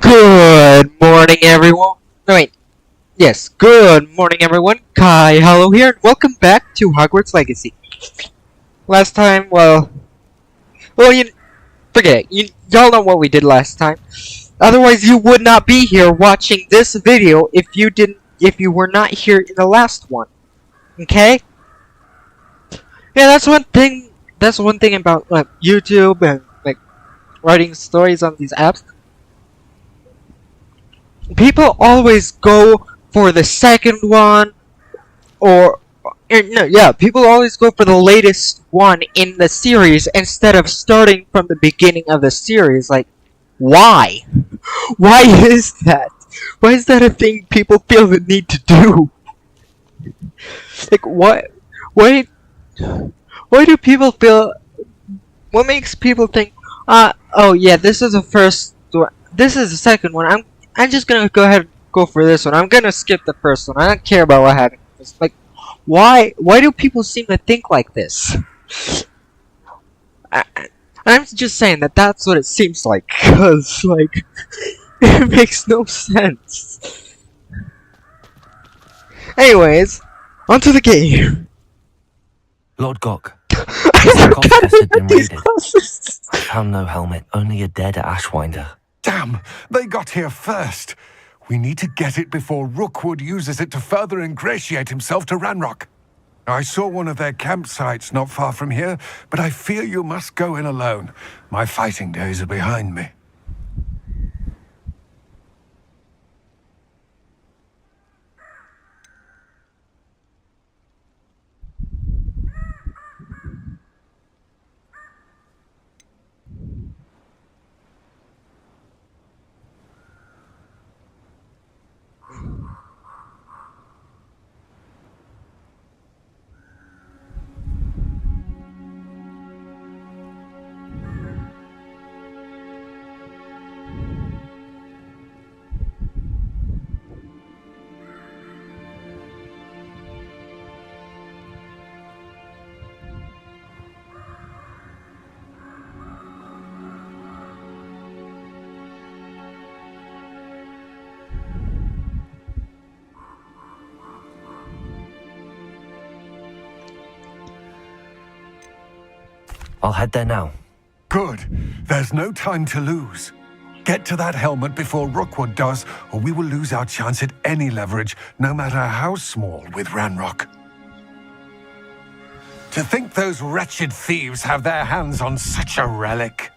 Good morning, everyone. No, wait. Yes, good morning, everyone. Kai Hello here, and welcome back to Hogwarts Legacy. Last time, you forget it. Y'all know what we did last time. Otherwise, you would not be here watching this video if you were not here in the last one. Okay? Yeah, that's one thing. That's one thing about YouTube and writing stories on these apps. People always go for the second one, people always go for the latest one in the series instead of starting from the beginning of the series. Like, why? Why is that? Why is that a thing people feel the need to do? Like, what? Why? Why do people feel? What makes people think? Oh yeah, this is the first one. This is the second one. I'm just gonna go ahead and go for this one. I'm gonna skip the first one. I don't care about what happened. It's like, why do people seem to think like this? I'm just saying that's what it seems like, cause it makes no sense. Anyways, onto the game. Lord Gok, I Gok test had been these raided. glasses. I found no helmet, only a dead Ashwinder. Damn! They got here first. We need to get it before Rookwood uses it to further ingratiate himself to Ranrock. I saw one of their campsites not far from here, but I fear you must go in alone. My fighting days are behind me. I'll head there now. Good. There's no time to lose. Get to that helmet before Rookwood does, or we will lose our chance at any leverage, no matter how small, with Ranrock. To think those wretched thieves have their hands on such a relic.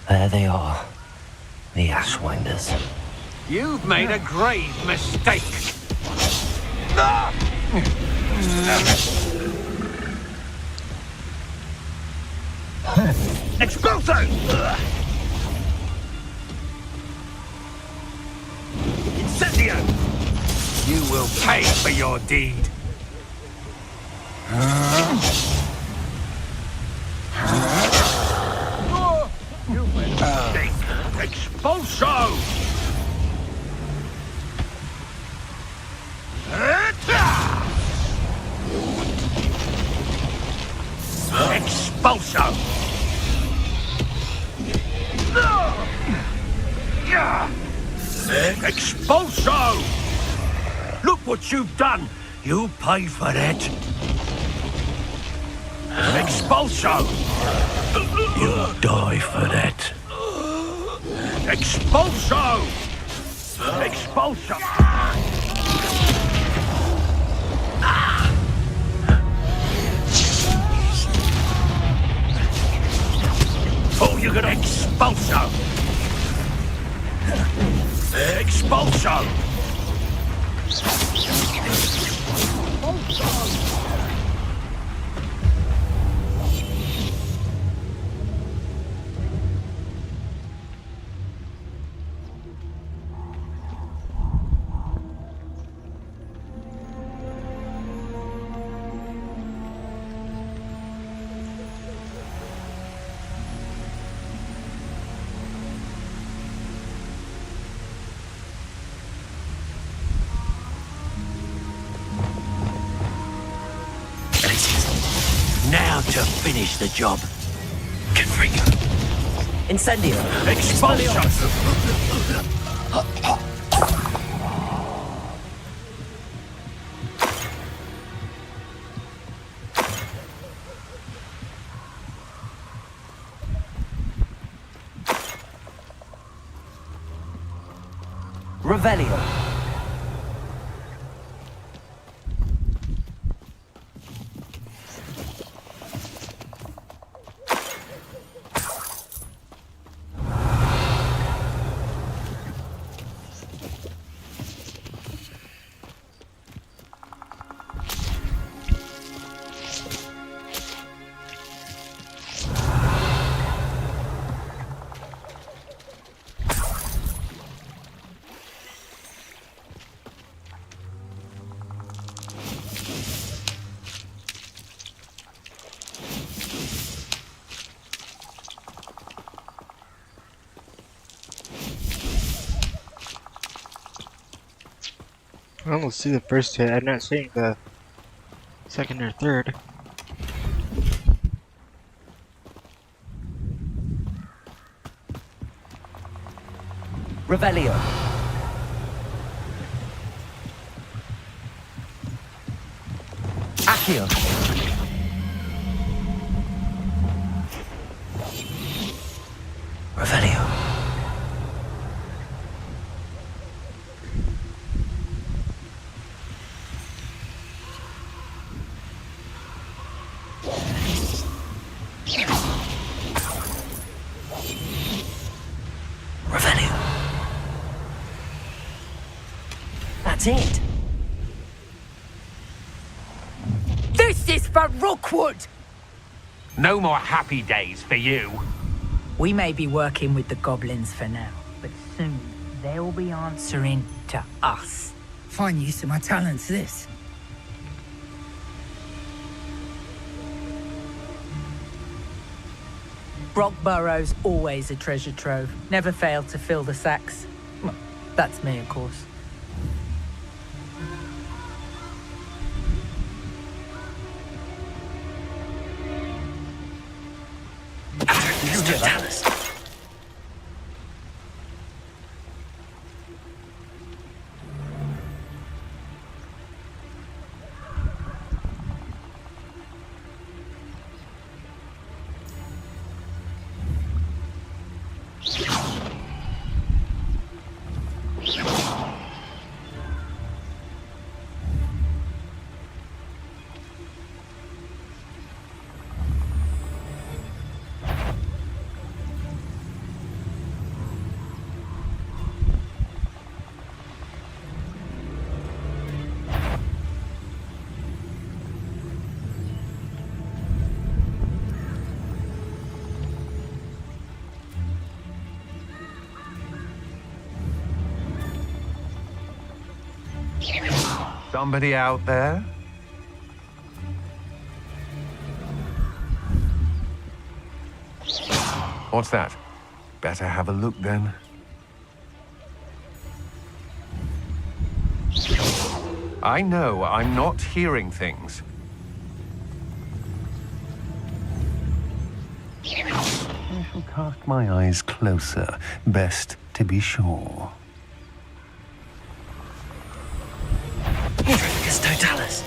There they are, the Ashwinders. You've made a grave mistake. Expulso! will pay for your deed. You made a mistake. Expulso! Expulso! Expulso! Look what you've done! You pay for it! Expulso! You die for that! Expulso! Expulso! Oh, you're gonna expulso! Expulso! Now to finish the job. Confringo. Incendio. Expulso! Revelio. I almost see the first hit. I'm not seeing the second or third. Revelio. Accio. Revelio. Revelio. That's it. This is for Rookwood! No more happy days for you. We may be working with the goblins for now, but soon they'll be answering to us. Fine use of my talents, this. Brockborough's always a treasure trove. Never failed to fill the sacks. Well, that's me, of course. Somebody out there? What's that? Better have a look then. I know I'm not hearing things. I shall cast my eyes closer, best to be sure. Hydricus totalis.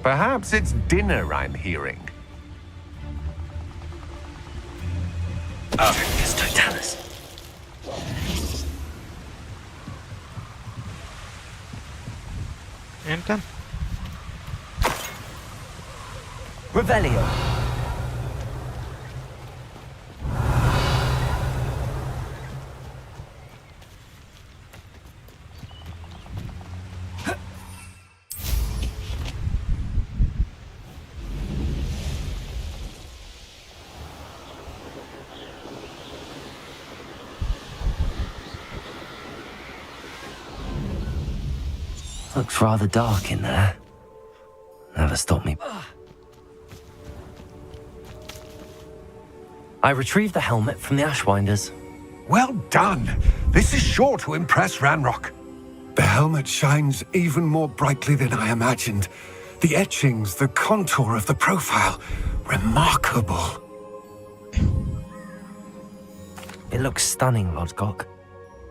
Perhaps it's dinner I'm hearing. Hydricus totalis. And done. Revelio. Looks rather dark in there. Never stopped me. I retrieved the helmet from the Ashwinders. Well done! This is sure to impress Ranrock. The helmet shines even more brightly than I imagined. The etchings, the contour of the profile, remarkable. It looks stunning, Lodgok.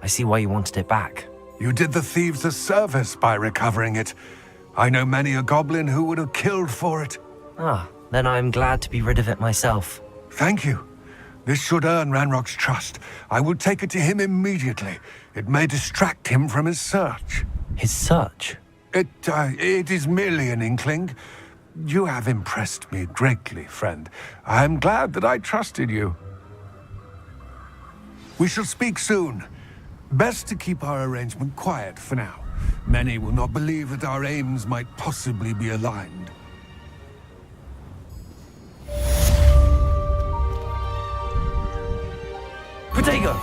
I see why you wanted it back. You did the thieves a service by recovering it. I know many a goblin who would have killed for it. Ah, then I'm glad to be rid of it myself. Thank you. This should earn Ranrock's trust. I will take it to him immediately. It may distract him from his search. His search? It is merely an inkling. You have impressed me greatly, friend. I am glad that I trusted you. We shall speak soon. Best to keep our arrangement quiet for now. Many will not believe that our aims might possibly be aligned. Protego!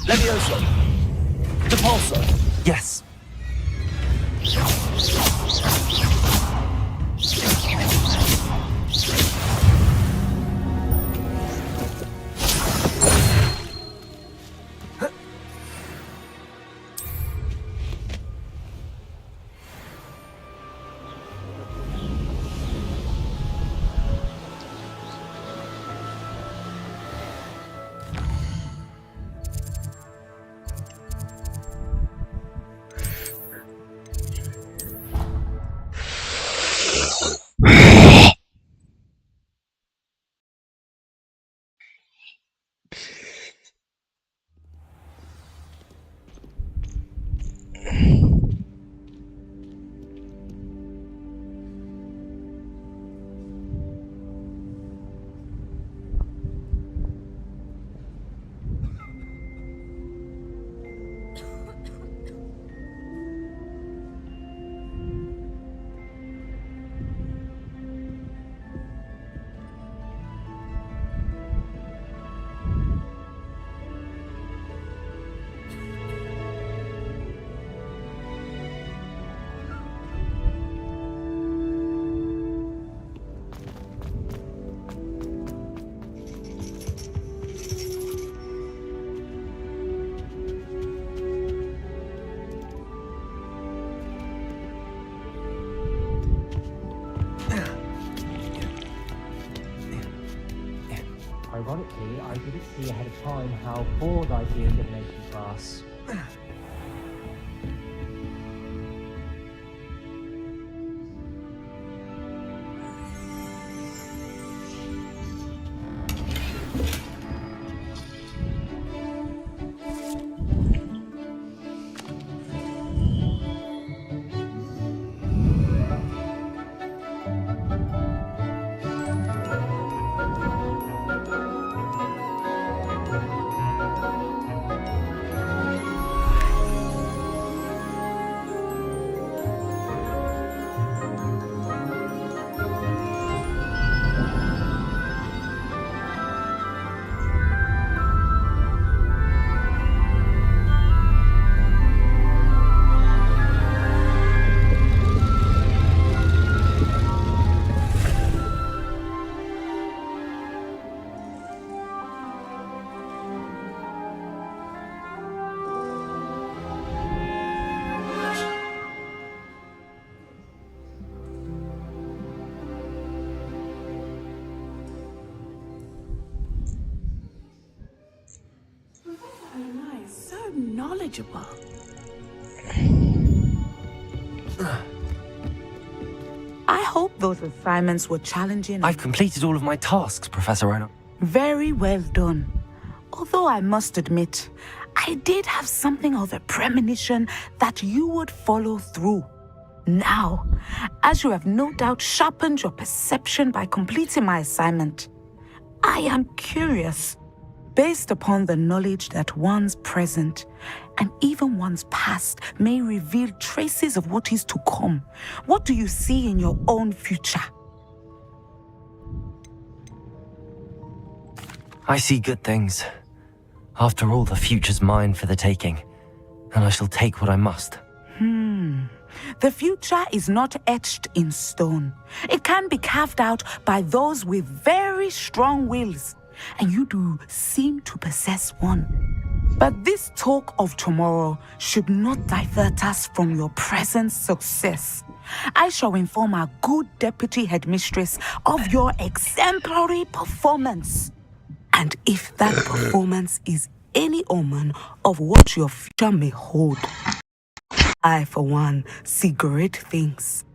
Levioso. Depulso. Yes. Ironically, I didn't see ahead of time how bored I'd be in divination class. So knowledgeable. I hope those assignments were challenging. I've completed all of my tasks, Professor Rona. Very well done. Although I must admit, I did have something of a premonition that you would follow through. Now, as you have no doubt sharpened your perception by completing my assignment, I am curious. Based upon the knowledge that one's present and even one's past may reveal traces of what is to come, what do you see in your own future? I see good things. After all, the future's mine for the taking, and I shall take what I must. The future is not etched in stone. It can be carved out by those with very strong wills. And you do seem to possess one. But this talk of tomorrow should not divert us from your present success. I shall inform our good deputy headmistress of your exemplary performance. And if that performance is any omen of what your future may hold, I, for one, see great things.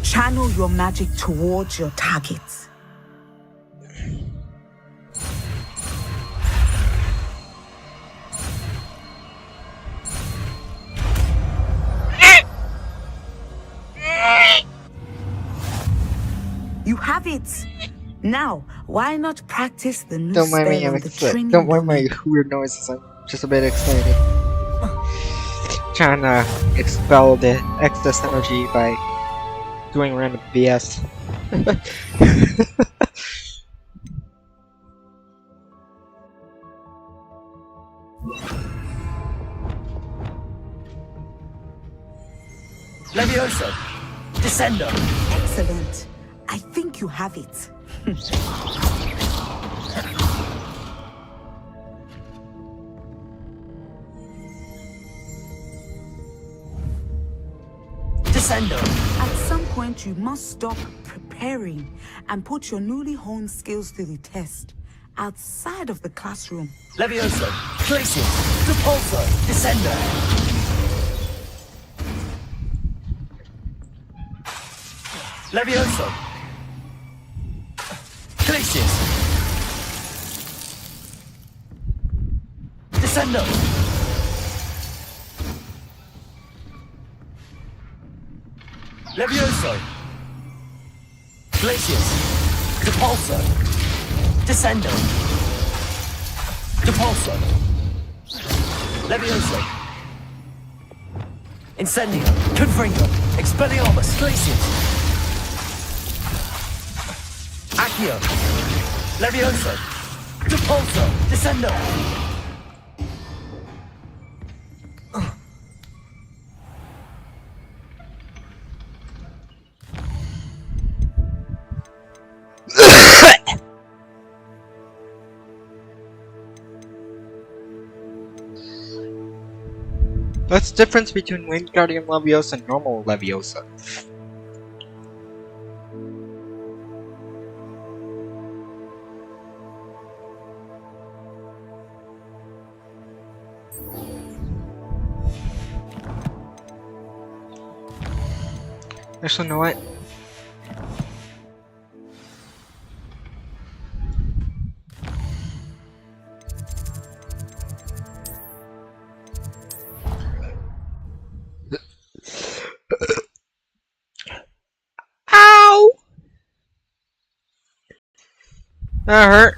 Channel your magic towards your targets. You have it. Now, why not practice the new Don't mind me, spell I'm on the excited. training Don't mind dummy? my weird noises, I'm just a bit excited. Trying to expel the excess energy by doing random BS. Levioso! Descendo! Excellent. I think you have it. Descendo! At some point, you must stop preparing and put your newly honed skills to the test outside of the classroom. Levioso! Glacius! Repulso! Descendo! Levioso! Glacius! Descendo! Levioso! Glacius! Repulso! Descendo! Repulso! Levioso! Incendio! Confringo! Expelliarmus! Glacius! Accio! Levioso! Repulso! Descendo! What's the difference between Wingardium Leviosa and normal Leviosa? Actually, you know what? Ow! That hurt.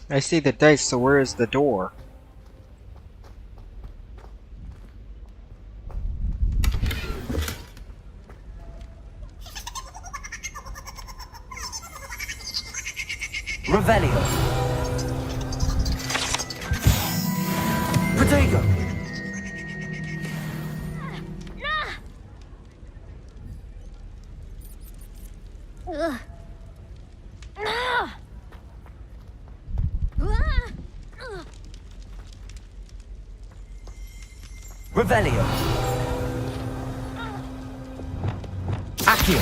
I see the dice, so where is the door? Revelio. Protego. Revelio. Accio.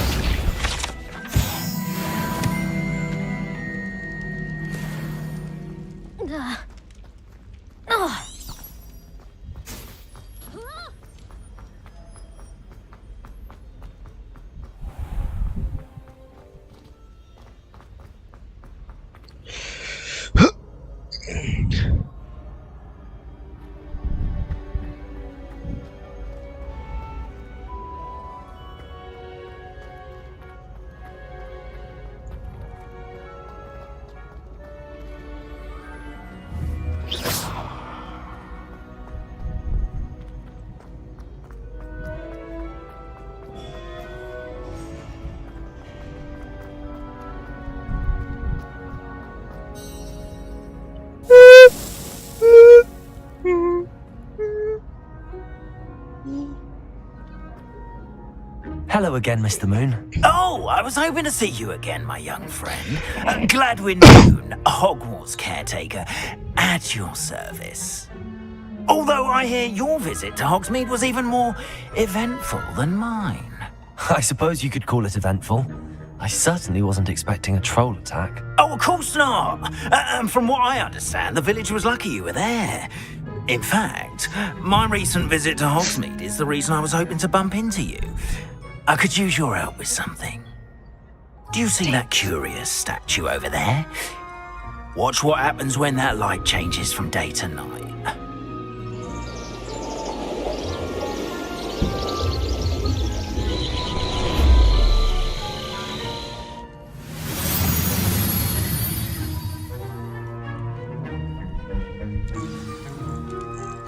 Hello again, Mr. Moon. Oh, I was hoping to see you again, my young friend. Gladwin Moon, Hogwarts caretaker, at your service. Although I hear your visit to Hogsmeade was even more eventful than mine. I suppose you could call it eventful. I certainly wasn't expecting a troll attack. Oh, of course not. From what I understand, the village was lucky you were there. In fact, my recent visit to Hogsmeade is the reason I was hoping to bump into you. I could use your help with something. Do you see that curious statue over there? Watch what happens when that light changes from day to night.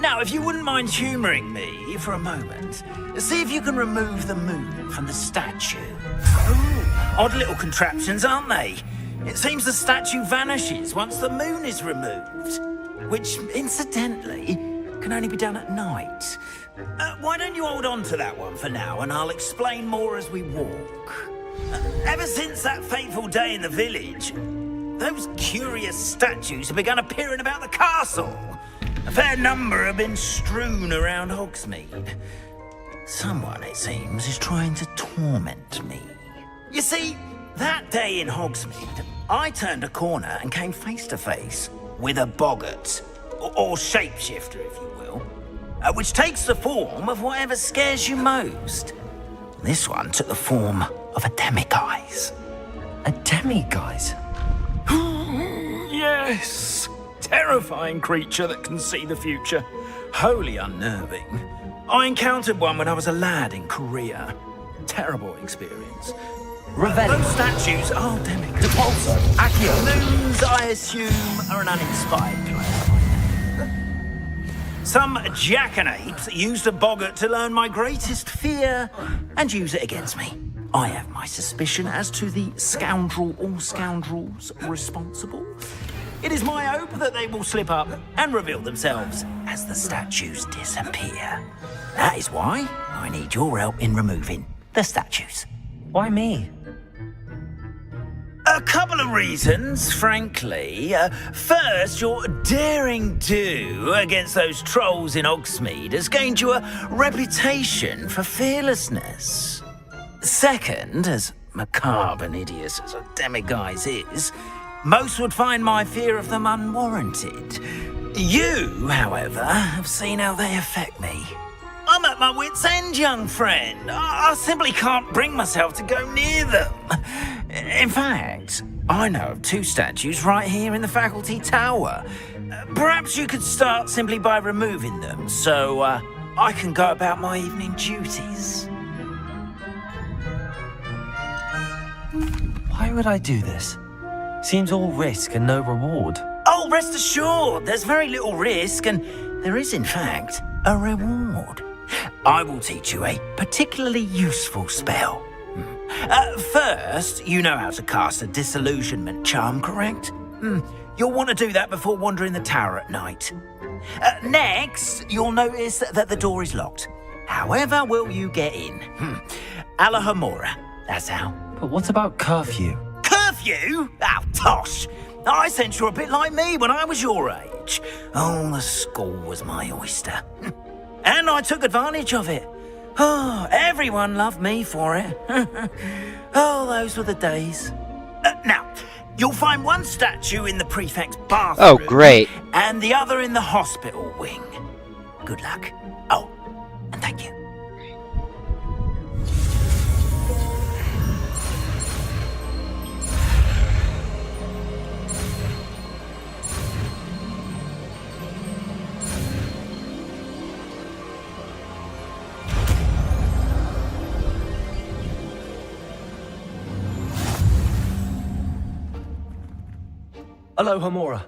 Now, if you wouldn't mind humouring me for a moment, see if you can remove the moon from the statue. Ooh, odd little contraptions, aren't they? It seems the statue vanishes once the moon is removed, which, incidentally, can only be done at night. Why don't you hold on to that one for now, and I'll explain more as we walk. Ever since that fateful day in the village, those curious statues have begun appearing about the castle. A fair number have been strewn around Hogsmeade. Someone, it seems, is trying to torment me. You see, that day in Hogsmeade, I turned a corner and came face to face with a boggart, or shapeshifter, if you will, which takes the form of whatever scares you most. This one took the form of a demiguise. A demiguise? Yes. Terrifying creature that can see the future. Wholly unnerving. I encountered one when I was a lad in Korea. Terrible experience. Revelio. Those statues are demigods. Depulso. Accio. Moons, I assume, are an uninspired plan. Some jackanapes used a boggart to learn my greatest fear and use it against me. I have my suspicion as to the scoundrel or scoundrels responsible. It is my hope that they will slip up and reveal themselves as the statues disappear. That is why I need your help in removing the statues. Why me? A couple of reasons, frankly. First, your daring do against those trolls in Hogsmeade has gained you a reputation for fearlessness. Second, as macabre and hideous as a demiguise is, most would find my fear of them unwarranted. You, however, have seen how they affect me. I'm at my wit's end, young friend. I simply can't bring myself to go near them. In fact, I know of 2 statues right here in the faculty tower. Perhaps you could start simply by removing them, so I can go about my evening duties. Why would I do this? Seems all risk and no reward. Oh, rest assured, there's very little risk, and there is, in fact, a reward. I will teach you a particularly useful spell. First, you know how to cast a disillusionment charm, correct? You'll want to do that before wandering the tower at night. Next, you'll notice that the door is locked. However will you get in? Alahomora, that's how. But what about curfew? Curfew? Oh, tosh! I sense you're a bit like me when I was your age. Oh, the school was my oyster. And I took advantage of it. Oh, everyone loved me for it. Oh, those were the days. Now, you'll find one statue in the prefect's bathroom. Oh, great. And the other in the hospital wing. Good luck. Oh, and thank you. Alohomora.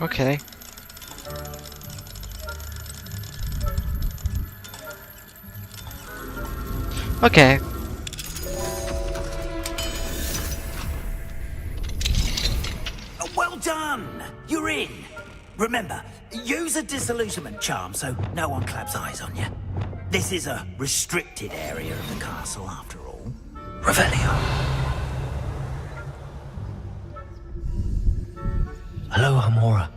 Okay. Okay. Well done! You're in. Remember, use a disillusionment charm so no one claps eyes on you. This is a restricted area of the castle, after all. Revelio. Alohomora.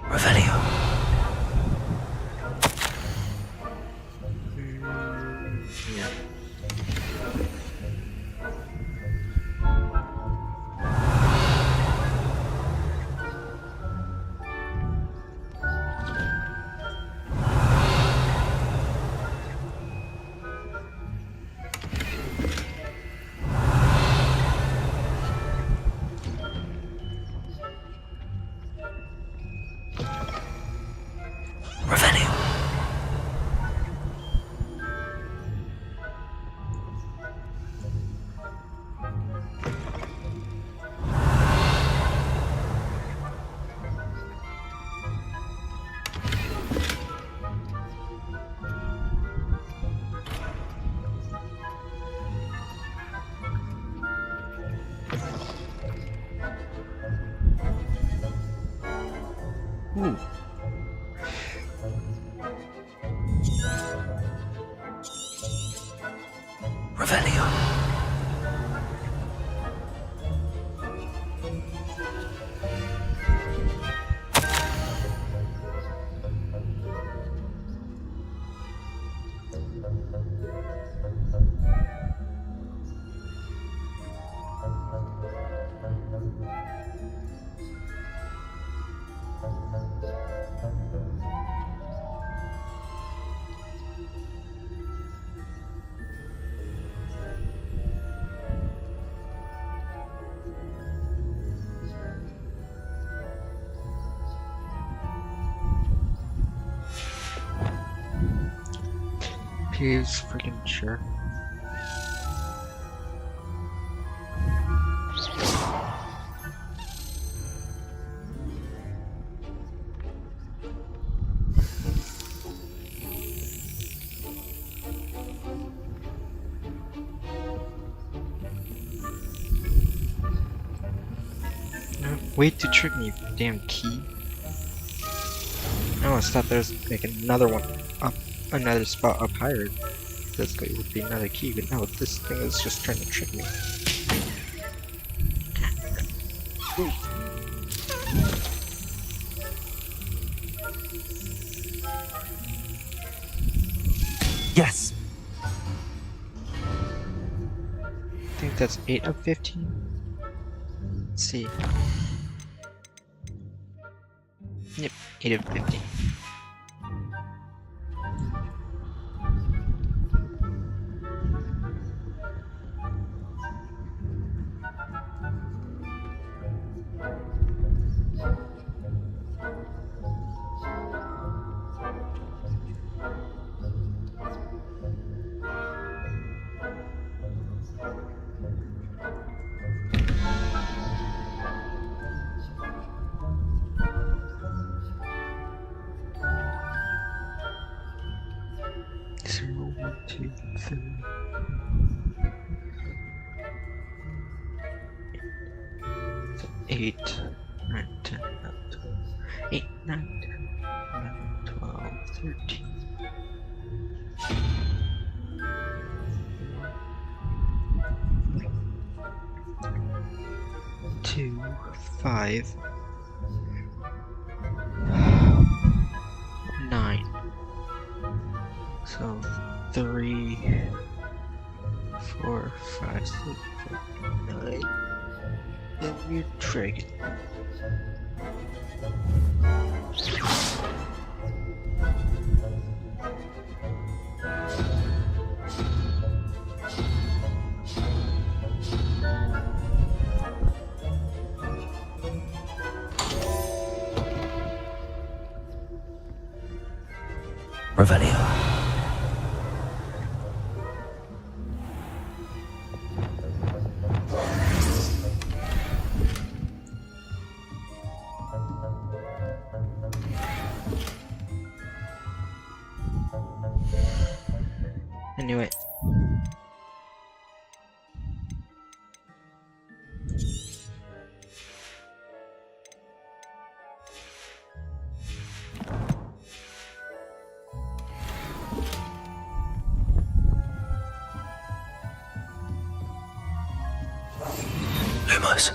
Revelio. Revelio. Ooh. Revelio. He's freaking sure. Wait to trick me, damn key. I almost thought there's like another one up, another spot up higher. This guy would be another key, but no, this thing is just trying to trick me. Ooh. Yes! I think that's 8 of 15. Let's see. Yep, 8 of 15. Two, three. 8, 9, 10, 11, 12. 8, 9, 10, 11, 12, 13. 2, 5, 9. So 3, 4, 5, 6, 7, 9. The weird dragon. Revelio. I knew it. Lumos.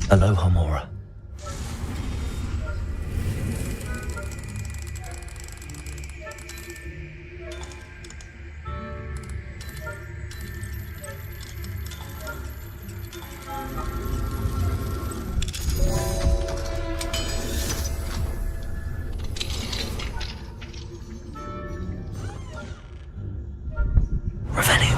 Aloha, Mora. Revelio.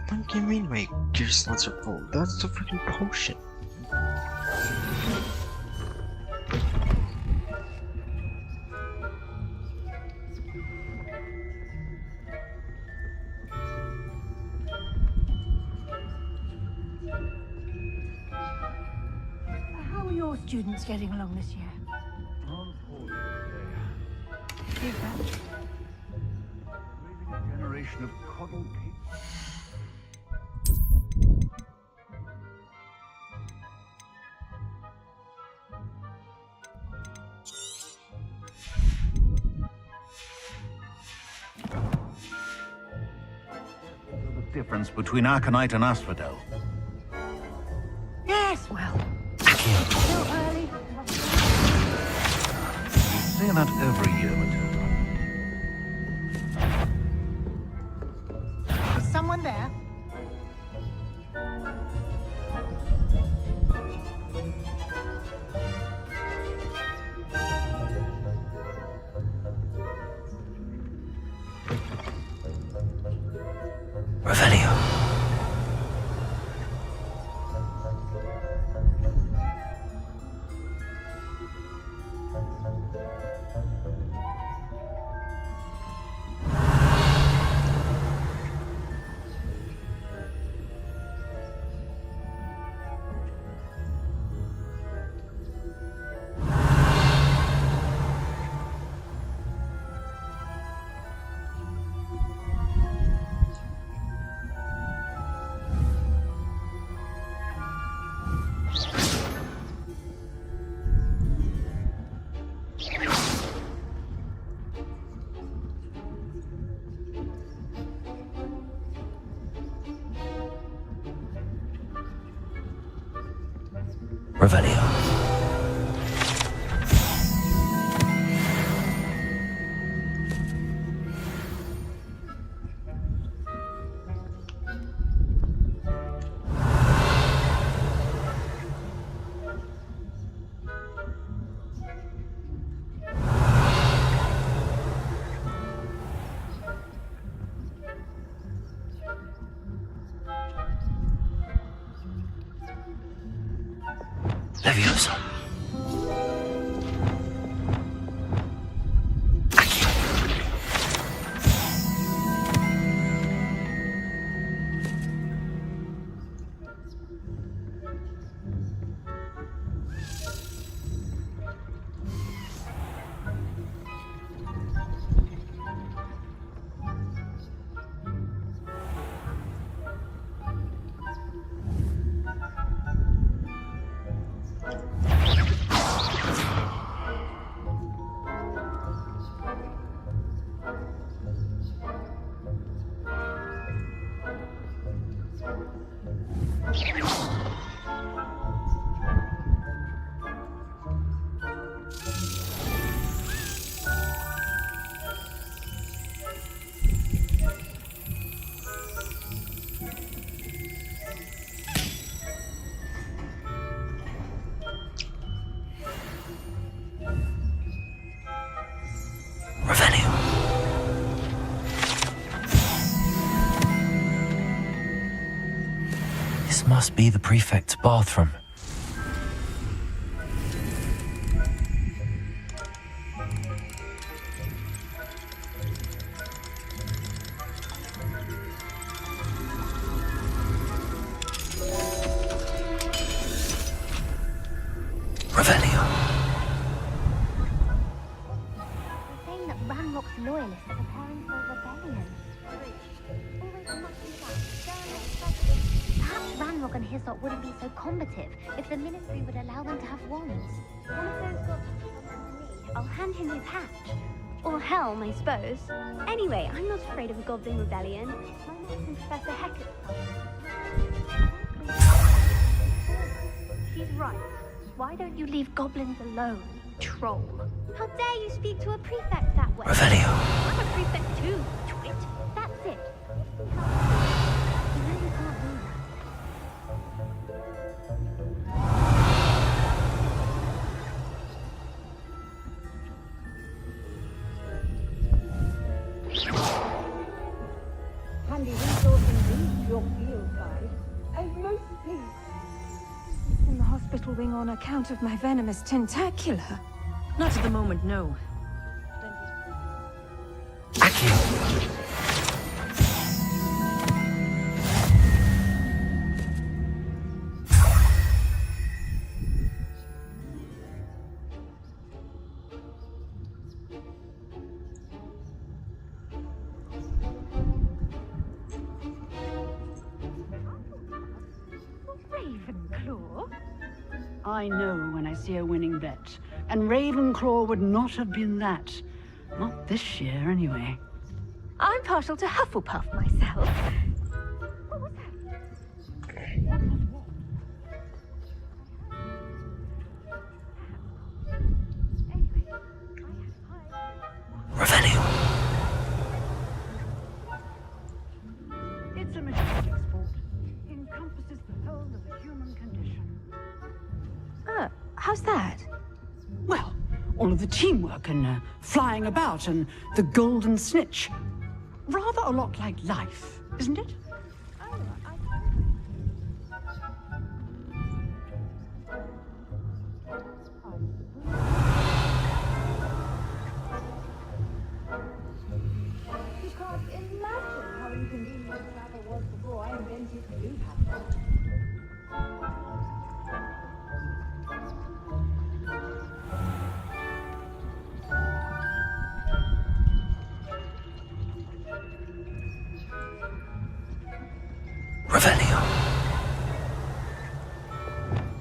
What do you mean my gear slots are full? That's the freaking potion. How are your students getting along this year? Is that Raising a generation of coddled kids. The difference between Arcanite and Asphodel. yes? Well, still early. hear that every year, Matilda. Is someone there? Revelio. Revelio. Leviosa. Revelio. This must be the prefect's bathroom. Revelio. Saying that Ranrock's loyalists are preparing for a rebellion. Perhaps Ranrock and Hyssop wouldn't be so combative if the Ministry would allow them to have wands. One of those got me. I'll hand him his hatch. Or helm, I suppose. Anyway, I'm not afraid of a goblin rebellion. My medicine Professor Heckett. She's right. Why don't you leave goblins alone, troll? How dare you speak to a prefect that way? Revelio. I'm a prefect too, twit. That's it. You know you can't do that. Handy resource indeed, your field guide. I'm most pleased. In the hospital wing on account of my venomous tentacula. Not at the moment, no. Accio. Ravenclaw? I know when I see a winning bet, and Ravenclaw would not have been that. Not this year, anyway. I'm partial to Hufflepuff myself. What was that? Anyway, I have encompasses the whole of the human condition. How's that? Well, all of the teamwork and flying about and the golden snitch. Rather a lot like life, isn't it? Revelio.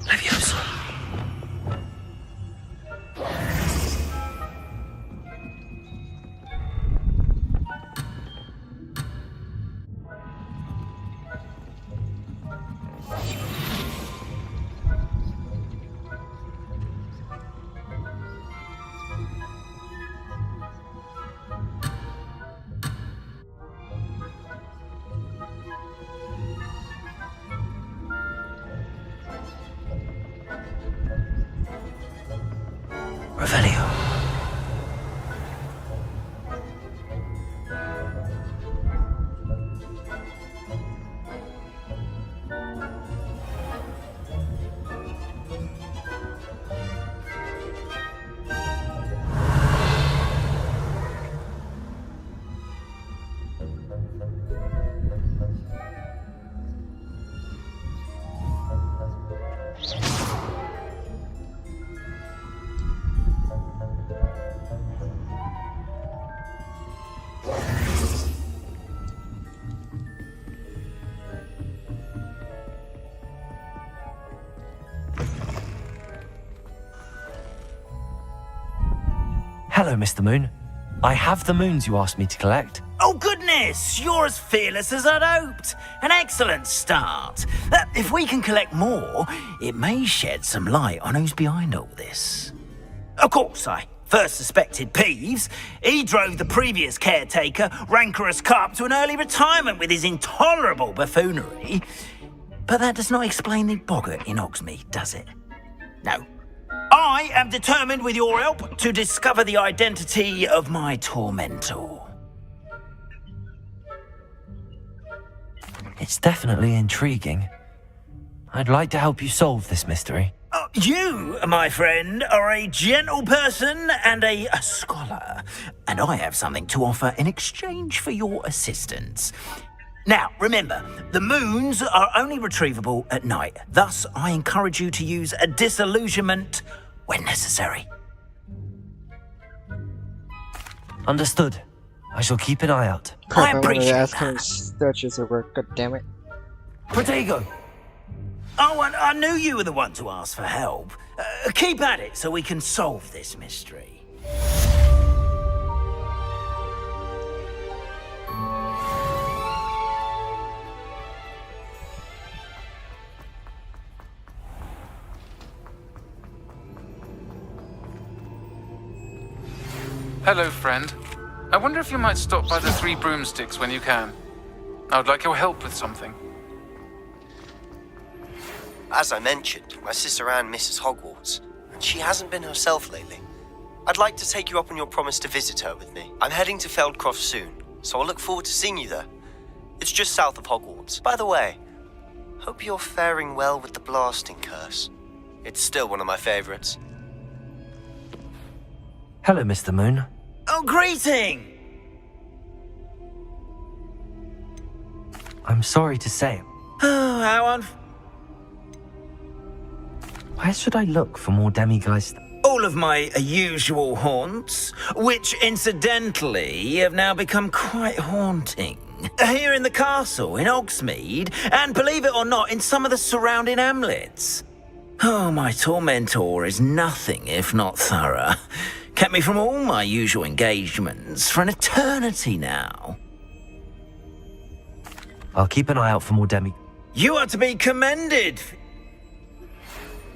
Leviosa. Revelio. Hello, Mr. Moon. I have the moons you asked me to collect. Oh, goodness! You're as fearless as I'd hoped. An excellent start. If we can collect more, it may shed some light on who's behind all this. Of course, I first suspected Peeves. He drove the previous caretaker, Rancorous Carp, to an early retirement with his intolerable buffoonery. But that does not explain the boggart in Hogsmeade, does it? No. I am determined, with your help, to discover the identity of my tormentor. It's definitely intriguing. I'd like to help you solve this mystery. You, my friend, are a gentle person and a scholar, and I have something to offer in exchange for your assistance. Now, remember, the moons are only retrievable at night. Thus, I encourage you to use a disillusionment when necessary. Understood. I shall keep an eye out. I appreciate That's that. kind of stretches of work. God damn it. Protego! Oh, and I knew you were the one to ask for help. Keep at it so we can solve this mystery. Hello, friend. I wonder if you might stop by the Three Broomsticks when you can. I would like your help with something. As I mentioned, my sister Anne misses Hogwarts, and she hasn't been herself lately. I'd like to take you up on your promise to visit her with me. I'm heading to Feldcroft soon, so I'll look forward to seeing you there. It's just south of Hogwarts. By the way, hope you're faring well with the blasting curse. It's still one of my favorites. Hello, Mr. Moon. Oh, greeting! I'm sorry to say. Oh, how Where should I look for more demigeist? all of my usual haunts, which incidentally have now become quite haunting. Here in the castle, in Hogsmeade, and believe it or not, in some of the surrounding hamlets. Oh, my tormentor is nothing if not thorough. Kept me from all my usual engagements for an eternity now. I'll keep an eye out for more You are to be commended.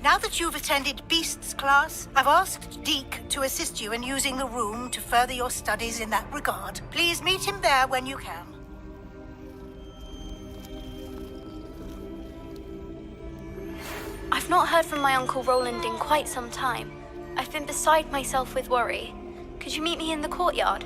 Now that you've attended Beasts class, I've asked Deke to assist you in using the room to further your studies in that regard. Please meet him there when you can. I've not heard from my Uncle Roland in quite some time. I've been beside myself with worry. Could you meet me in the courtyard?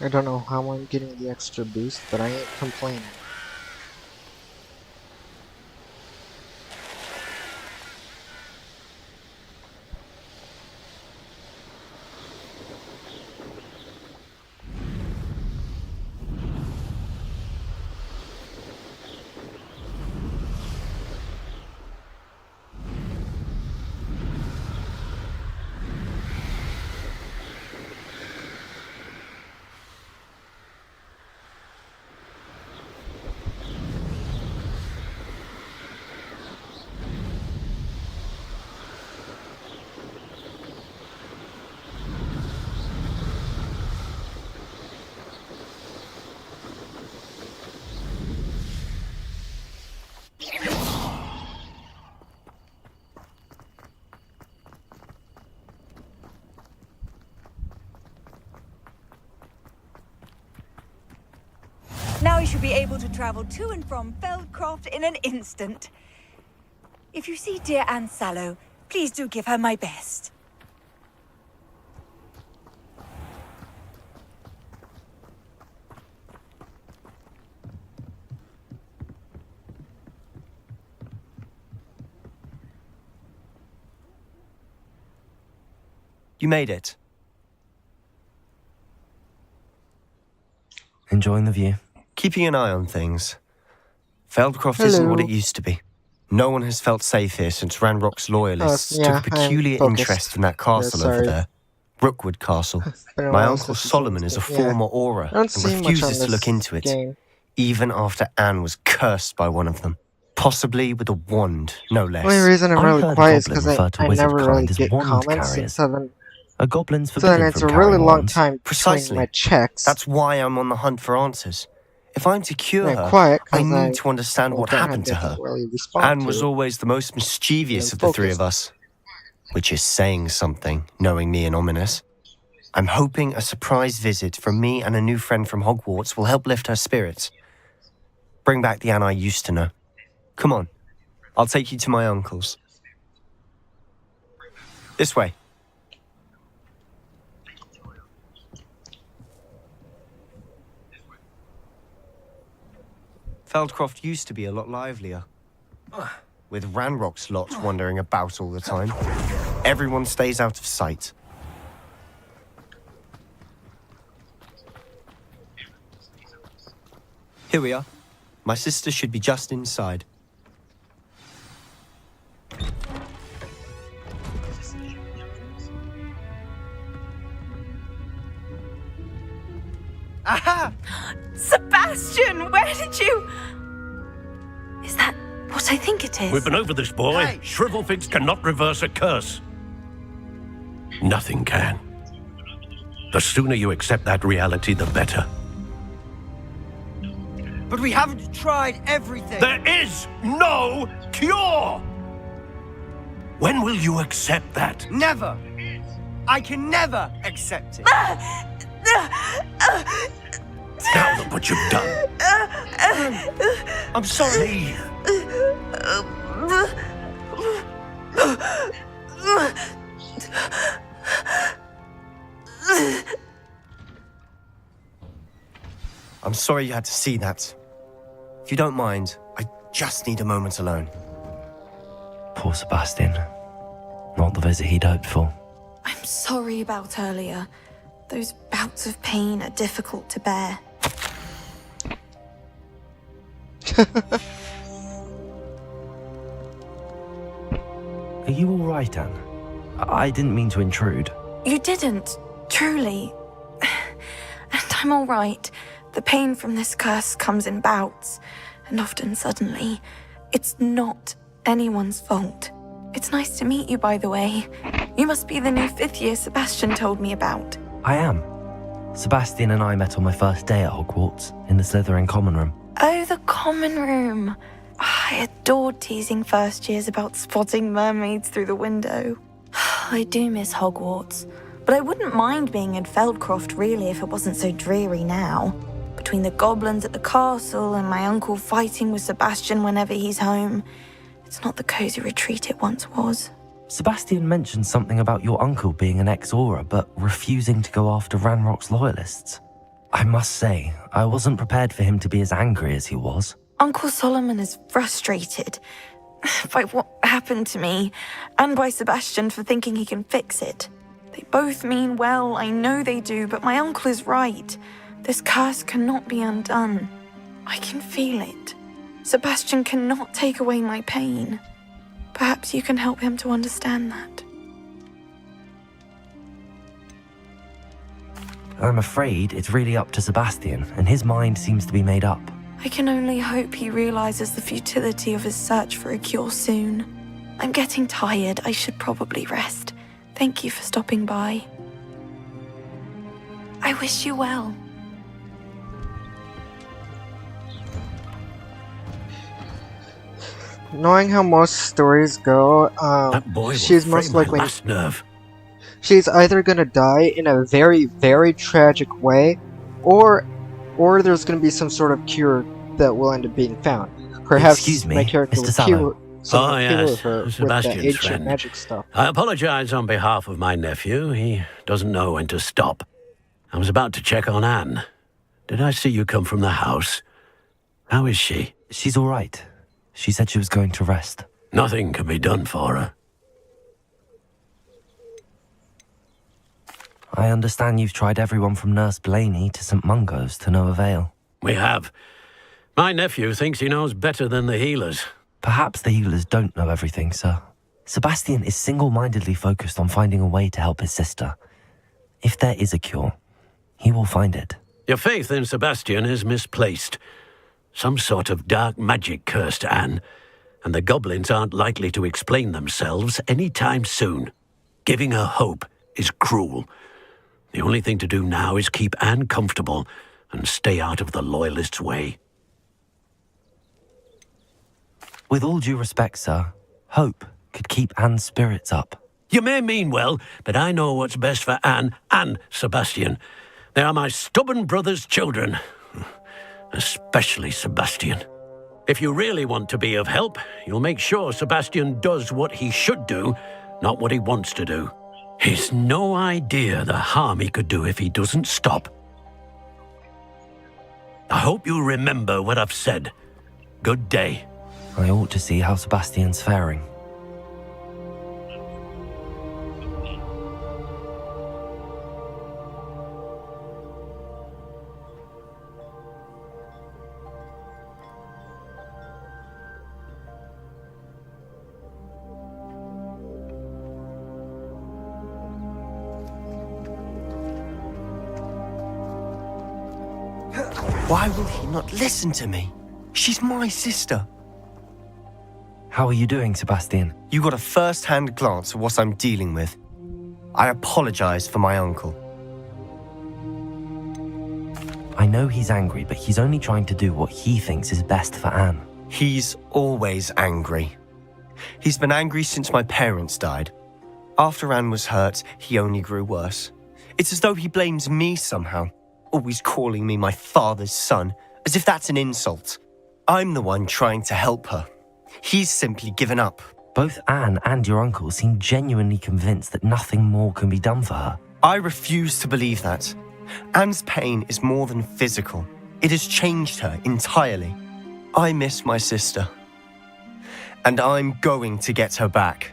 I don't know how I'm getting the extra boost, but I ain't complaining. Now you should be able to travel to and from Feldcroft in an instant. If you see dear Anne Sallow, please do give her my best. You made it. Enjoying the view? Keeping an eye on things. Feldcroft isn't what it used to be. No one has felt safe here since Ranrock's loyalists yeah, took a peculiar interest in that castle over there. Rookwood Castle. My uncle Solomon is a former Auror and refuses to look into it, even after Anne was cursed by one of them. Possibly with a wand, no less. The only reason I'm really quiet is because referred to I wizard never really kind as get wand comments, and carriers. so then, A goblin's so then forbidden it's from a really carrying long wands. time between Precisely. my checks. That's why I'm on the hunt for answers. If I'm to cure I'm her, quiet I 'cause need to understand what don't have happened to her. anything really respond Anne was to. always the most mischievous I'm of the three focused. of us. Which is saying something, knowing me and Ominous. I'm hoping a surprise visit from me and a new friend from Hogwarts will help lift her spirits. Bring back the Anne I used to know. Come on, I'll take you to my uncle's. This way. Feldcroft used to be a lot livelier. With Ranrock's lot wandering about all the time. Everyone stays out of sight. Here we are. My sister should be just inside. Aha! Sebastian, where did you... Is that what I think it is? We've been over this, boy. Shrivelfigs cannot reverse a curse. Nothing can. The sooner you accept that reality, the better. But we haven't tried everything. There is no cure! When will you accept that? Never. I can never accept it. Now look what you've done. I'm sorry. I'm sorry you had to see that. If you don't mind, I just need a moment alone. Poor Sebastian. Not the visit he'd hoped for. I'm sorry about earlier. Those bouts of pain are difficult to bear. Are you alright, Anne? I didn't mean to intrude. You didn't, truly. And I'm alright. The pain from this curse comes in bouts, and often suddenly. It's not anyone's fault. It's nice to meet you, by the way. You must be the new 5th year Sebastian told me about. I am. Sebastian and I met on my first day at Hogwarts, in the Slytherin common room. Oh, the common room. I adored teasing first years about spotting mermaids through the window. I do miss Hogwarts, but I wouldn't mind being in Feldcroft really if it wasn't so dreary now. Between the goblins at the castle and my uncle fighting with Sebastian whenever he's home, it's not the cozy retreat it once was. Sebastian mentioned something about your uncle being an ex-Auror, but refusing to go after Ranrock's loyalists. I must say, I wasn't prepared for him to be as angry as he was. Uncle Solomon is frustrated by what happened to me, and by Sebastian for thinking he can fix it. They both mean well, I know they do, but my uncle is right. This curse cannot be undone. I can feel it. Sebastian cannot take away my pain. Perhaps you can help him to understand that. I'm afraid it's really up to Sebastian, and his mind seems to be made up. I can only hope he realizes the futility of his search for a cure soon. I'm getting tired. I should probably rest. Thank you for stopping by. I wish you well. Knowing how most stories go, she's most likely... She's either gonna die in a very, very tragic way, or there's gonna be some sort of cure that will end up being found. Perhaps Excuse me, my character will Mr. cure Oh, yes, her with the Sebastian's ancient friend. magic stuff. I apologize on behalf of my nephew. He doesn't know when to stop. I was about to check on Anne. Did I see you come from the house? How is she? She's all right. She said she was going to rest. Nothing can be done for her. I understand you've tried everyone from Nurse Blaney to St. Mungo's to no avail. We have. My nephew thinks he knows better than the healers. Perhaps the healers don't know everything, sir. Sebastian is single-mindedly focused on finding a way to help his sister. If there is a cure, he will find it. Your faith in Sebastian is misplaced. Some sort of dark magic cursed Anne, and the goblins aren't likely to explain themselves any time soon. Giving her hope is cruel. The only thing to do now is keep Anne comfortable and stay out of the Loyalists' way. With all due respect, sir, hope could keep Anne's spirits up. You may mean well, but I know what's best for Anne and Sebastian. They are my stubborn brother's children. Especially Sebastian. If you really want to be of help, you'll make sure Sebastian does what he should do, not what he wants to do. He's no idea the harm he could do if he doesn't stop. I hope you remember what I've said. Good day. I ought to see how Sebastian's faring. Why will he not listen to me? She's my sister. How are you doing, Sebastian? You got a first-hand glance at what I'm dealing with. I apologize for my uncle. I know he's angry, but he's only trying to do what he thinks is best for Anne. He's always angry. He's been angry since my parents died. After Anne was hurt, he only grew worse. It's as though he blames me somehow, always calling me my father's son, as if that's an insult. I'm the one trying to help her. He's simply given up. Both Anne and your uncle seem genuinely convinced that nothing more can be done for her. I refuse to believe that. Anne's pain is more than physical. It has changed her entirely. I miss my sister. And I'm going to get her back.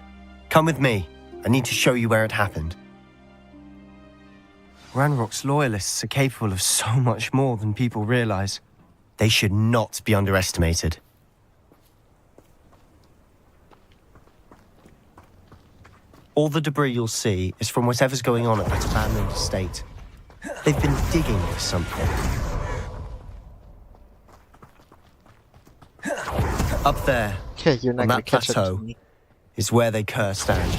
Come with me. I need to show you where it happened. Ranrock's loyalists are capable of so much more than people realize. They should not be underestimated. All the debris you'll see is from whatever's going on at that abandoned estate. They've been digging for something. Up there, Okay, you're not on gonna that catch up plateau, to me. is where they cursed Anne.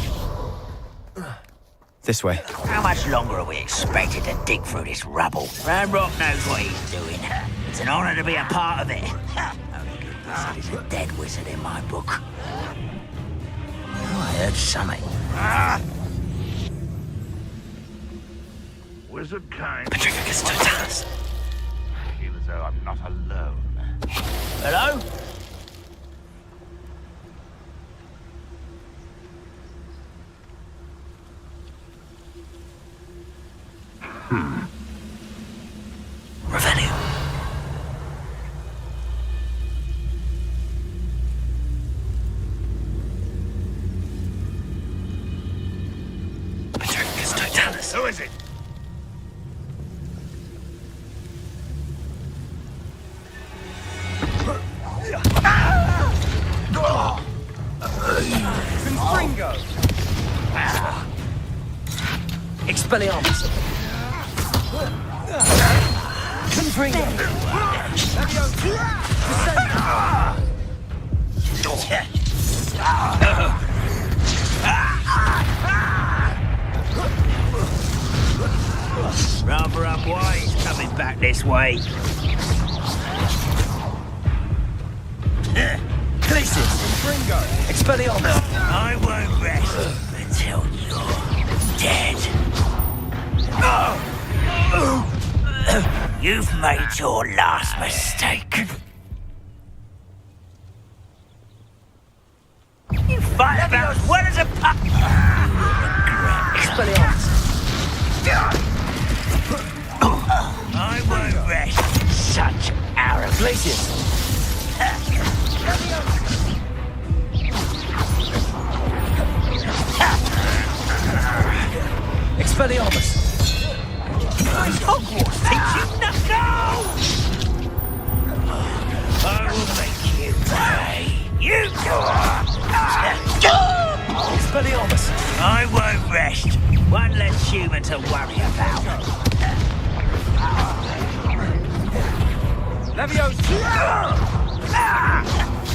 This way. How much longer are we expected to dig through this rubble? Ranrock knows what he's doing. It's an honor to be a part of it. Only good wizard is a dead wizard in my book. Oh, I heard something. Wizard kind. Petrificus totalis. I feel as though I'm not alone. Hello? Revelio. Petrificus totalis. Who is it? Confringo! Expelliarmus. Confringo. Rather unwise coming back this way. Glacius. Confringo! Expelliarmus. I won't rest until you're dead. You've made your last mistake. You fight about as well as a pup. Expelliarmus. I won't rest. Such arrogance. Glacius. Expelliarmus. Hogwarts teach you nothing. I will make you pay. You Expelliarmus. I won't rest. One less human to worry about. Leviosa!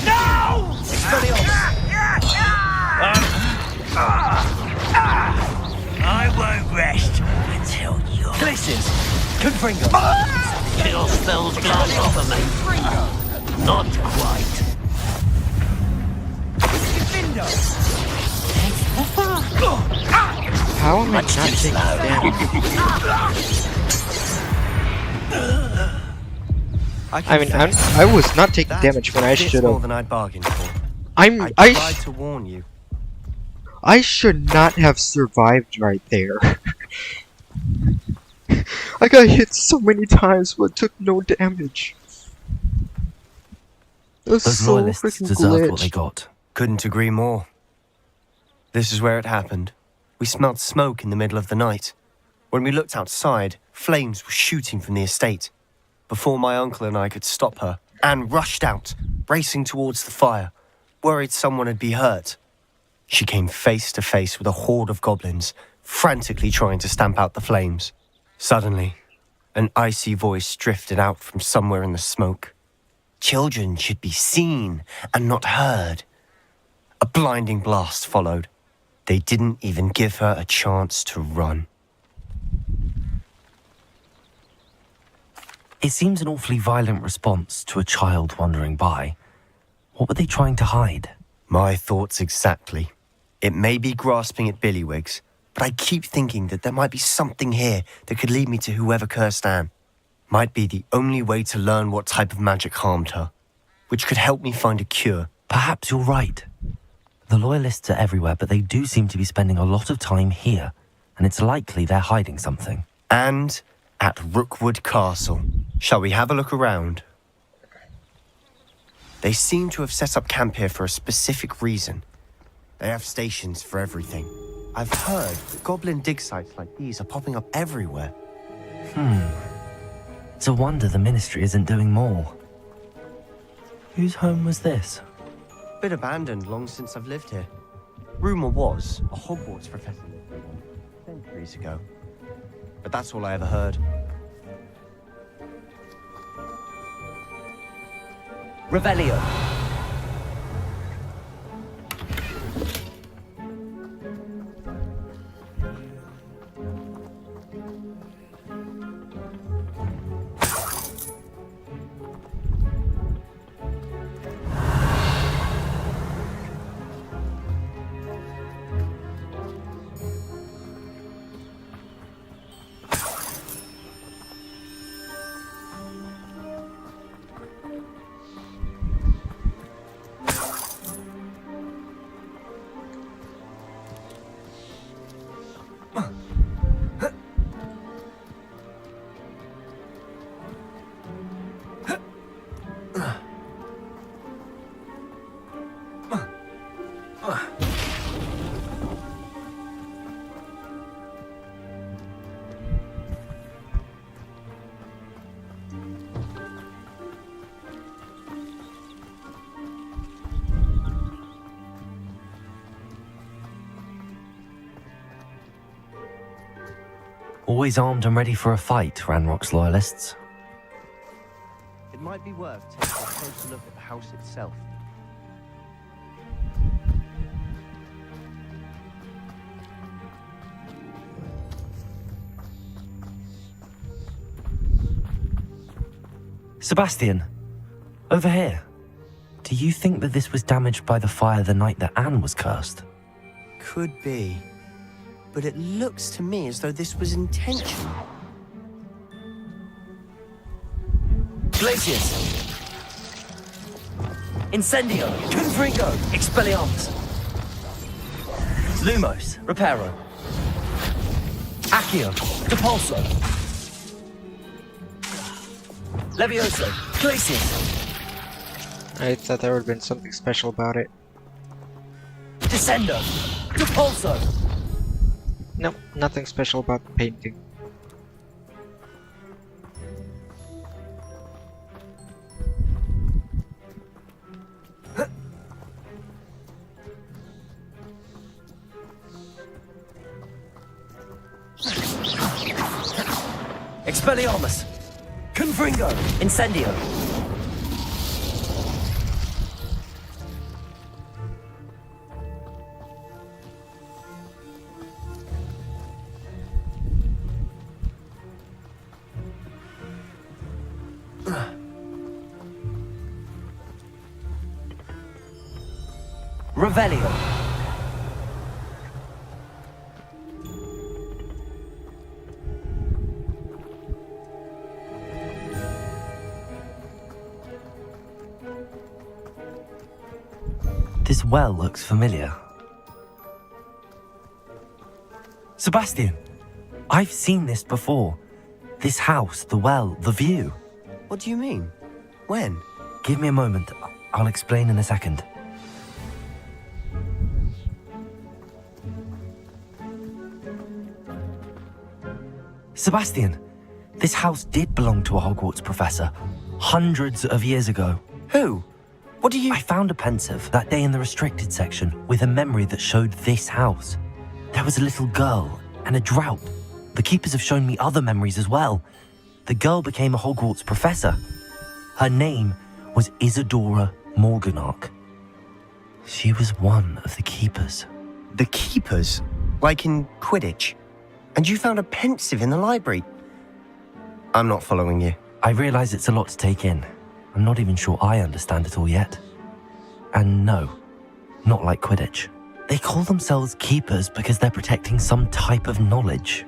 No! Expelliarmus. I won't rest until you're... Glacius. Confringo. Your spells glance off of me. Not quite. How am I not taking damage? I was not taking damage when I should more have. than I'd bargained for. I tried to warn you. I should not have survived right there. I got hit so many times but took no damage. It was Those so loyalists freaking deserved what they glitched. got. Couldn't agree more. This is where it happened. We smelled smoke in the middle of the night. When we looked outside, flames were shooting from the estate. Before my uncle and I could stop her, Anne rushed out, racing towards the fire, worried someone would be hurt. She came face to face with a horde of goblins, frantically trying to stamp out the flames. Suddenly, An icy voice drifted out from somewhere in the smoke. Children should be seen and not heard. A blinding blast followed. They didn't even give her a chance to run. It seems an awfully violent response to a child wandering by. What were they trying to hide? My thoughts exactly. It may be grasping at Billywigs, but I keep thinking that there might be something here that could lead me to whoever cursed Anne. Might be the only way to learn what type of magic harmed her, which could help me find a cure. Perhaps you're right. The Loyalists are everywhere, but they do seem to be spending a lot of time here, and it's likely they're hiding something. And at Rookwood Castle. Shall we have a look around? They seem to have set up camp here for a specific reason. They have stations for everything. I've heard that goblin dig sites like these are popping up everywhere. It's a wonder the Ministry isn't doing more. Whose home was this? Been abandoned long since I've lived here. Rumour was a Hogwarts professor lived here centuries ago. But that's all I ever heard. Revelio. Always armed and ready for a fight, Ranrock's Loyalists. It might be worth taking a closer look at the house itself. Sebastian, over here. Do you think that this was damaged by the fire the night that Anne was cursed? Could be. But it looks to me as though this was intentional. Glacius! Incendio! Confringo! Expelliarmus! Lumos! Reparo! Accio! Depulso! Levioso! Glacius! I thought there would have been something special about it. Descendo! Depulso! Nope, nothing special about the painting. Expelliarmus! Confringo! Incendio! Revelio. This well looks familiar. Sebastian, I've seen this before. This house, the well, the view. What do you mean? When? Give me a moment. I'll explain in a second. Sebastian, this house did belong to a Hogwarts professor, hundreds of years ago. Who? What do you... I found a pensive that day in the restricted section with a memory that showed this house. There was a little girl and a drought. The keepers have shown me other memories as well. the girl became a Hogwarts professor. Her name was Isadora Morganach. She was one of the Keepers. The Keepers? Like in Quidditch? And you found a pensive in the library? I'm not following you. I realize it's a lot to take in. I'm not even sure I understand it all yet. And no, not like Quidditch. They call themselves Keepers because they're protecting some type of knowledge.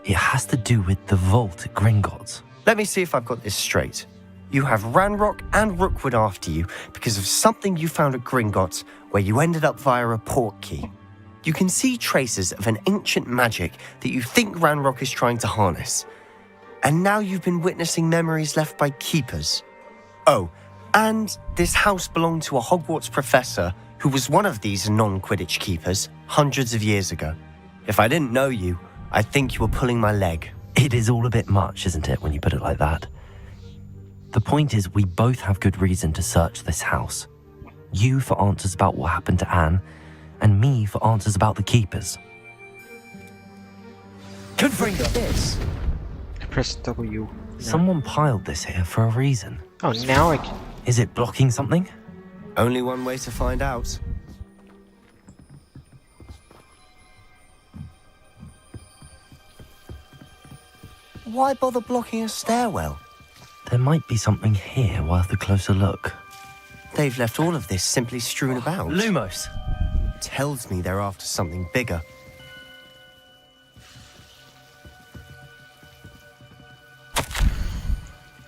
It has to do with the vault at Gringotts. Let me see if I've got this straight. You have Ranrock and Rookwood after you because of something you found at Gringotts where you ended up via a portkey. You can see traces of an ancient magic that you think Ranrock is trying to harness. And now you've been witnessing memories left by Keepers. Oh, and this house belonged to a Hogwarts professor who was one of these non-Quidditch Keepers hundreds of years ago. If I didn't know you, I'd think you were pulling my leg. It is all a bit much, isn't it, when you put it like that? The point is, we both have good reason to search this house. You for answers about what happened to Anne, and me for answers about the Keepers. Confirm this. Press W. Someone piled this here for a reason. Oh, now I can... Is it blocking something? Only one way to find out. Why bother blocking a stairwell? There might be something here worth a closer look. They've left all of this simply strewn about. Lumos! Tells me they're after something bigger.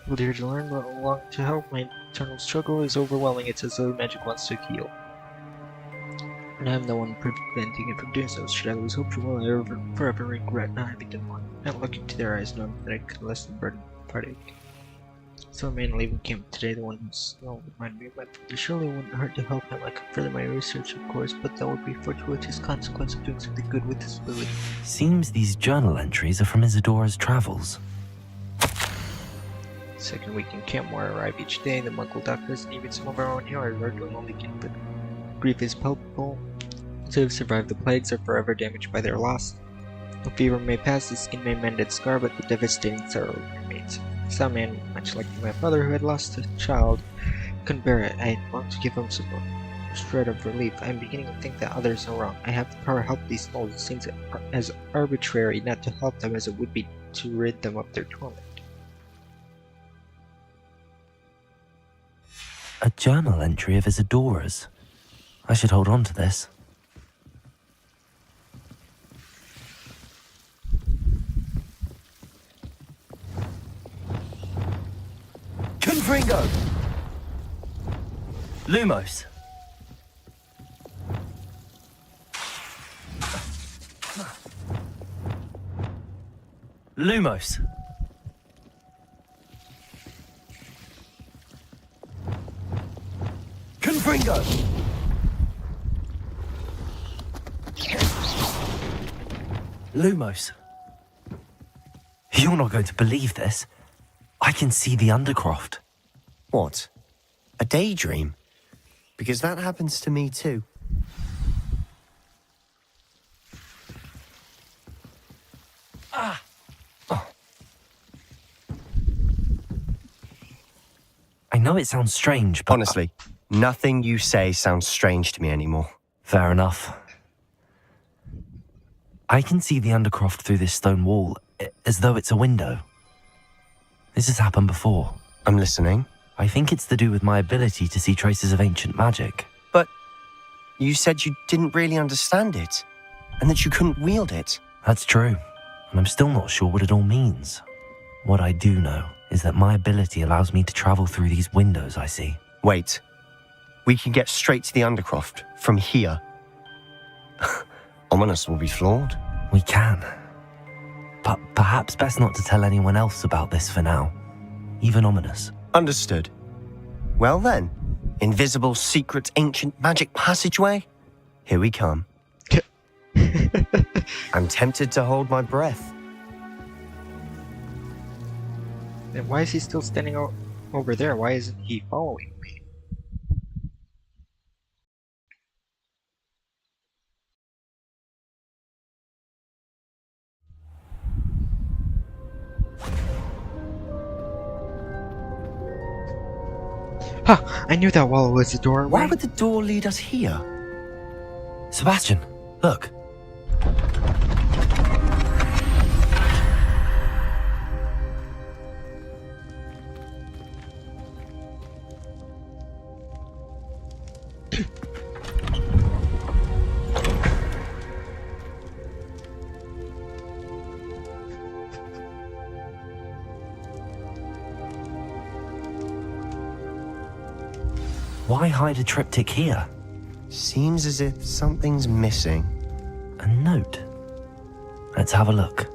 Well, dear to learn, but along to help. My eternal struggle is overwhelming. It's as though magic wants to heal. And I'm the one preventing it from doing so. Should I lose hope, will I forever regret not having done more? Not looking to their eyes, knowing that I could lessen the burden of heartache. So a man leaving camp today, the one who's reminded me of my father. Surely it wouldn't hurt to help him. I could further my research, of course, but that would be a fortuitous consequence of doing something good with this ability. Seems these journal entries are from Isadora's travels. Second week in camp, more arrive each day. The Muggle doctors and even some of our own healers are doing all they can, but grief is palpable. Those who have survived the plagues are forever damaged by their loss. The fever may pass, the skin may mend its scar, but the devastating sorrow remains. Some man, much like my father who had lost a child, couldn't bear it. I longed to give him some shred of relief. I am beginning to think that others are wrong. I have the power to help these souls. It seems as arbitrary not to help them as it would be to rid them of their torment. A journal entry of Isadora's. I should hold on to this. Confringo! Lumos! Lumos! Confringo! Lumos! You're not going to believe this. I can see the Undercroft. What? A daydream? Because that happens to me too. Ah! Oh. I know it sounds strange, but... Honestly, nothing you say sounds strange to me anymore. Fair enough. I can see the Undercroft through this stone wall, as though it's a window. This has happened before. I'm listening. I think it's to do with my ability to see traces of ancient magic. But you said you didn't really understand it, and that you couldn't wield it. That's true, and I'm still not sure what it all means. What I do know is that my ability allows me to travel through these windows I see. Wait. We can get straight to the Undercroft from here. Ominous will be flawed. We can. But perhaps best not to tell anyone else about this for now. Even Ominous. Understood. Well then, invisible, secret, ancient magic passageway? Here we come. I'm tempted to hold my breath. Then why is he still standing over there? Why isn't he following me? Huh, I knew that wall was a doorway. Why would the door lead us here? Sebastian, look. Why hide a triptych here? Seems as if something's missing. A note. Let's have a look.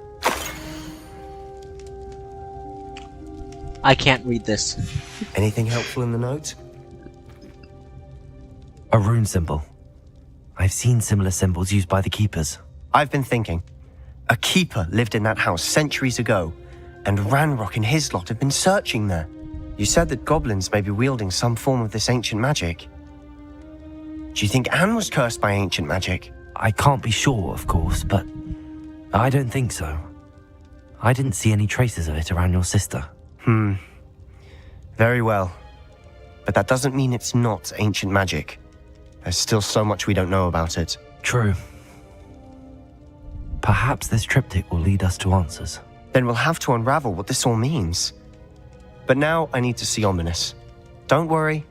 I can't read this. Anything helpful in the note? A rune symbol. I've seen similar symbols used by the keepers. I've been thinking. A keeper lived in that house centuries ago, and Ranrock and his lot have been searching there. You said that goblins may be wielding some form of this ancient magic. Do you think Anne was cursed by ancient magic? I can't be sure, of course, but I don't think so. I didn't see any traces of it around your sister. Very well. But that doesn't mean it's not ancient magic. There's still so much we don't know about it. True. Perhaps this triptych will lead us to answers. Then we'll have to unravel what this all means. But now I need to see Ominous. Don't worry,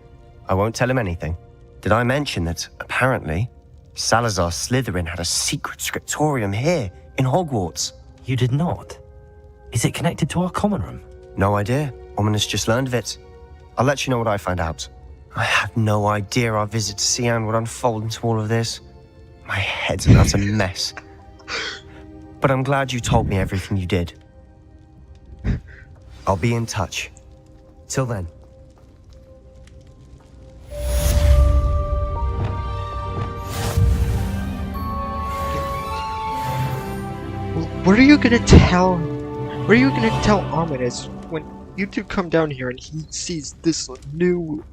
I won't tell him anything. Did I mention that, apparently, Salazar Slytherin had a secret scriptorium here in Hogwarts? You did not? Is it connected to our common room? No idea. Ominous just learned of it. I'll let you know what I find out. I had no idea our visit to see Anne would unfold into all of this. My head's an utter mess. But I'm glad you told me everything you did. I'll be in touch. Till then. What are you gonna tell? What are you gonna tell Ominous when you two come down here and he sees this new,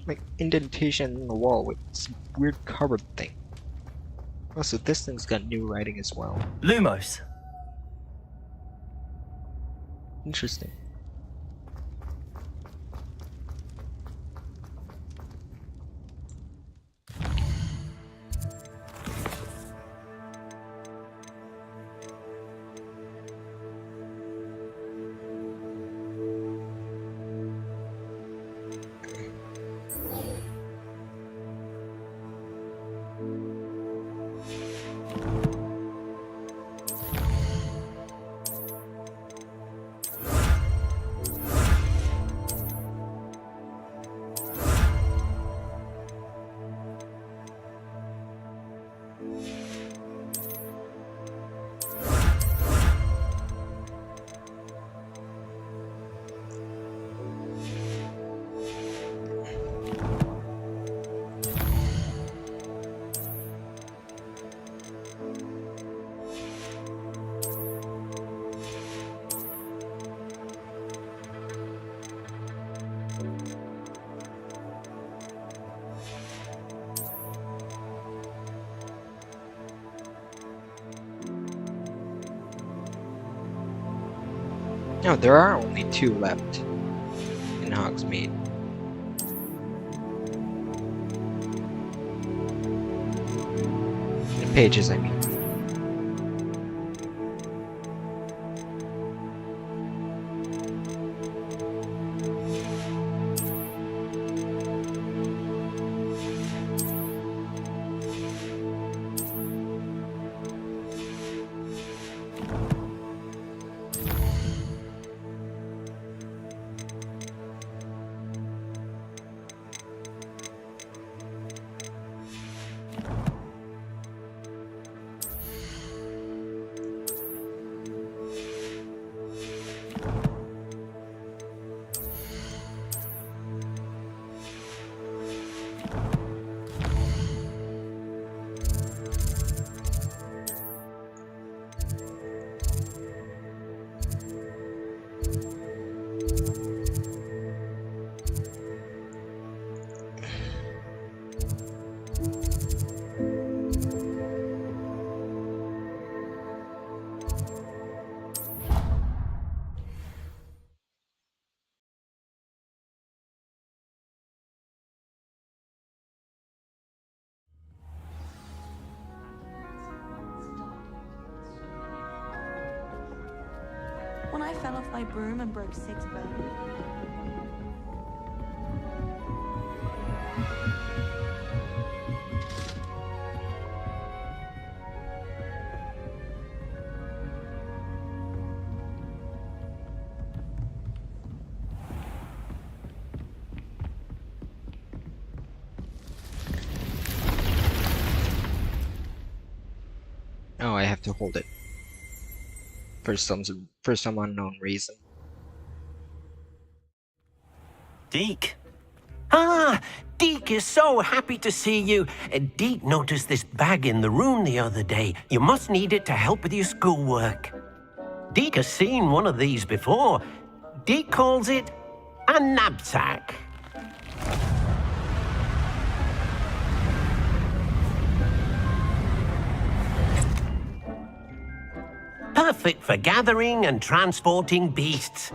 like, indentation in the wall with some weird cupboard thing? Also, this thing's got new writing as well. Lumos. Interesting. No, there are only 2 left in Hogsmeade. In pages, I mean. I fell off my broom and broke 6 bones. Oh, I have to hold it for some unknown reason. Deke. Ah, Deke is so happy to see you. Deke noticed this bag in the room the other day. You must need it to help with your schoolwork. Deke has seen one of these before. Deke calls it a knapsack. Perfect for gathering and transporting beasts.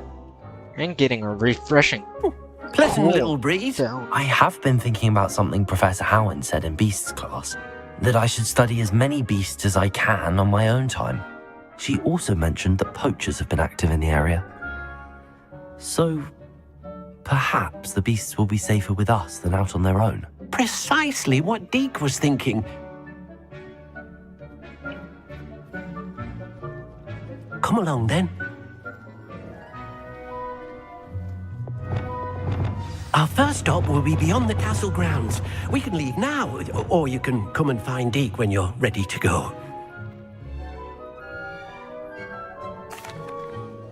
And getting a refreshing Pleasant cool little breeze. down. I have been thinking about something Professor Howard said in Beasts class, that I should study as many beasts as I can on my own time. She also mentioned that poachers have been active in the area. So, perhaps the beasts will be safer with us than out on their own. Precisely what Deke was thinking. Come along then. Our first stop will be beyond the castle grounds. We can leave now, or you can come and find Deke when you're ready to go.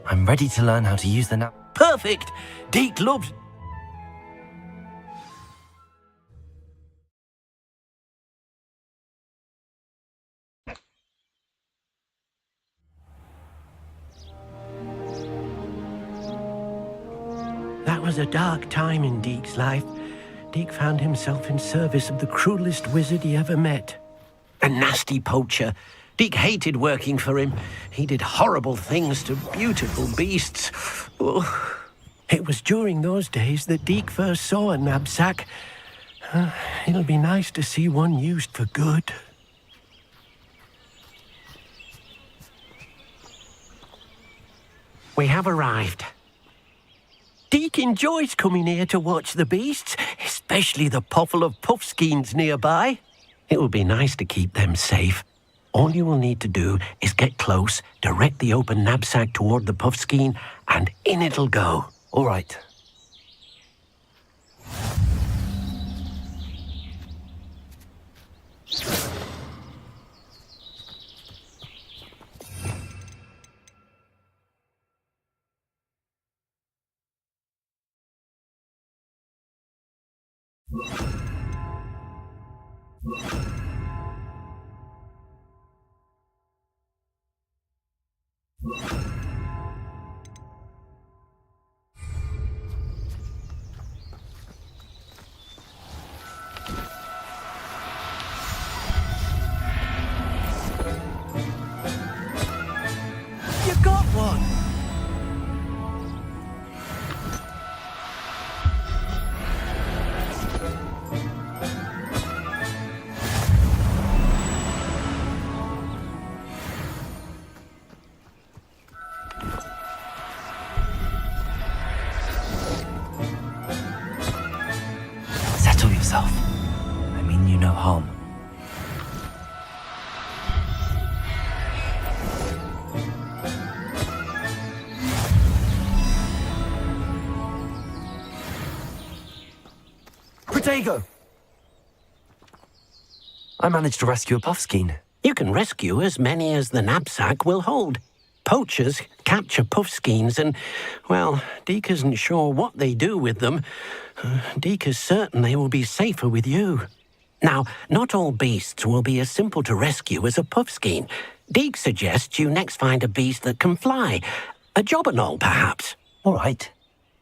I'm ready to learn how to use the Perfect! Deke loves... That was a dark time in Deke's life. Deke found himself in service of the cruelest wizard he ever met. A nasty poacher. Deke hated working for him. He did horrible things to beautiful beasts. Oh. It was during those days that Deke first saw a knapsack. It'll be nice to see one used for good. We have arrived. Deke enjoys coming here to watch the beasts, especially the puffle of puffskeins nearby. It will be nice to keep them safe. All you will need to do is get close, direct the open knapsack toward the puffskein, and in it'll go. All right. You got one! Settle yourself. I mean you no harm. Protego! I managed to rescue a puffskein. You can rescue as many as the knapsack will hold. Poachers capture puffskeins and, well, Deke isn't sure what they do with them. Deke is certain they will be safer with you. Now, not all beasts will be as simple to rescue as a puffskein. Deke suggests you next find a beast that can fly. A jobberknoll, perhaps. All right.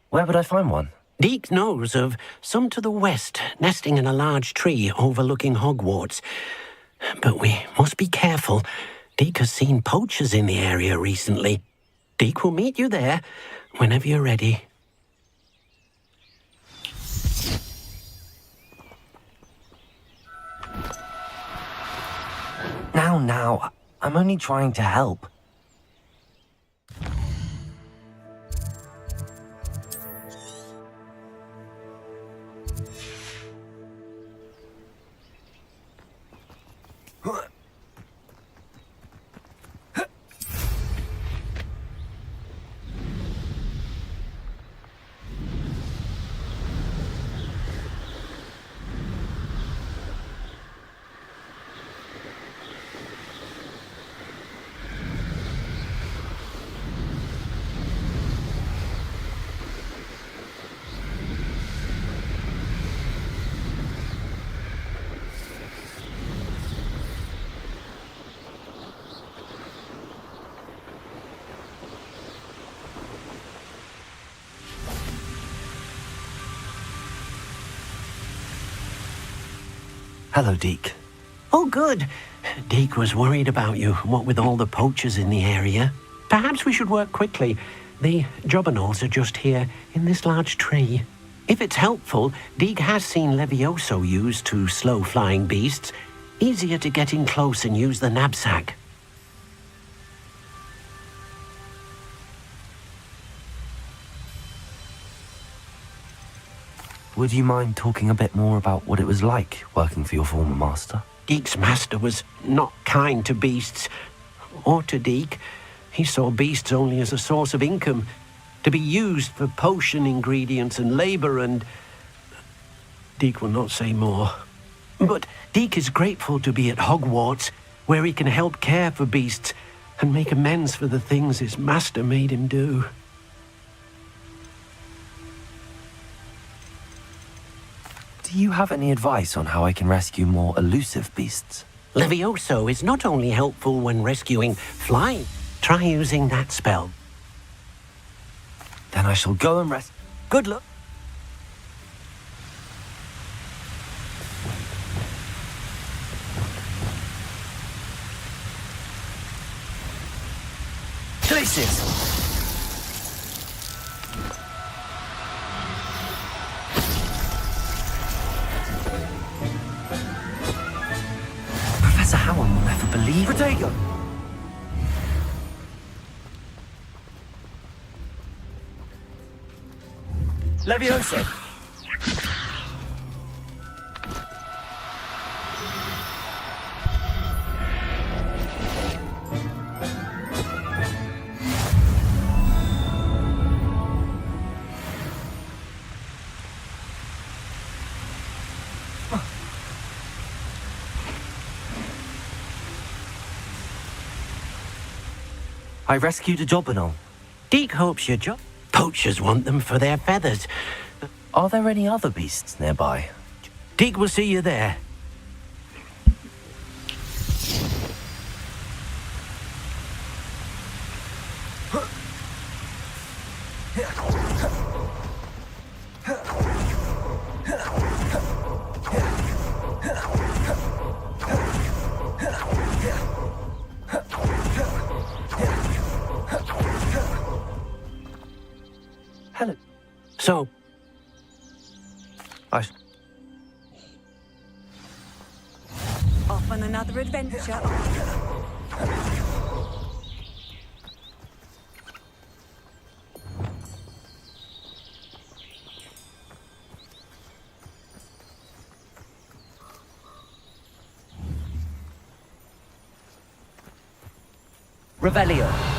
Where would I find one? Deke knows of some to the west, nesting in a large tree overlooking Hogwarts. But we must be careful. Deke has seen poachers in the area recently. Deke will meet you there whenever you're ready. Now, I'm only trying to help. Hello, Deke. Oh, good. Deke was worried about you, what with all the poachers in the area. Perhaps we should work quickly. The jobberknolls are just here, in this large tree. If it's helpful, Deke has seen Levioso used to slow flying beasts. Easier to get in close and use the knapsack. Would you mind talking a bit more about what it was like working for your former master? Deke's master was not kind to beasts, or to Deke. He saw beasts only as a source of income, to be used for potion ingredients and labor, and Deke will not say more. But Deke is grateful to be at Hogwarts, where he can help care for beasts and make amends for the things his master made him do. Do you have any advice on how I can rescue more elusive beasts? Levioso is not only helpful when rescuing flying. Try using that spell. Then I shall go and rest. Good luck. Glacius! Professor Howell will never believe it. Protego! Levioso! I rescued a jobberknoll. Deke hopes your job. Poachers want them for their feathers. Are there any other beasts nearby? Deke will see you there. Hello. So, I... Off on another adventure. Revelio.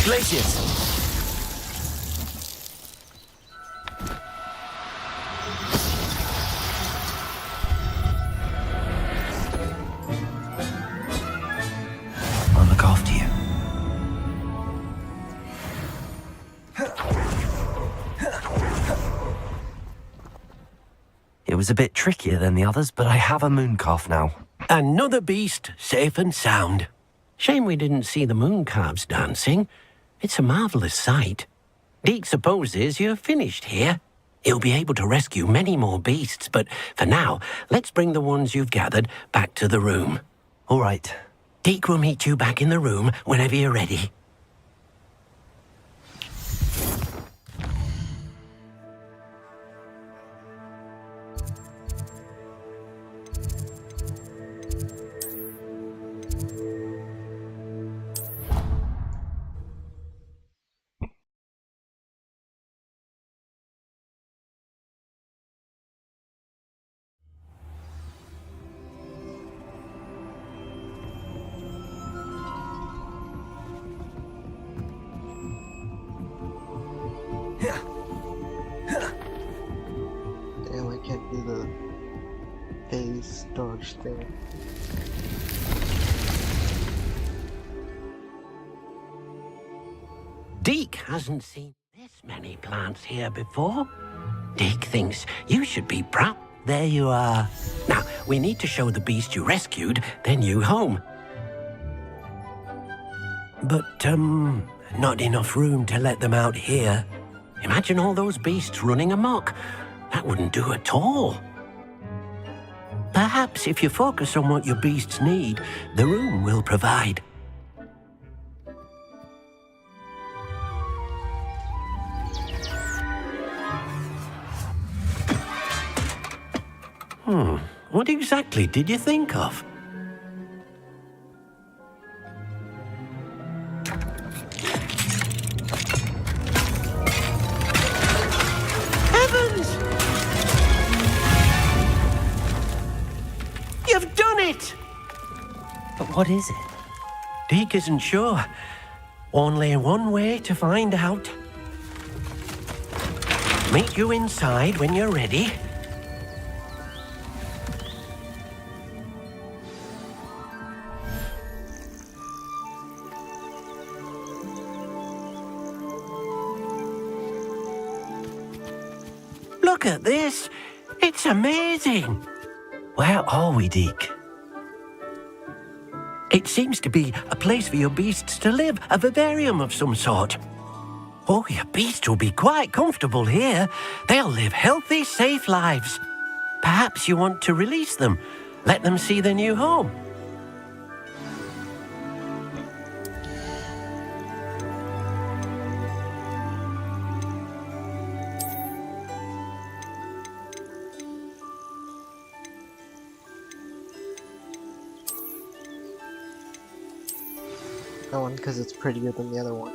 Glacius! I'll look after you. It was a bit trickier than the others, but I have a mooncalf now. Another beast, safe and sound. Shame we didn't see the mooncalves dancing. It's a marvellous sight. Deke supposes you're finished here. He'll be able to rescue many more beasts, but for now, let's bring the ones you've gathered back to the room. All right. Deke will meet you back in the room whenever you're ready. the phase dodge thing. Deke hasn't seen this many plants here before. Deke thinks you should be proud. There you are. Now, we need to show the beast you rescued their new home. But, not enough room to let them out here. Imagine all those beasts running amok. That wouldn't do at all. Perhaps if you focus on what your beasts need, the room will provide. What exactly did you think of? Heavens! You've done it! But what is it? Deke isn't sure. Only one way to find out. Meet you inside when you're ready. Look at this. It's amazing. Where are we, Deke? It seems to be a place for your beasts to live, a vivarium of some sort. Oh, your beasts will be quite comfortable here. They'll live healthy, safe lives. Perhaps you want to release them, let them see their new home. That one because it's prettier than the other one.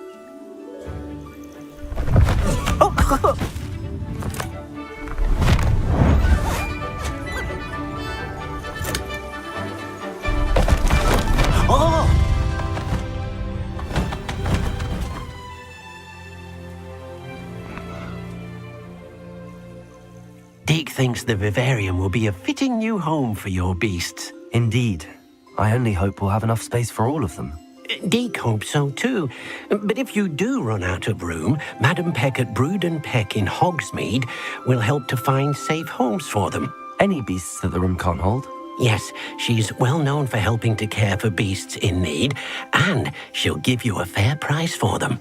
Oh! Deke thinks the vivarium will be a fitting new home for your beasts. Indeed. I only hope we'll have enough space for all of them. Deke hopes so too. But if you do run out of room, Madam Peck at Brood and Peck in Hogsmeade will help to find safe homes for them. Any beasts that the room can't hold? Yes, she's well known for helping to care for beasts in need, and she'll give you a fair price for them.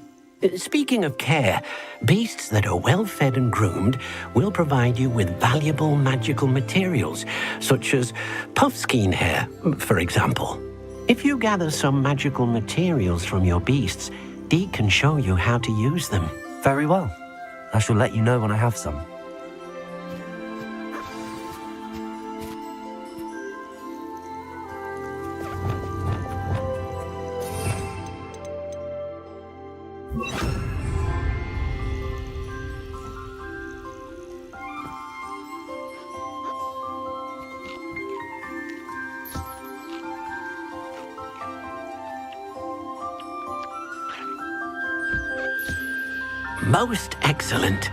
Speaking of care, beasts that are well fed and groomed will provide you with valuable magical materials, such as puffskein hair, for example. If you gather some magical materials from your beasts, Deke can show you how to use them. Very well. I shall let you know when I have some. Most excellent.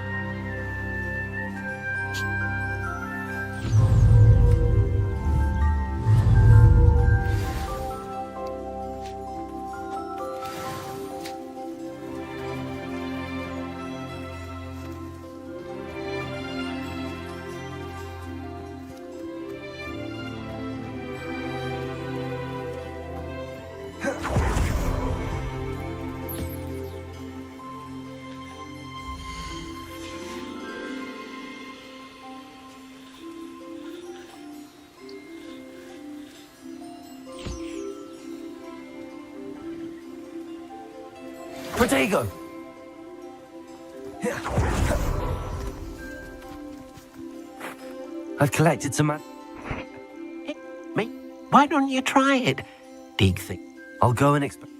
Protego! I've collected some... Mate, why don't you try it? Deke thinks. I'll go and explain.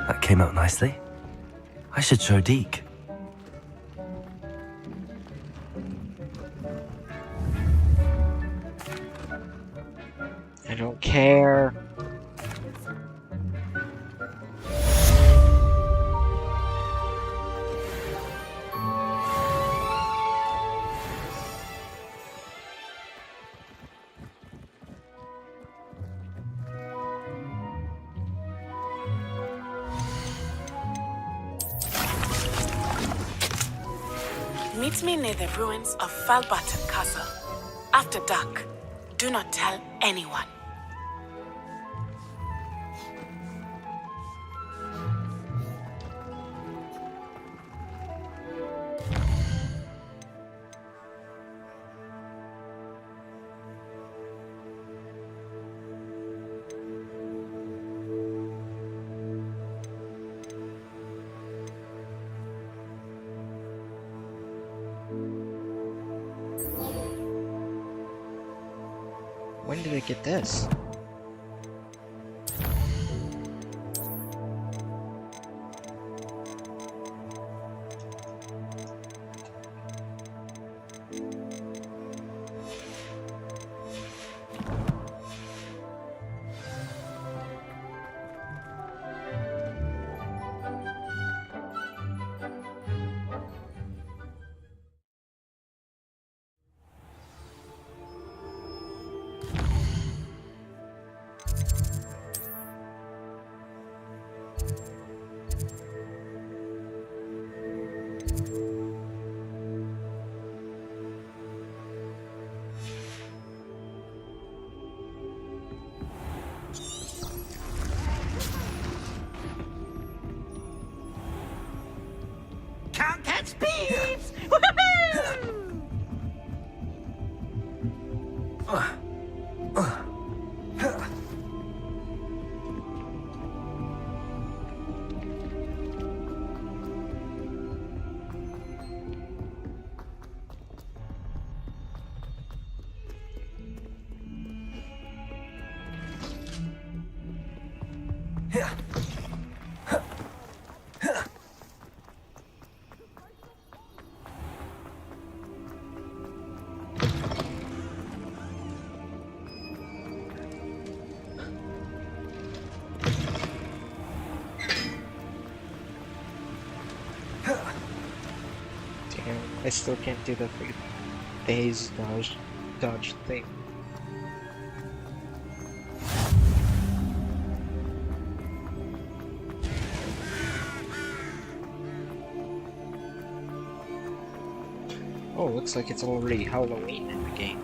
That came out nicely. I should show Deke. I don't care. Meet me near the ruins of Falbaton Castle. After dark, do not tell anyone. When did I get this? Can't catch thieves! Damn, I still can't do the phase dodge thing. Oh, looks like it's already Halloween in the game.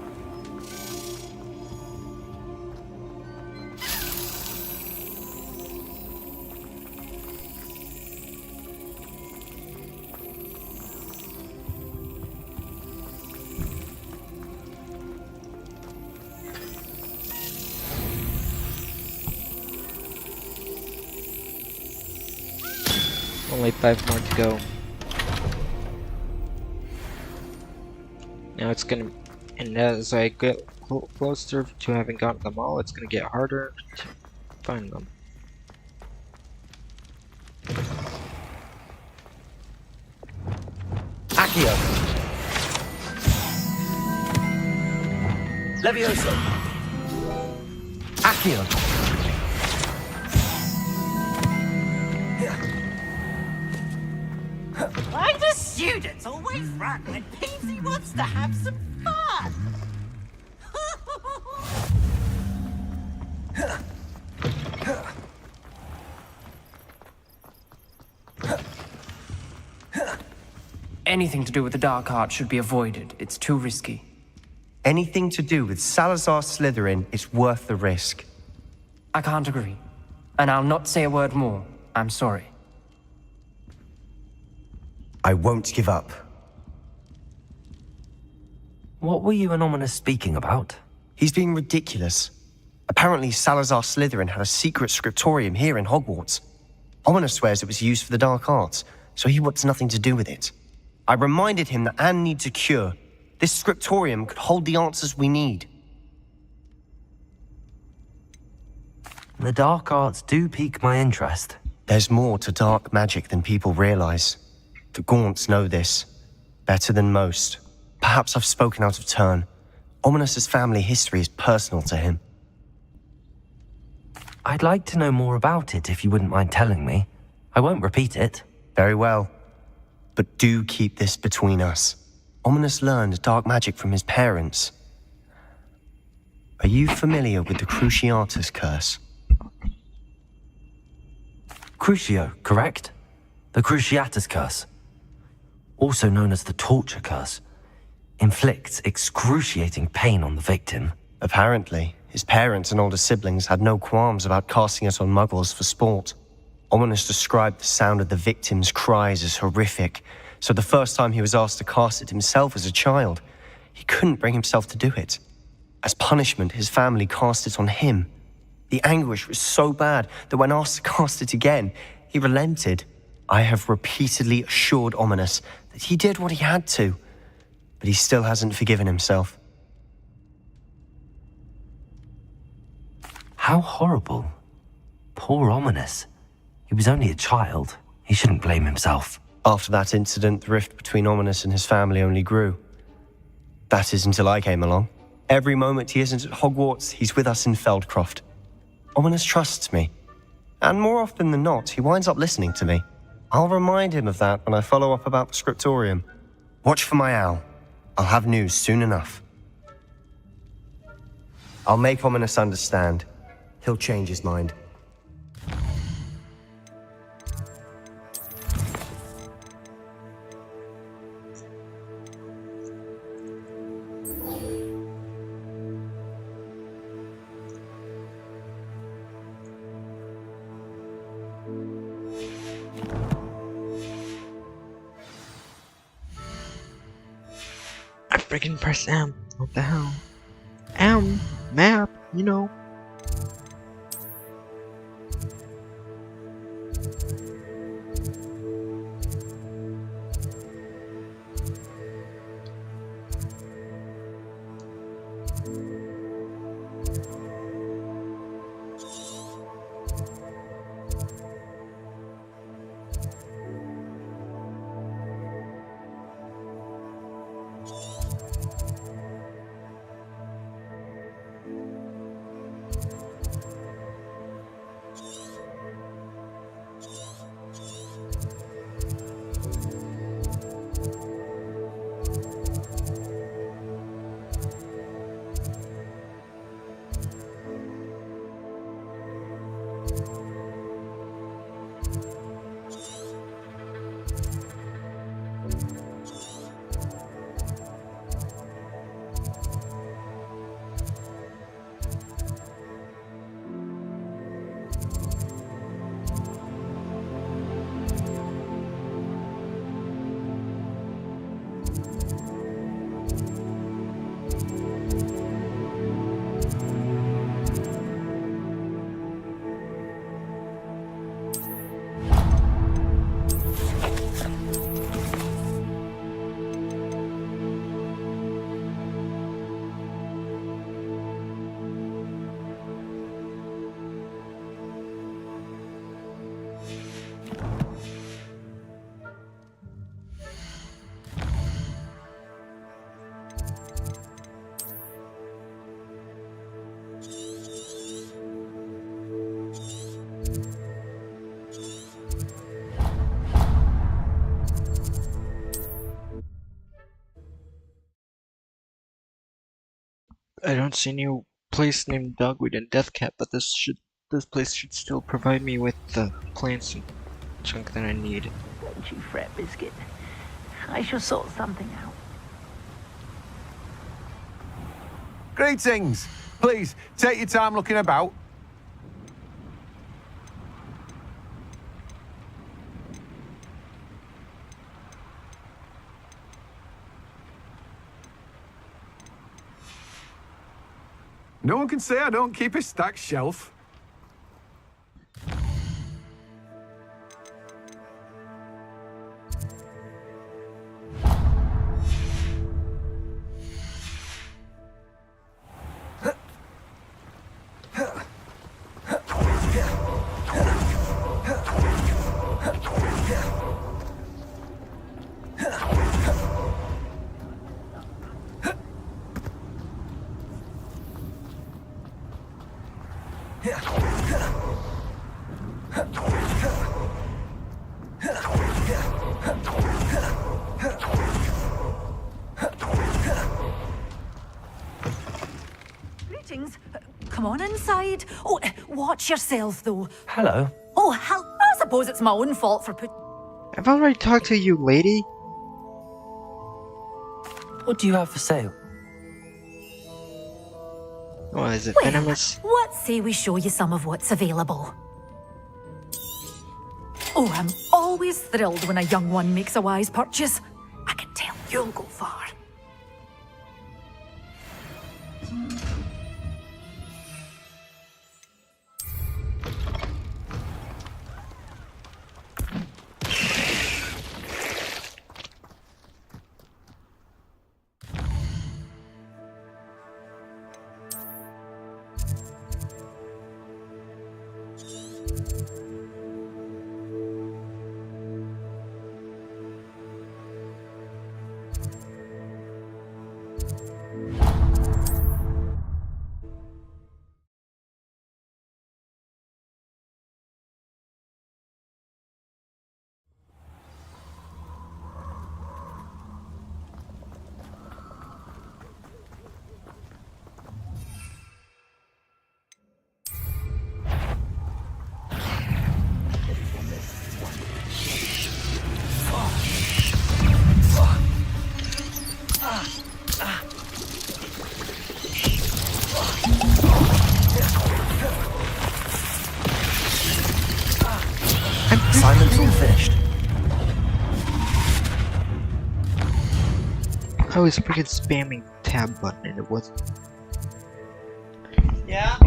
Only 5 more to go. Now it's gonna, and as I get closer to having gotten them all, it's gonna get harder to find them. Accio! Levioso! Accio! Why do students always run when Peasy wants to have some fun? Anything to do with the dark art should be avoided. It's too risky. Anything to do with Salazar Slytherin is worth the risk. I can't agree. And I'll not say a word more. I'm sorry. I won't give up. What were you and Ominous speaking about? He's being ridiculous. Apparently Salazar Slytherin had a secret scriptorium here in Hogwarts. Ominous swears it was used for the dark arts, so he wants nothing to do with it. I reminded him that Anne needs a cure. This scriptorium could hold the answers we need. The dark arts do pique my interest. There's more to dark magic than people realize. The Gaunts know this, better than most. Perhaps I've spoken out of turn. Ominous's family history is personal to him. I'd like to know more about it if you wouldn't mind telling me. I won't repeat it. Very well. But do keep this between us. Ominous learned dark magic from his parents. Are you familiar with the Cruciatus curse? Crucio, correct? The Cruciatus curse, also known as the torture curse, inflicts excruciating pain on the victim. Apparently, his parents and older siblings had no qualms about casting it on muggles for sport. Ominous described the sound of the victim's cries as horrific, so the first time he was asked to cast it himself as a child, he couldn't bring himself to do it. As punishment, his family cast it on him. The anguish was so bad that when asked to cast it again, he relented. I have repeatedly assured Ominous that he did what he had to, but he still hasn't forgiven himself. How horrible. Poor Ominous. He was only a child. He shouldn't blame himself. After that incident, the rift between Ominous and his family only grew. That is until I came along. Every moment he isn't at Hogwarts, he's with us in Feldcroft. Ominous trusts me. And more often than not, he winds up listening to me. I'll remind him of that when I follow up about the scriptorium. Watch for my owl. I'll have news soon enough. I'll make Ominous understand. He'll change his mind. I freaking press M. What the hell? M. Map, you know. I don't see any place named Dogwood and Deathcap, but this place should still provide me with the plants and junk that I need. Don't you fret, Biscuit. I shall sort something out. Greetings! Please, take your time looking about. No one can say I don't keep a stacked shelf. Greetings. Come on inside. Oh, watch yourself, though. Hello. Oh, hell, I suppose it's my own fault for I've already talked to you, lady. What do you have for sale? Oh, is it Well, venomous? what say we show you some of what's available? Oh, I'm always thrilled when a young one makes a wise purchase. I can tell you'll go far. Assignment's all finished. I was freaking spamming the tab button and it wasn't. Yeah.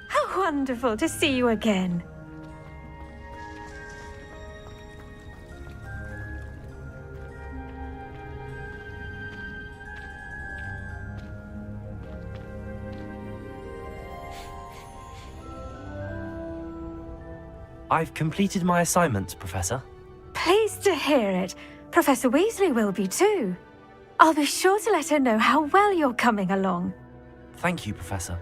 How wonderful to see you again. I've completed my assignment, Professor. Pleased to hear it. Professor Weasley will be too. I'll be sure to let her know how well you're coming along. Thank you, Professor.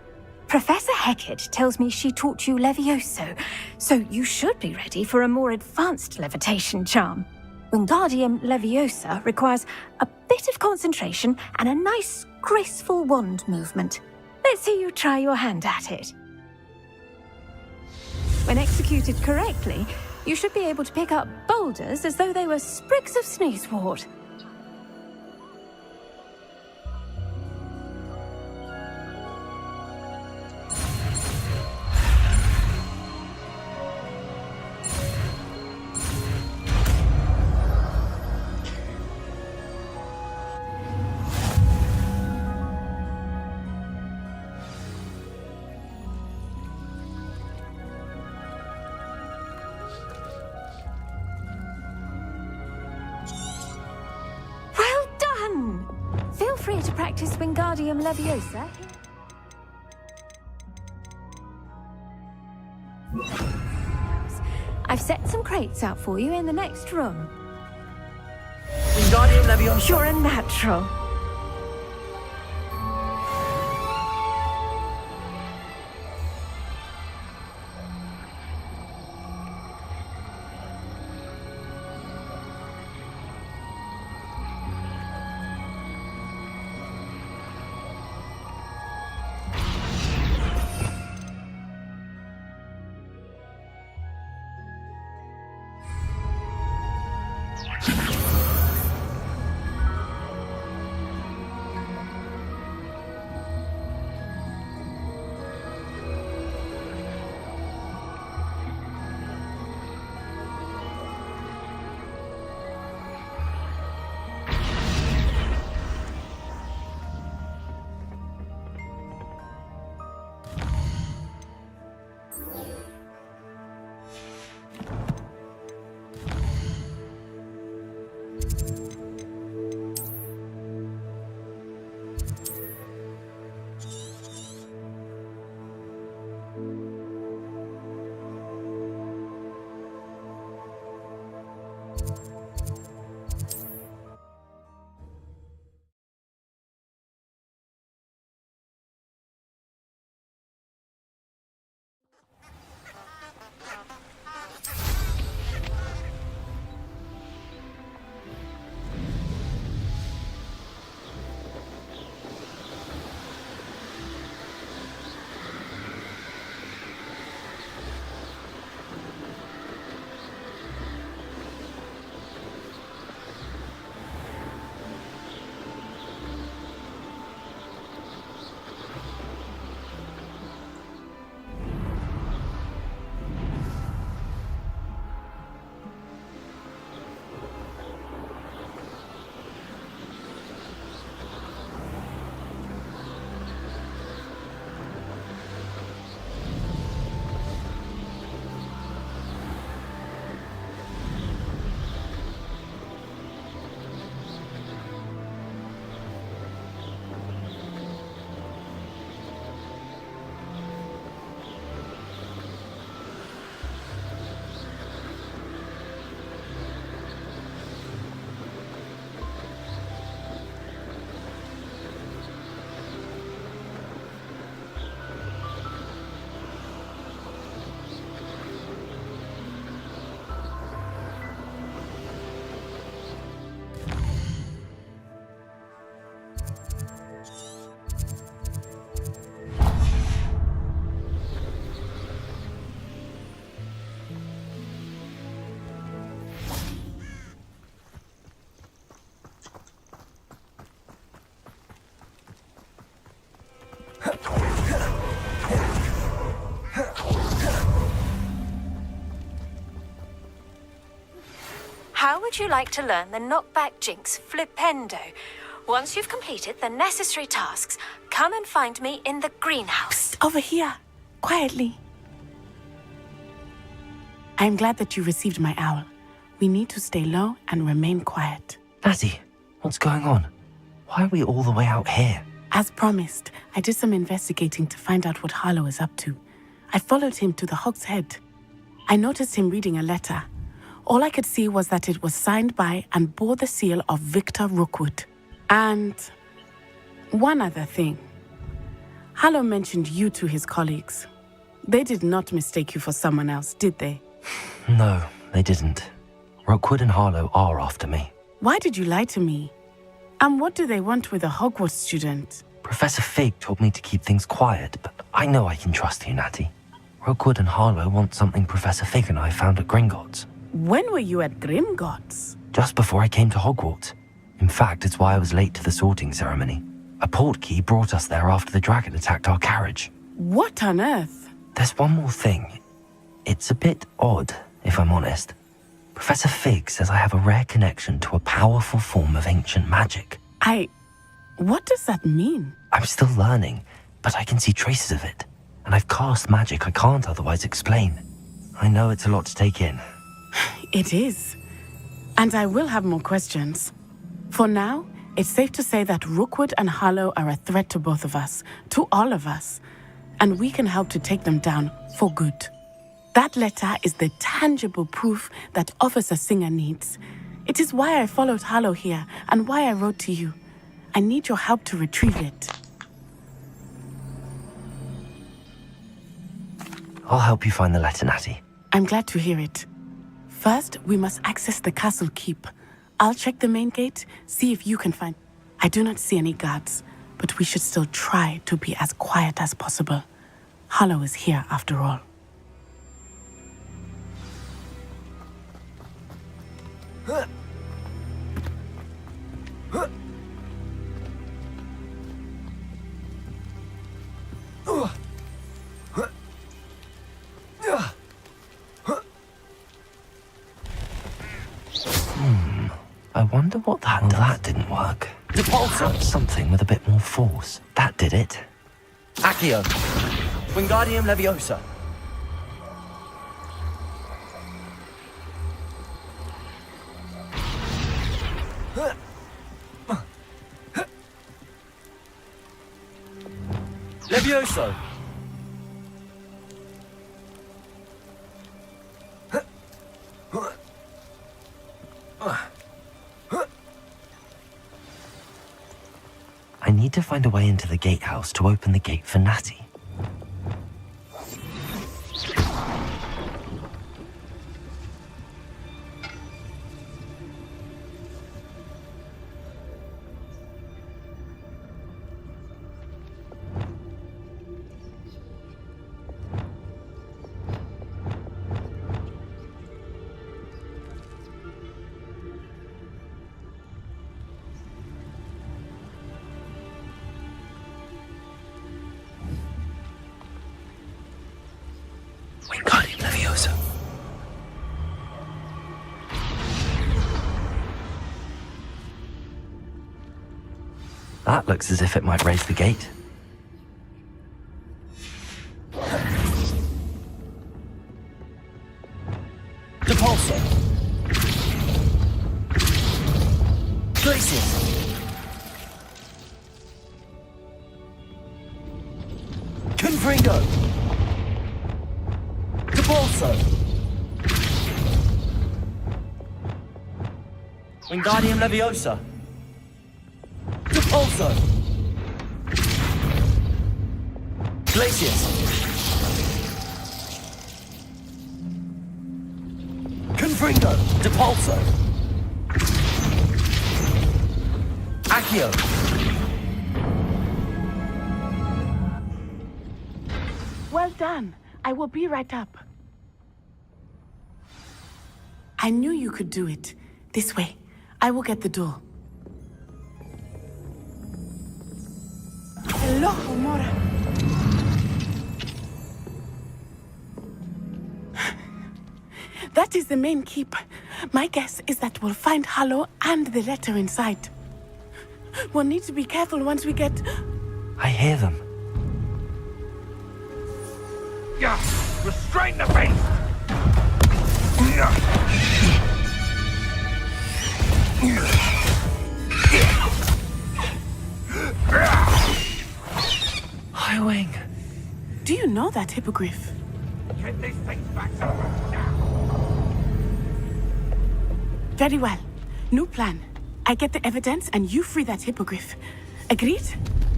Professor Hecat tells me she taught you Levioso, so you should be ready for a more advanced levitation charm. Wingardium Leviosa requires a bit of concentration and a nice, graceful wand movement. Let's see you try your hand at it. When executed correctly, you should be able to pick up boulders as though they were sprigs of sneezewort. Feel free to practice Wingardium Leviosa. I've set some crates out for you in the next room. Wingardium Leviosa. You're a natural. How would you like to learn the knockback jinx flipendo? Once you've completed the necessary tasks, come and find me in the greenhouse. Over here, quietly. I'm glad that you received my owl. We need to stay low and remain quiet. Natty, what's going on? Why are we all the way out here? As promised, I did some investigating to find out what Harlow is up to. I followed him to the Hog's Head. I noticed him reading a letter. All I could see was that it was signed by and bore the seal of Victor Rookwood. And one other thing. Harlow mentioned you to his colleagues. They did not mistake you for someone else, did they? No, they didn't. Rookwood and Harlow are after me. Why did you lie to me? And what do they want with a Hogwarts student? Professor Fig told me to keep things quiet, but I know I can trust you, Natty. Rookwood and Harlow want something Professor Fig and I found at Gringotts. When were you at Grimgotts? Just before I came to Hogwarts. In fact, it's why I was late to the sorting ceremony. A portkey brought us there after the dragon attacked our carriage. What on earth? There's one more thing. It's a bit odd, if I'm honest. Professor Fig says I have a rare connection to a powerful form of ancient magic. What does that mean? I'm still learning, but I can see traces of it. And I've cast magic I can't otherwise explain. I know it's a lot to take in. It is. And I will have more questions. For now, it's safe to say that Rookwood and Harlow are a threat to both of us, to all of us. And we can help to take them down for good. That letter is the tangible proof that Officer Singer needs. It is why I followed Harlow here and why I wrote to you. I need your help to retrieve it. I'll help you find the letter, Natty. I'm glad to hear it. First, we must access the castle keep. I'll check the main gate, see if you can find... I do not see any guards, but we should still try to be as quiet as possible. Harlow is here after all. I wonder what that does. That didn't work. Perhaps something with a bit more force. That did it. Accio. Wingardium Leviosa. Levioso. I need to find a way into the gatehouse to open the gate for Natty. Wingardium Leviosa. That looks as if it might raise the gate. Depulso. Glacius. Confringo. Depulso. Wingardium Leviosa. Depulso. Glacius. Confringo. Depulso. Accio. Well done. I will be right up. I knew you could do it. This way. I will get the door. Hello, Mora. That is the main keep. My guess is that we'll find Hollow and the letter inside. We'll need to be careful once we get... I hear them. Yeah, restrain the beast! Highwing. Do you know that hippogriff? Get these things back to us now! Very well. New plan. I get the evidence and you free that hippogriff. Agreed?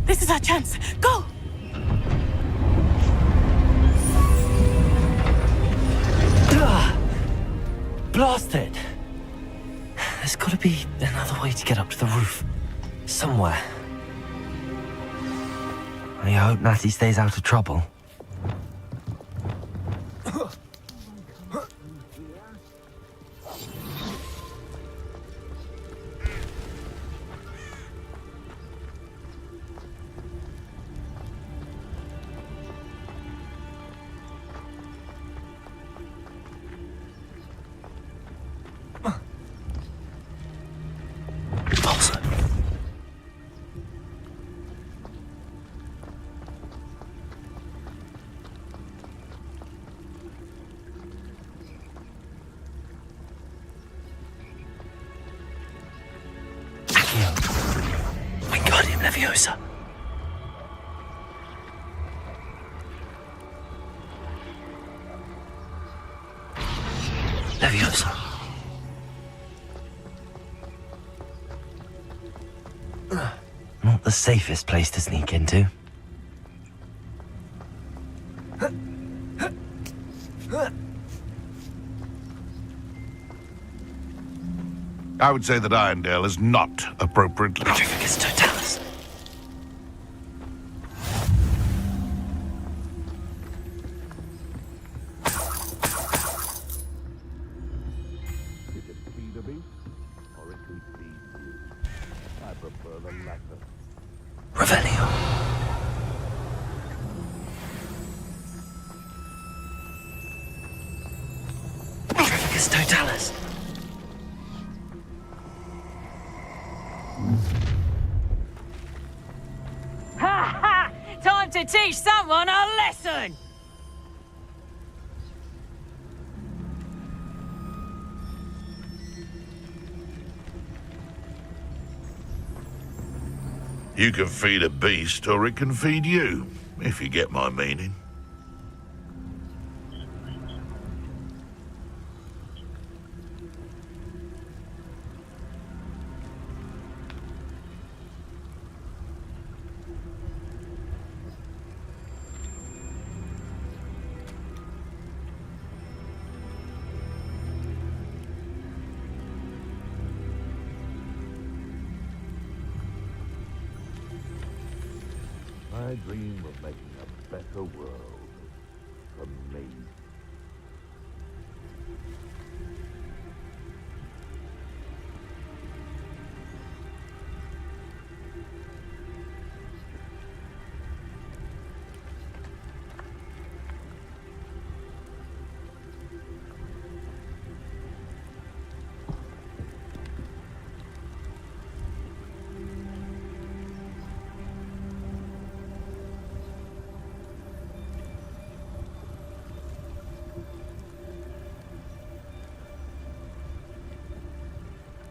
This is our chance. Go! Blasted! There's gotta be another way to get up to the roof. Somewhere. I hope Natty stays out of trouble. Wingardium Leviosa. Leviosa. Not the safest place to sneak into. I would say that Irondale is not appropriately... Petrificus Totalis. You can feed a beast, or it can feed you. I prefer the latter. Revelio. Petrificus Totalis. Ha ha! Time to teach someone a lesson! You can feed a beast, or it can feed you, if you get my meaning. I dream of making a better world for me.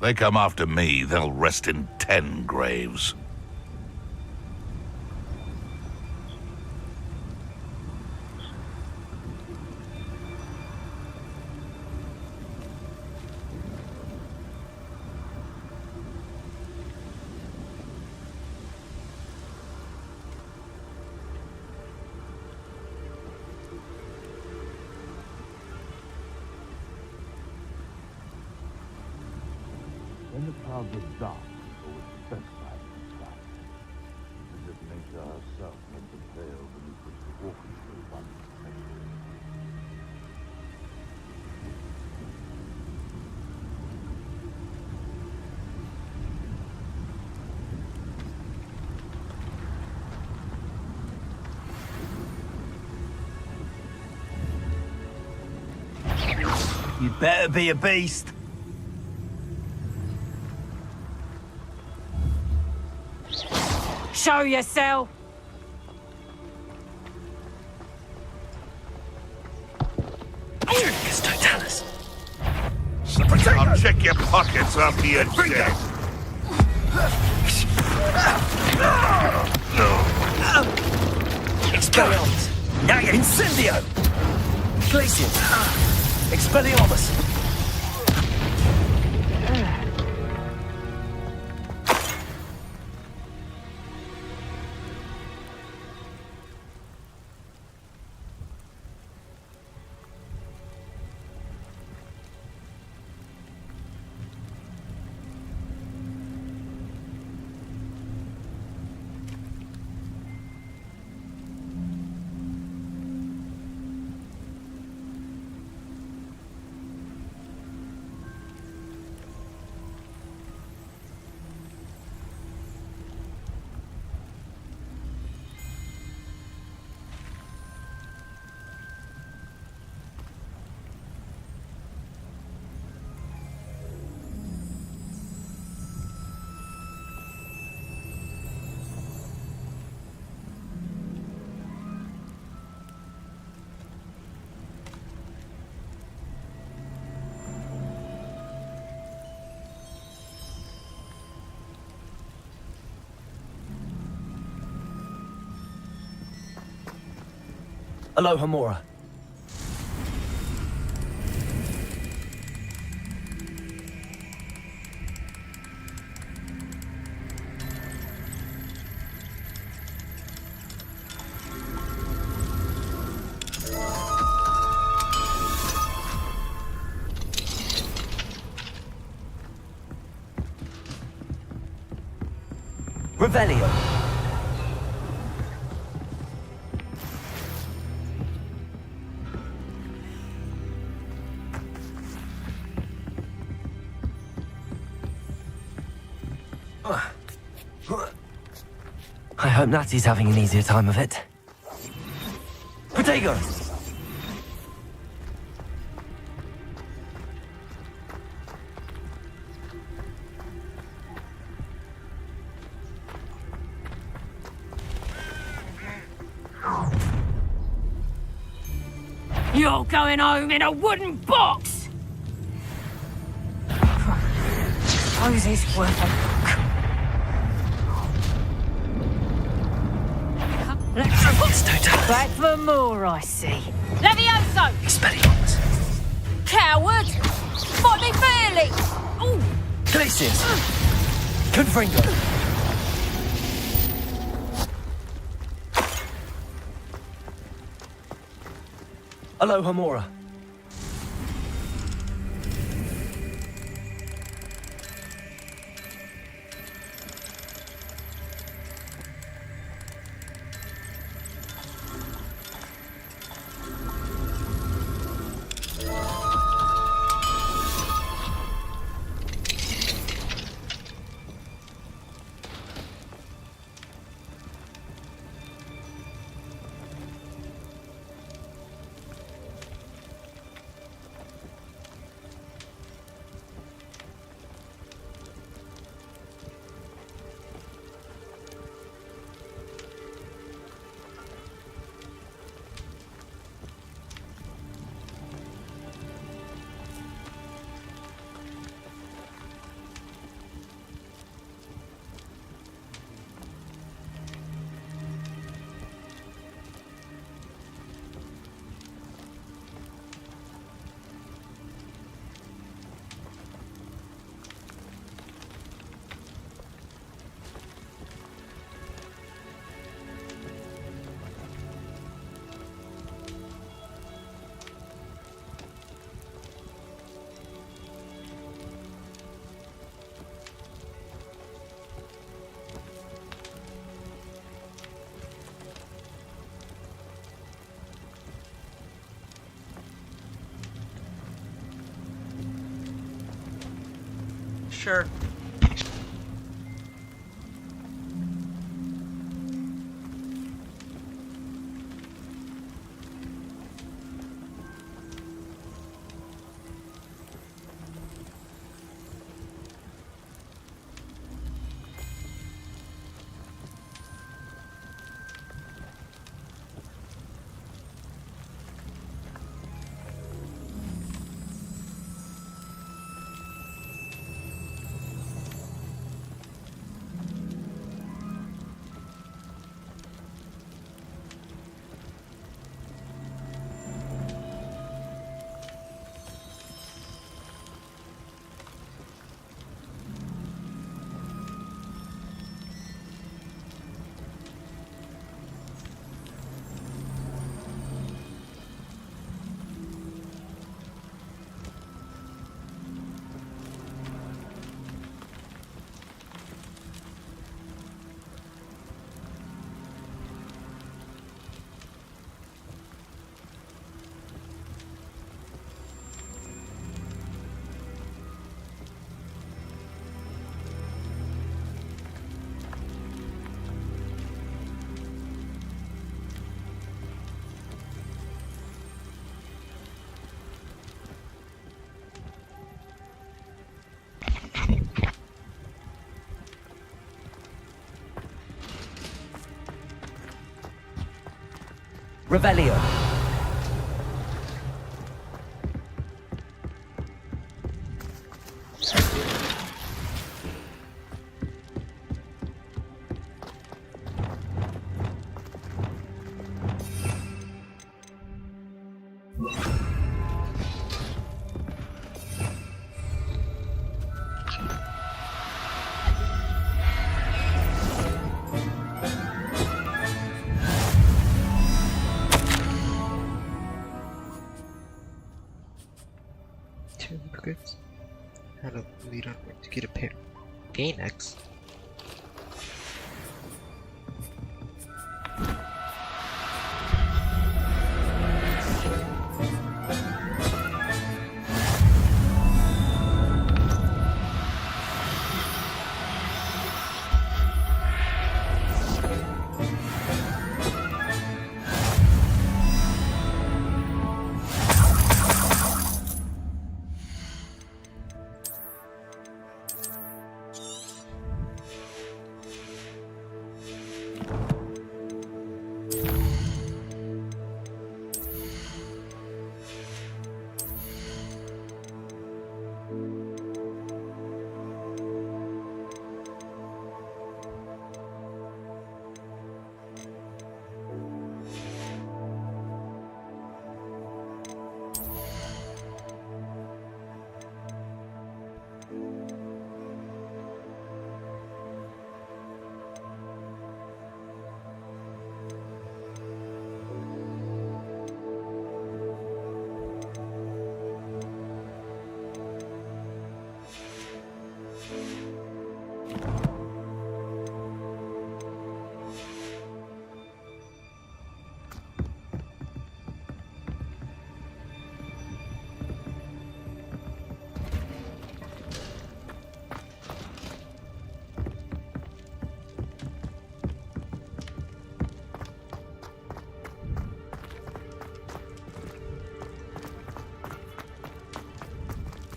They come after me, they'll rest in 10 graves. When the clouds are dark, or its best side in sight, as if nature herself meant to veil beneath which the orchestra once played. You'd better be a beast. Show yourself! Trincus Totalis. I'll check your pockets after you're dead. Expelliarmus. Now you're Incendio. Glacium. Expelliarmus. Aloha Mora. Revelio. I hope Natty's having an easier time of it. Protego! You're going home in a wooden box! Suppose it's worth a look. Back for more, I see. Levioso! Expelliarmus. Coward! Fight me fairly! Ooh! Glacius. Confringo. Aloha Mora. Sure. Revelio. Two buckets. And a lead on where to get a pair. Phoenix.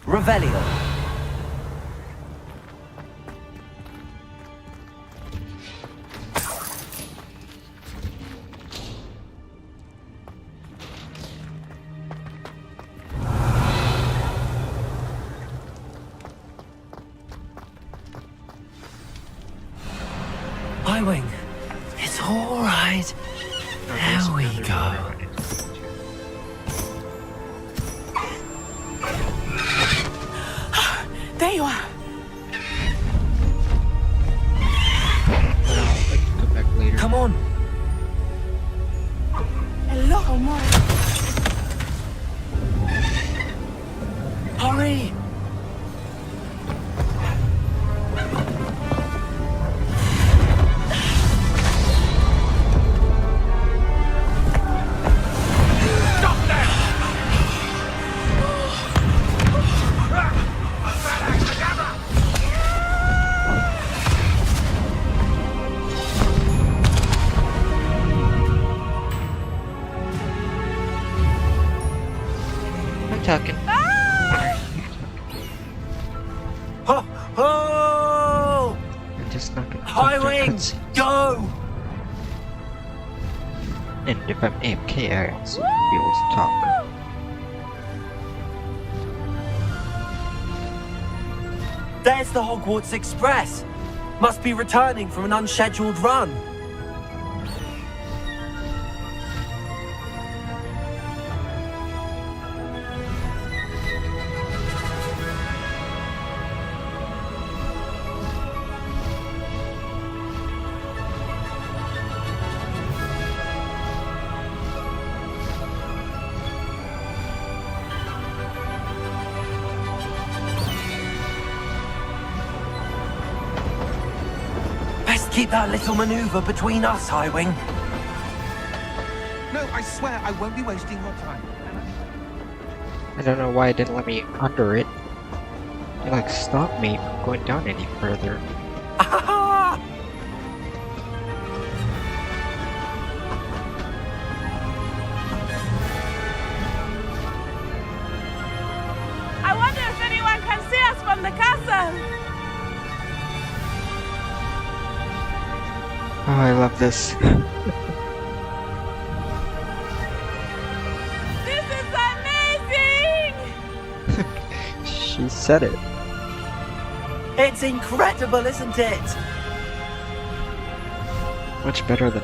Revelio. Highwing. It's all right. There we go. There you are. Come on. Hello, amor. Hurry. Talking. Oh! I'm just not gonna Highwing, go! And if I'm AFK, I also won't be able to talk. There's the Hogwarts Express. Must be returning from an unscheduled run. Best keep that little maneuver between us, Highwing. No, I swear I won't be wasting your time. I don't know why it didn't let me under it. It like stopped me from going down any further. I wonder if anyone can see us from the castle. Oh, I love this. He said it. It's incredible, isn't it? Much better than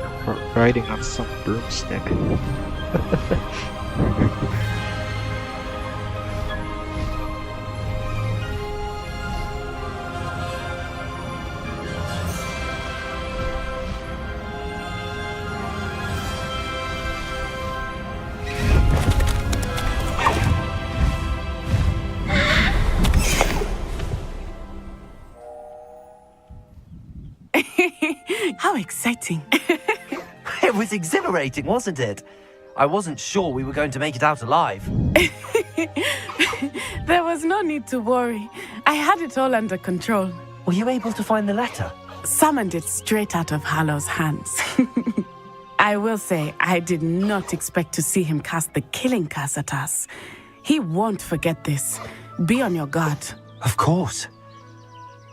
riding on some broomstick. How exciting. It was exhilarating, wasn't it? I wasn't sure we were going to make it out alive. There was no need to worry. I had it all under control. Were you able to find the letter? Summoned it straight out of Hallow's hands. I will say, I did not expect to see him cast the killing curse at us. He won't forget this. Be on your guard. Of course.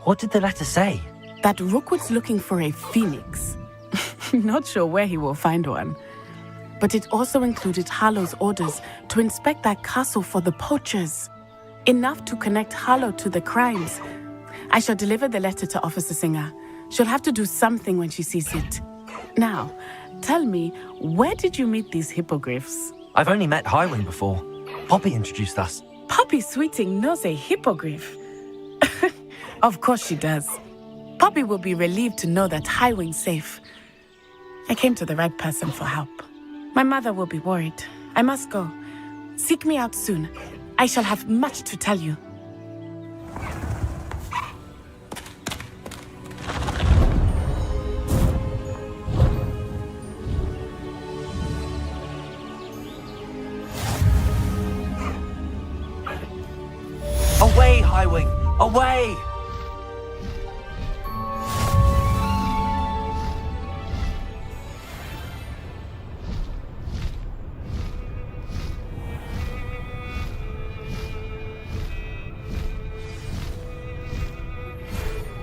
What did the letter say? That Rookwood's looking for a phoenix. Not sure where he will find one. But it also included Hallow's orders to inspect that castle for the poachers. Enough to connect Hallow to the crimes. I shall deliver the letter to Officer Singer. She'll have to do something when she sees it. Now, tell me, where did you meet these hippogriffs? I've only met Highwing before. Poppy introduced us. Poppy Sweeting knows a hippogriff. Of course she does. Poppy will be relieved to know that Highwing's safe. I came to the right person for help. My mother will be worried. I must go. Seek me out soon. I shall have much to tell you. Away, Highwing! Away!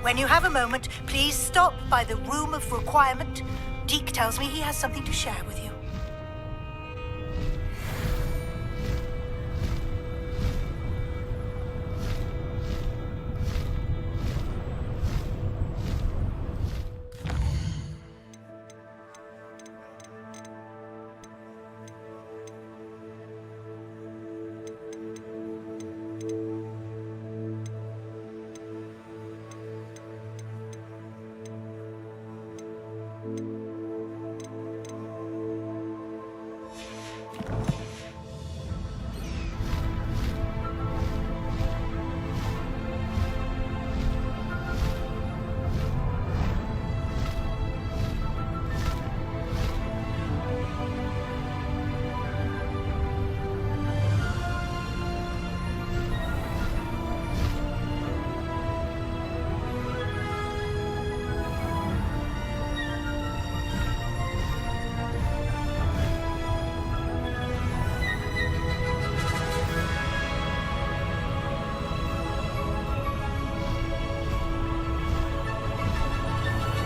When you have a moment, please stop by the Room of Requirement. Deke tells me he has something to share with you.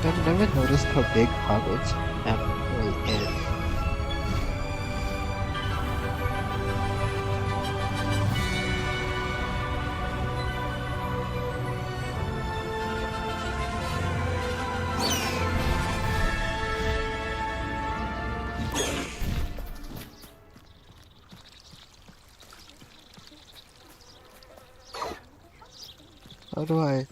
I've never noticed how big Hogwarts really is. How do I...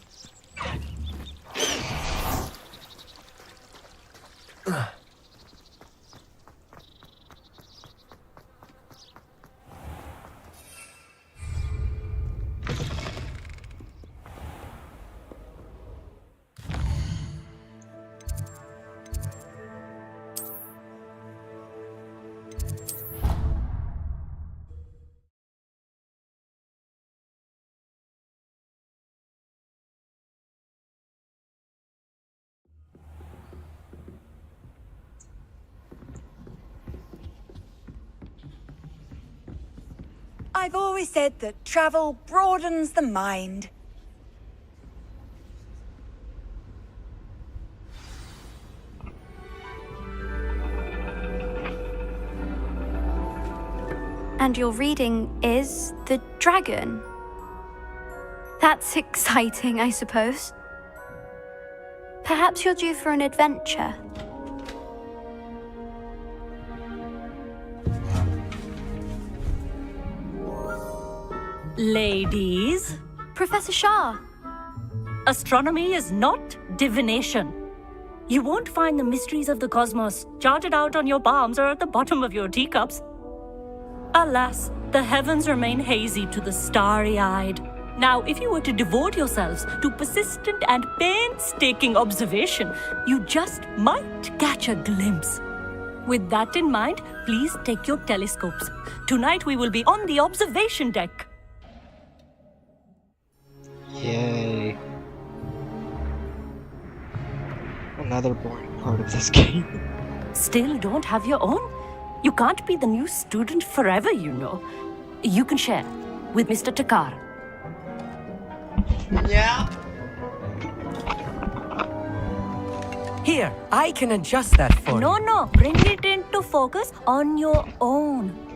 I've always said that travel broadens the mind. And your reading is the dragon. That's exciting, I suppose. Perhaps you're due for an adventure. Ladies, Professor Shah. astronomy is not divination. You won't find the mysteries of the cosmos charted out on your palms or at the bottom of your teacups. Alas, the heavens remain hazy to the starry-eyed. Now, if you were to devote yourselves to persistent and painstaking observation, you just might catch a glimpse. With that in mind, please take your telescopes. Tonight we will be on the observation deck. Yay. Another boring part of this game. Still don't have your own? You can't be the new student forever, you know. You can share with Mr. Takar. Yeah. Here, I can adjust that for you. No, bring it into focus on your own.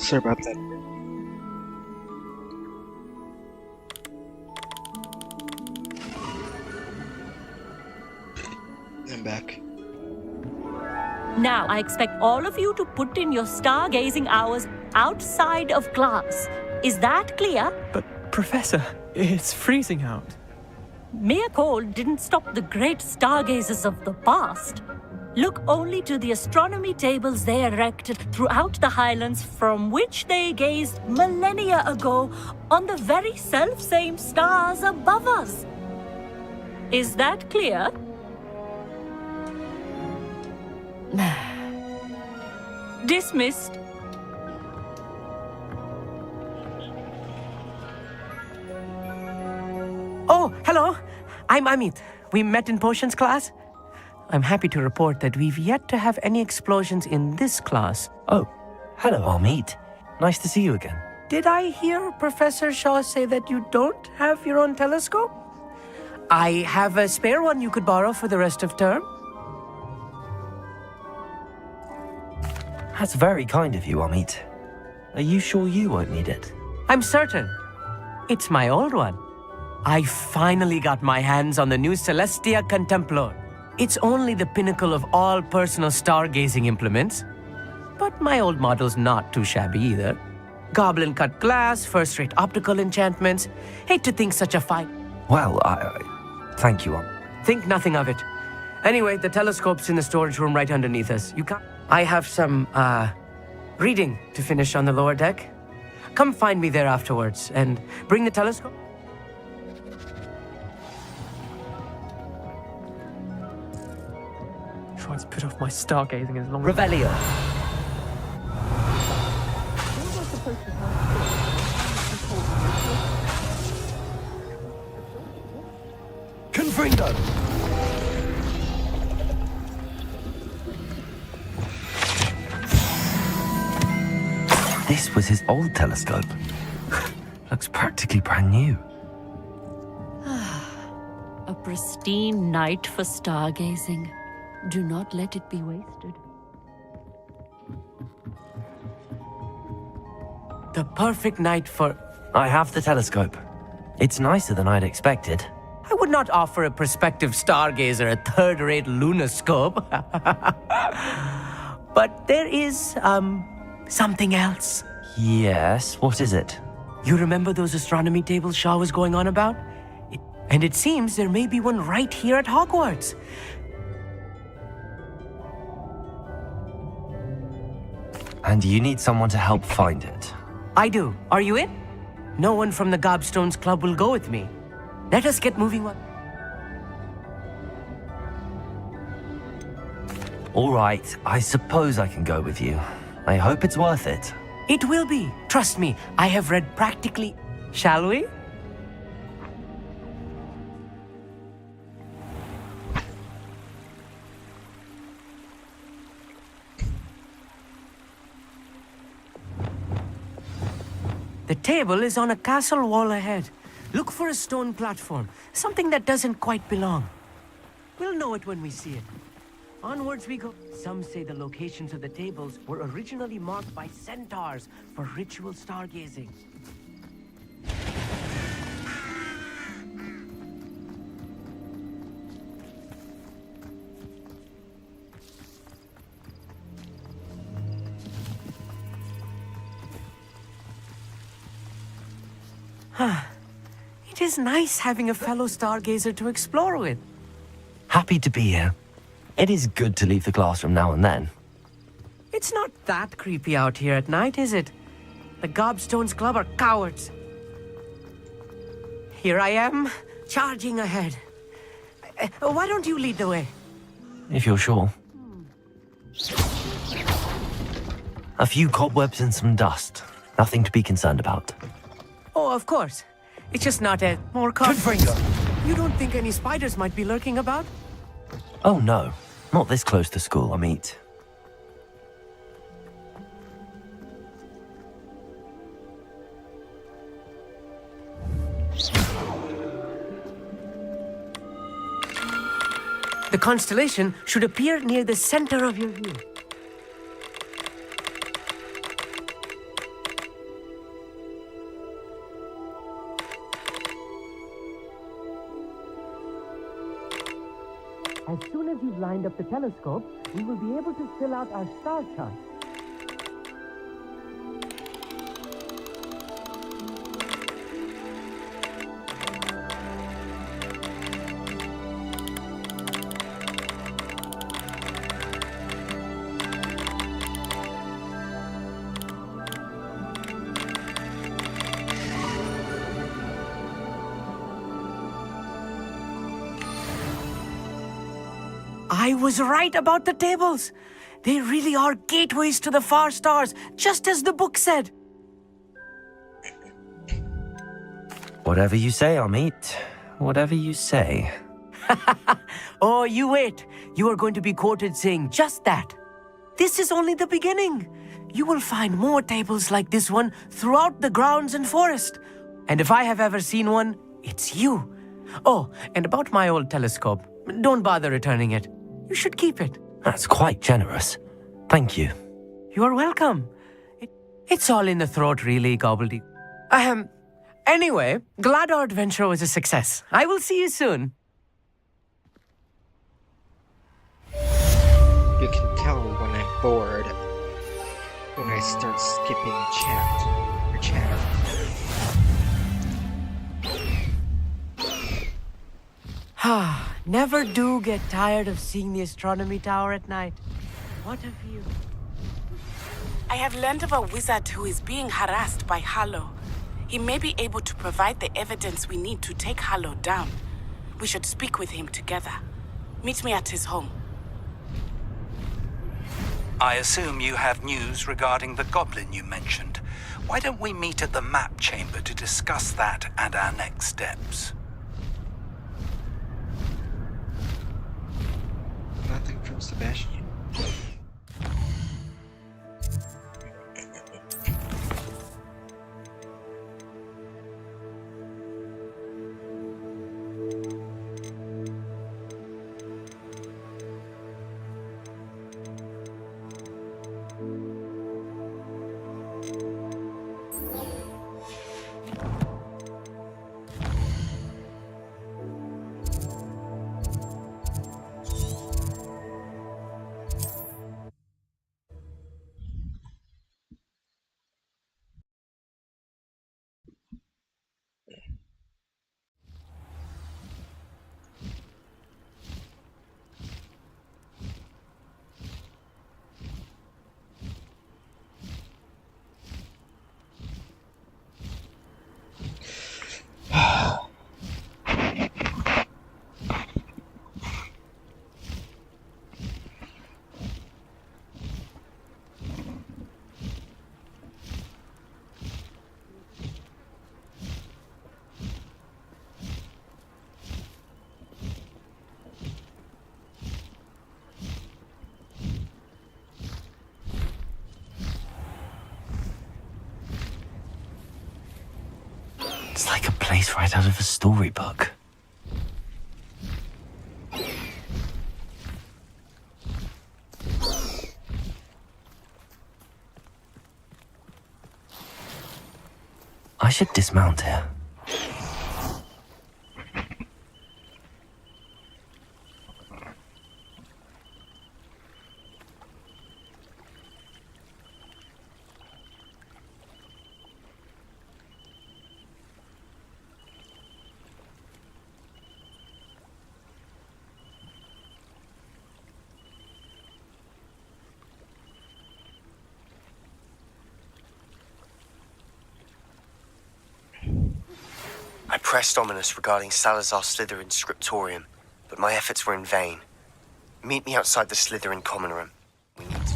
Sorry about that. I'm back. Now, I expect all of you to put in your stargazing hours outside of class. Is that clear? But, Professor, it's freezing out. Mere cold didn't stop the great stargazers of the past. Look only to the astronomy tables they erected throughout the Highlands from which they gazed millennia ago on the very self-same stars above us. Is that clear? Dismissed. Oh, hello. I'm Amit. We met in potions class. I'm happy to report that we've yet to have any explosions in this class. Oh, hello, Amit. Nice to see you again. Did I hear Professor Shaw say that you don't have your own telescope? I have a spare one you could borrow for the rest of term. That's very kind of you, Amit. Are you sure you won't need it? I'm certain. It's my old one. I finally got my hands on the new Celestia Contemplor. It's only the pinnacle of all personal stargazing implements. But my old model's not too shabby either. Goblin-cut glass, first-rate optical enchantments. Hate to think such a fine... Well, thank you. Think nothing of it. Anyway, the telescope's in the storage room right underneath us. You can't... I have some, reading to finish on the lower deck. Come find me there afterwards, and bring the telescope. Trying to put off my stargazing as long as... Revelio. Confringo! This was his old telescope. Looks practically brand new. A pristine night for stargazing. Do not let it be wasted. The perfect night for... I have the telescope. It's nicer than I'd expected. I would not offer a prospective stargazer a third-rate lunoscope. But there is, something else. Yes, what is it? You remember those astronomy tables Shaw was going on about? And it seems there may be one right here at Hogwarts. And you need someone to help find it. I do. Are you in? No one from the Gobstones Club will go with me. Let us get moving on. All right, I suppose I can go with you. I hope it's worth it. It will be. Trust me, I have read practically... Shall we? The table is on a castle wall ahead. Look for a stone platform, something that doesn't quite belong. We'll know it when we see it. Onwards we go. Some say the locations of the tables were originally marked by centaurs for ritual stargazing. It is nice having a fellow stargazer to explore with. Happy to be here. It is good to leave the classroom now and then. It's not that creepy out here at night, is it? The Gobstones Club are cowards. Here I am, charging ahead. Why don't you lead the way? If you're sure. A few cobwebs and some dust. Nothing to be concerned about. Oh, of course. It's just not a more Confringo! You don't think any spiders might be lurking about? Oh no, not this close to school, Amit. The constellation should appear near the center of your view. As soon as you've lined up the telescope, we will be able to fill out our star chart. I was right about the tables. They really are gateways to the far stars, just as the book said. Whatever you say, Amit. Whatever you say. Oh, you wait. You are going to be quoted saying just that. This is only the beginning. You will find more tables like this one throughout the grounds and forest. And if I have ever seen one, it's you. Oh, and about my old telescope, don't bother returning it. You should keep it. That's quite generous. Thank you. You are welcome. It's all in the throat, really, gobbledygook. Anyway, glad our adventure was a success. I will see you soon. You can tell when I'm bored when I start skipping chat or chatter. Never do get tired of seeing the astronomy tower at night. What a view. I have learned of a wizard who is being harassed by Hallow. He may be able to provide the evidence we need to take Hallow down. We should speak with him together. Meet me at his home. I assume you have news regarding the goblin you mentioned. Why don't we meet at the map chamber to discuss that and our next steps? Nothing from Sebastian. It's like a place right out of a storybook. I should dismount here. I pressed Ominous regarding Salazar Slytherin's scriptorium, but my efforts were in vain. Meet me outside the Slytherin common room. We need to...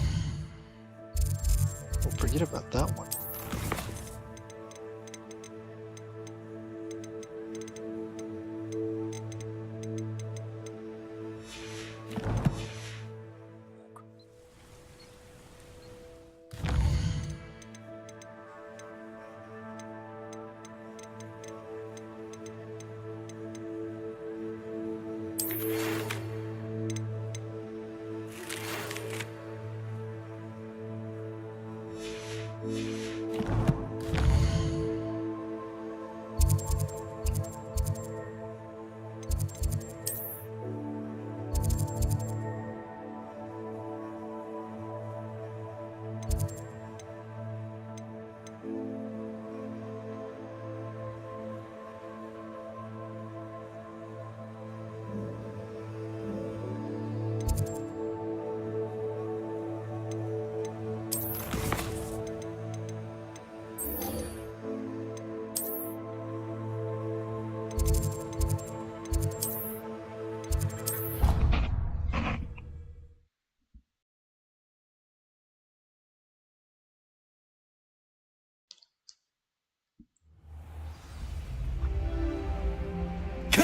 Don't forget about that one.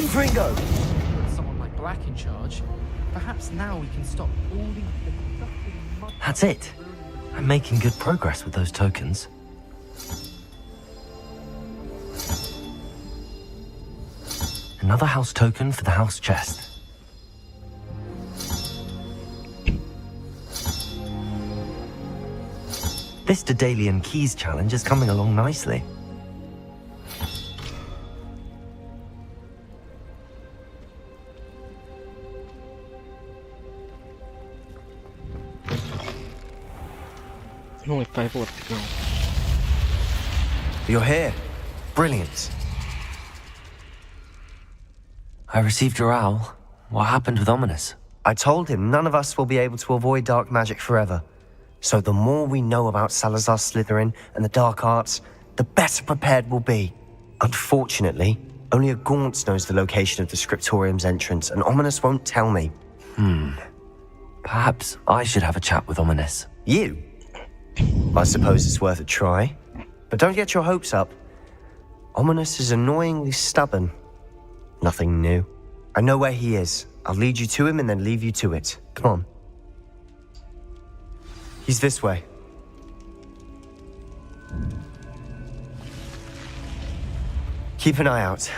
Confringo! With someone like Black in charge, perhaps now we can stop all the... That's it. I'm making good progress with those tokens. Another house token for the house chest. This Daedalian Keys challenge is coming along nicely. Only 5 left to go. You're here. Brilliant. I received your owl. What happened with Ominous? I told him none of us will be able to avoid dark magic forever. So the more we know about Salazar Slytherin and the dark arts, the better prepared we'll be. Unfortunately, only a Gaunt knows the location of the Scriptorium's entrance, and Ominous won't tell me. Perhaps I should have a chat with Ominous. You? I suppose it's worth a try. But don't get your hopes up. Ominous is annoyingly stubborn. Nothing new. I know where he is. I'll lead you to him and then leave you to it. Come on. He's this way. Keep an eye out.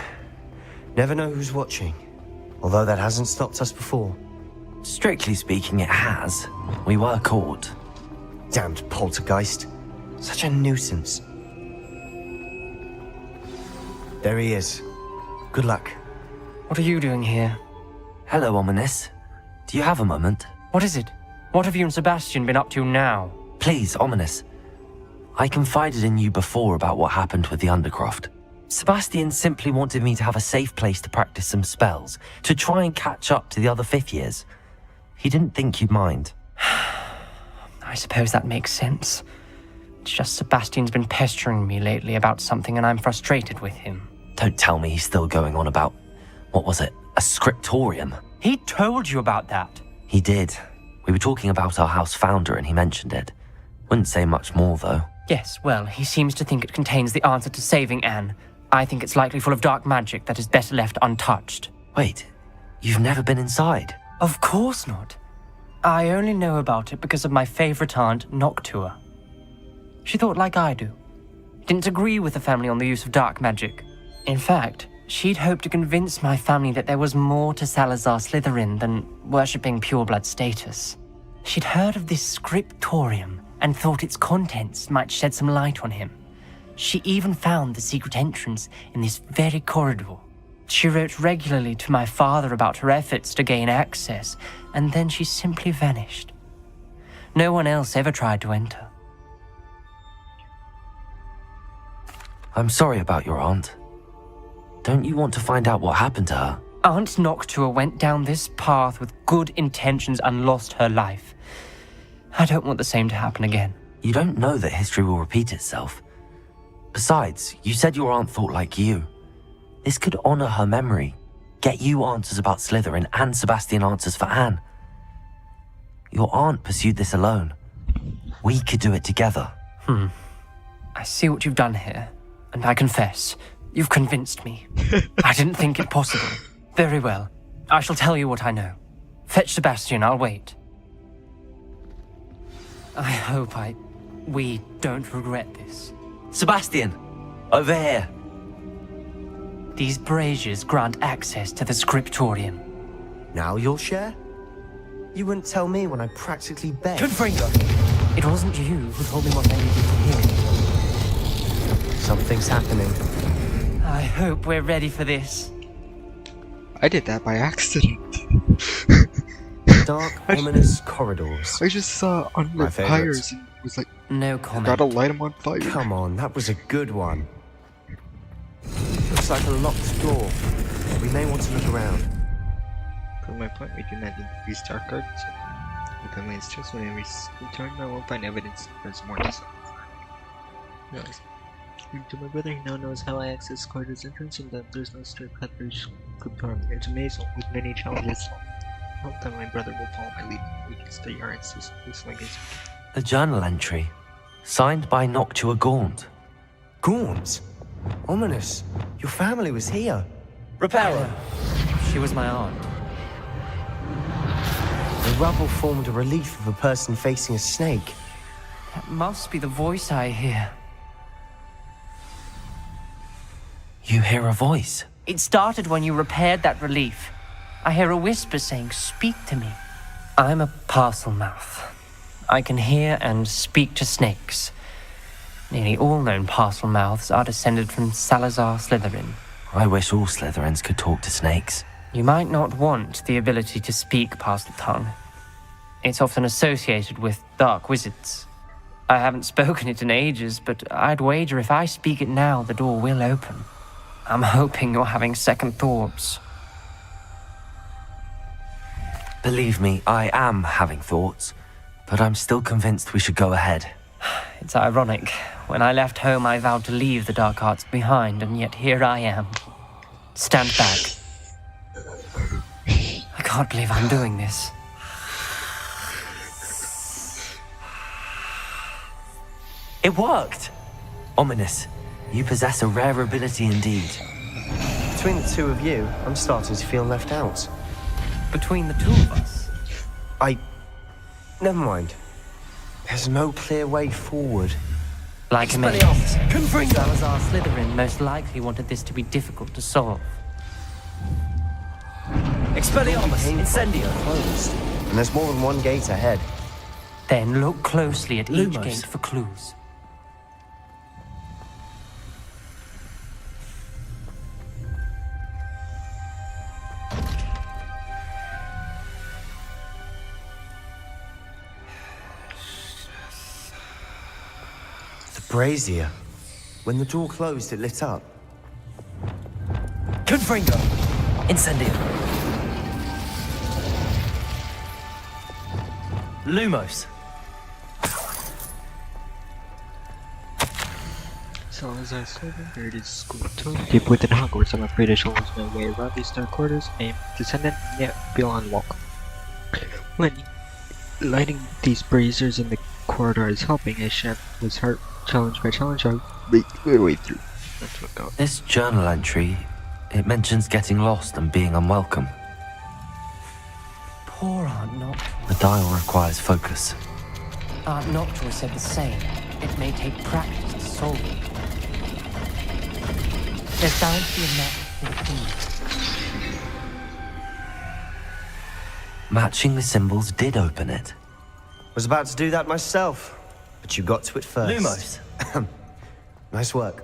Never know who's watching. Although that hasn't stopped us before. Strictly speaking, it has. We were caught. Damned poltergeist. Such a nuisance. There he is. Good luck. What are you doing here? Hello, Ominous. Do you have a moment? What is it? What have you and Sebastian been up to now? Please, Ominous. I confided in you before about what happened with the Undercroft. Sebastian simply wanted me to have a safe place to practice some spells, to try and catch up to the other 5th years. He didn't think you'd mind. I suppose that makes sense. It's just Sebastian's been pestering me lately about something and I'm frustrated with him. Don't tell me he's still going on about, what was it, a scriptorium? He told you about that. He did. We were talking about our house founder and he mentioned it. Wouldn't say much more, though. Yes, well, he seems to think it contains the answer to saving Anne. I think it's likely full of dark magic that is better left untouched. Wait, you've never been inside? Of course not. I only know about it because of my favorite aunt, Noctua. She thought like I do. Didn't agree with the family on the use of dark magic. In fact, she'd hoped to convince my family that there was more to Salazar Slytherin than worshipping pureblood status. She'd heard of this scriptorium and thought its contents might shed some light on him. She even found the secret entrance in this very corridor. She wrote regularly to my father about her efforts to gain access, and then she simply vanished. No one else ever tried to enter. I'm sorry about your aunt. Don't you want to find out what happened to her? Aunt Noctua went down this path with good intentions and lost her life. I don't want the same to happen again. You don't know that history will repeat itself. Besides, you said your aunt thought like you. This could honor her memory, get you answers about Slytherin and Sebastian answers for Anne. Your aunt pursued this alone. We could do it together. I see what you've done here, and I confess, you've convinced me. I didn't think it possible. Very well. I shall tell you what I know. Fetch Sebastian, I'll wait. I hope we don't regret this. Sebastian! Over here! These braziers grant access to the scriptorium. Now you'll share? You wouldn't tell me when I practically begged. Confringo! It wasn't you who told me what I needed to hear. Something's happening. I hope we're ready for this. I did that by accident. Dark, ominous corridors. I just saw unlit fires and was like, no comment. Gotta light them on fire. Come on, that was a good one. Looks like a locked door. We may want to look around. From my point, we do not need these dark arts. If I it's just when I return, I won't find evidence there's more to something. No. To my brother, he now knows how I access corridor's entrance and that there's no straight path through Scriptorium. It's a maze with many challenges. I hope that my brother will follow my lead. We can study our ancestors like this. A journal entry, signed by Noctua Gaunt. Gaunt? Ominous. Your family was here. Reparo. She was my aunt. The rubble formed a relief of a person facing a snake. That must be the voice I hear. You hear a voice? It started when you repaired that relief. I hear a whisper saying, "Speak to me." I'm a parcel mouth. I can hear and speak to snakes. Nearly all known parcel mouths are descended from Salazar Slytherin. I wish all Slytherins could talk to snakes. You might not want the ability to speak parcel tongue. It's often associated with dark wizards. I haven't spoken it in ages, but I'd wager if I speak it now, the door will open. I'm hoping you're having second thoughts. Believe me, I am having thoughts, but I'm still convinced we should go ahead. It's ironic. When I left home, I vowed to leave the dark arts behind, and yet here I am. Stand back. I can't believe I'm doing this. It worked! Ominous, you possess a rare ability indeed. Between the two of you, I'm starting to feel left out. Between the two of us? Never mind. There's no clear way forward. Like me. Salazar Slytherin most likely wanted this to be difficult to solve. Expelliarmus, Incendio. Closed. And there's more than one gate ahead. Then look closely at each Lumos. gate for clues. Brazier. When the door closed, it lit up. Confringo. Incendio. Lumos. Salazar Slytherin, here it is school tour. Deep within Hogwarts, I'm afraid I shall lose my way around these dark corridors. I am descendant, yet beyond welcome. Lighting these braziers in the corridor is helping. I shan't lose heart. Challenge by challenge, I'll make my way through. That's what got. This journal entry, it mentions getting lost and being unwelcome. Poor Aunt Noctua. The dial requires focus. Aunt Noctua said the same. It may take practice to solve it. There's bound to be a map for the key. Matching the symbols did open it. Was about to do that myself, but you got to it first. Lumos. Nice work.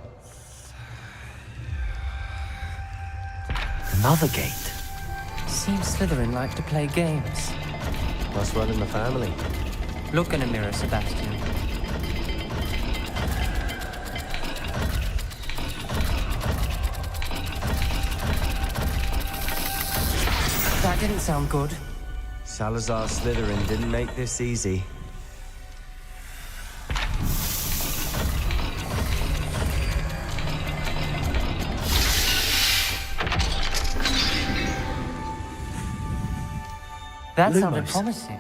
Another gate. Seems Slytherin like to play games. Must run in the family. Look in a mirror, Sebastian. That didn't sound good. Salazar Slytherin didn't make this easy. That sounded promising.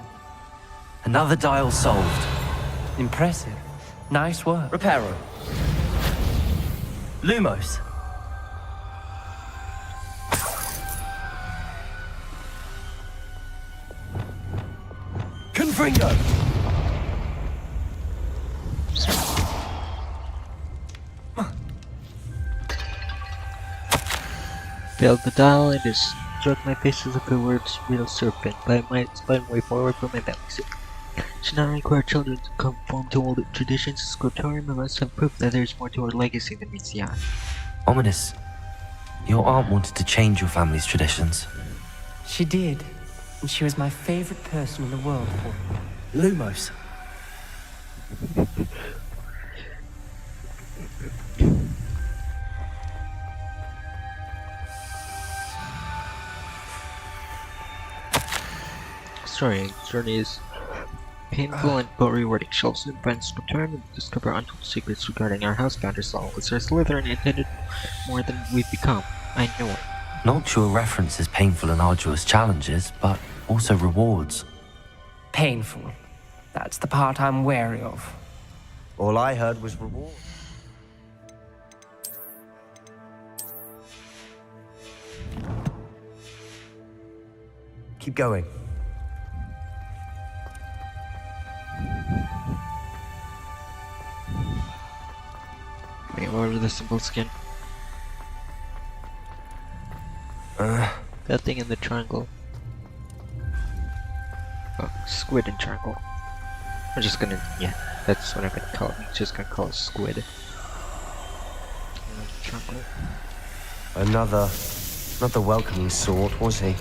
Another dial solved. Impressive. Nice work. Reparo. Lumos. Confringo. Failed the dial and it struck my face as if it were a real serpent, but I might spun way forward from my belly suit. Should not require children to conform to old traditions. Scriptorium must have proof that there's more to our legacy than meets the eye. Ominous, your aunt wanted to change your family's traditions. She did. And she was my favorite person in the world for it. Lumos. Sorry, journey is painful and but rewarding. Shall soon find Scriptorium and discover untold secrets regarding our housebounders. Salazar Slytherin intended more than we've become. I know it. Noctua references painful and arduous challenges, but also rewards. Painful. That's the part I'm wary of. All I heard was reward. Keep going. Wait, what are the symbols again? That thing in the triangle. Oh, squid and triangle. I'm just gonna, yeah, that's what I'm gonna call it. I'm just gonna call it squid. Triangle. Not the welcoming sort, was he?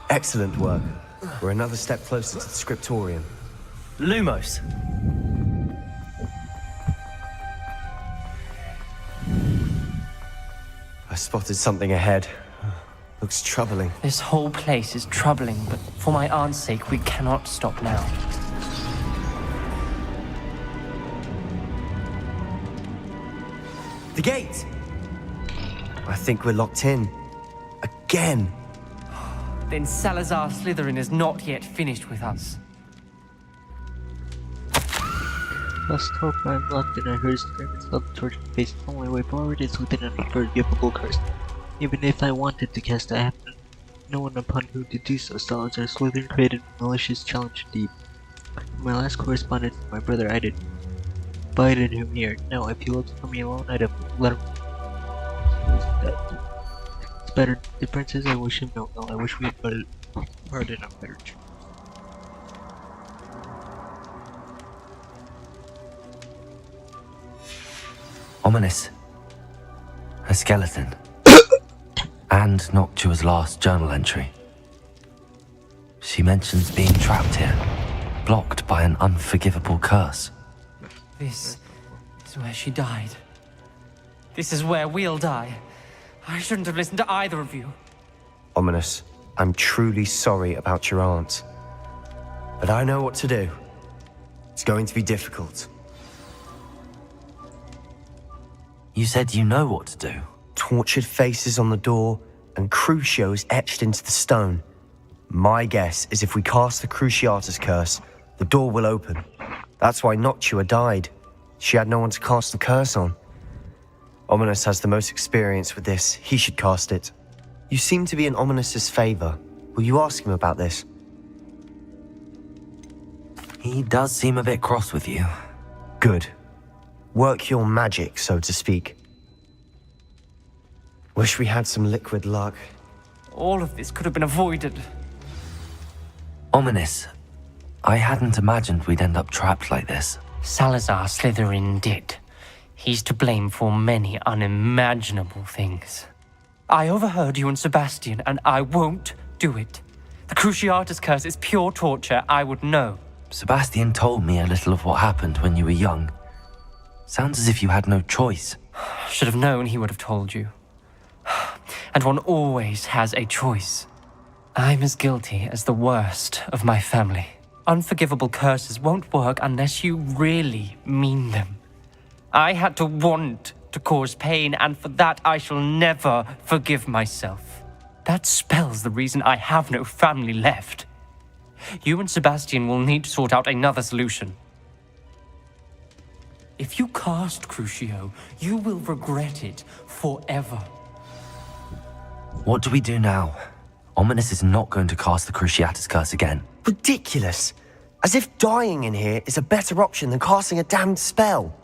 Excellent work. We're another step closer to the scriptorium. Lumos. I spotted something ahead. Looks troubling. This whole place is troubling, but for my aunt's sake, we cannot stop now. The gate! I think we're locked in. Again! Then Salazar Slytherin is not yet finished with us. Lost hope, I'm locked in. I heard screaming of the torch face. The only way forward is within an unforgivable curse. Even if I wanted to cast, I have no one upon whom to do so. Salazar Slytherin created a malicious challenge deep. My last correspondence with my brother, I invited him here. Now, if he looks for me alone, I'd have let him. It's better differences. I wish him no ill. I wish we had parted on better terms. Ominous. A skeleton. And Noctua's last journal entry. She mentions being trapped here, blocked by an unforgivable curse. This is where she died. This is where we'll die. I shouldn't have listened to either of you. Ominous, I'm truly sorry about your aunt. But I know what to do. It's going to be difficult. You said you know what to do. Tortured faces on the door, and Crucios etched into the stone. My guess is if we cast the Cruciatus curse, the door will open. That's why Noctua died. She had no one to cast the curse on. Ominous has the most experience with this. He should cast it. You seem to be in Ominous's favor. Will you ask him about this? He does seem a bit cross with you. Good. Work your magic, so to speak. Wish we had some liquid luck. All of this could have been avoided. Ominous. I hadn't imagined we'd end up trapped like this. Salazar Slytherin did. He's to blame for many unimaginable things. I overheard you and Sebastian, and I won't do it. The Cruciatus curse is pure torture. I would know. Sebastian told me a little of what happened when you were young. Sounds as if you had no choice. Should have known he would have told you. And one always has a choice. I'm as guilty as the worst of my family. Unforgivable curses won't work unless you really mean them. I had to want to cause pain, and for that I shall never forgive myself. That spells the reason I have no family left. You and Sebastian will need to sort out another solution. If you cast Crucio, you will regret it forever. What do we do now? Ominous is not going to cast the Cruciatus curse again. Ridiculous! As if dying in here is a better option than casting a damned spell.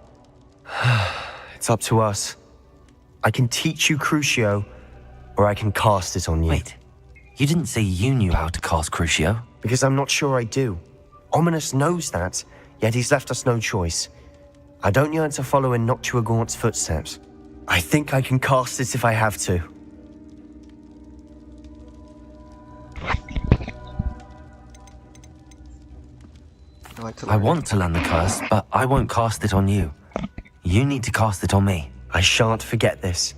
It's up to us. I can teach you Crucio, or I can cast it on you. Wait, you didn't say you knew how to cast Crucio? Because I'm not sure I do. Ominous knows that, yet he's left us no choice. I don't yearn to follow in Noctua Gaunt's footsteps. I think I can cast it if I have to. I want to learn the curse, but I won't cast it on you. You need to cast it on me. I shan't forget this.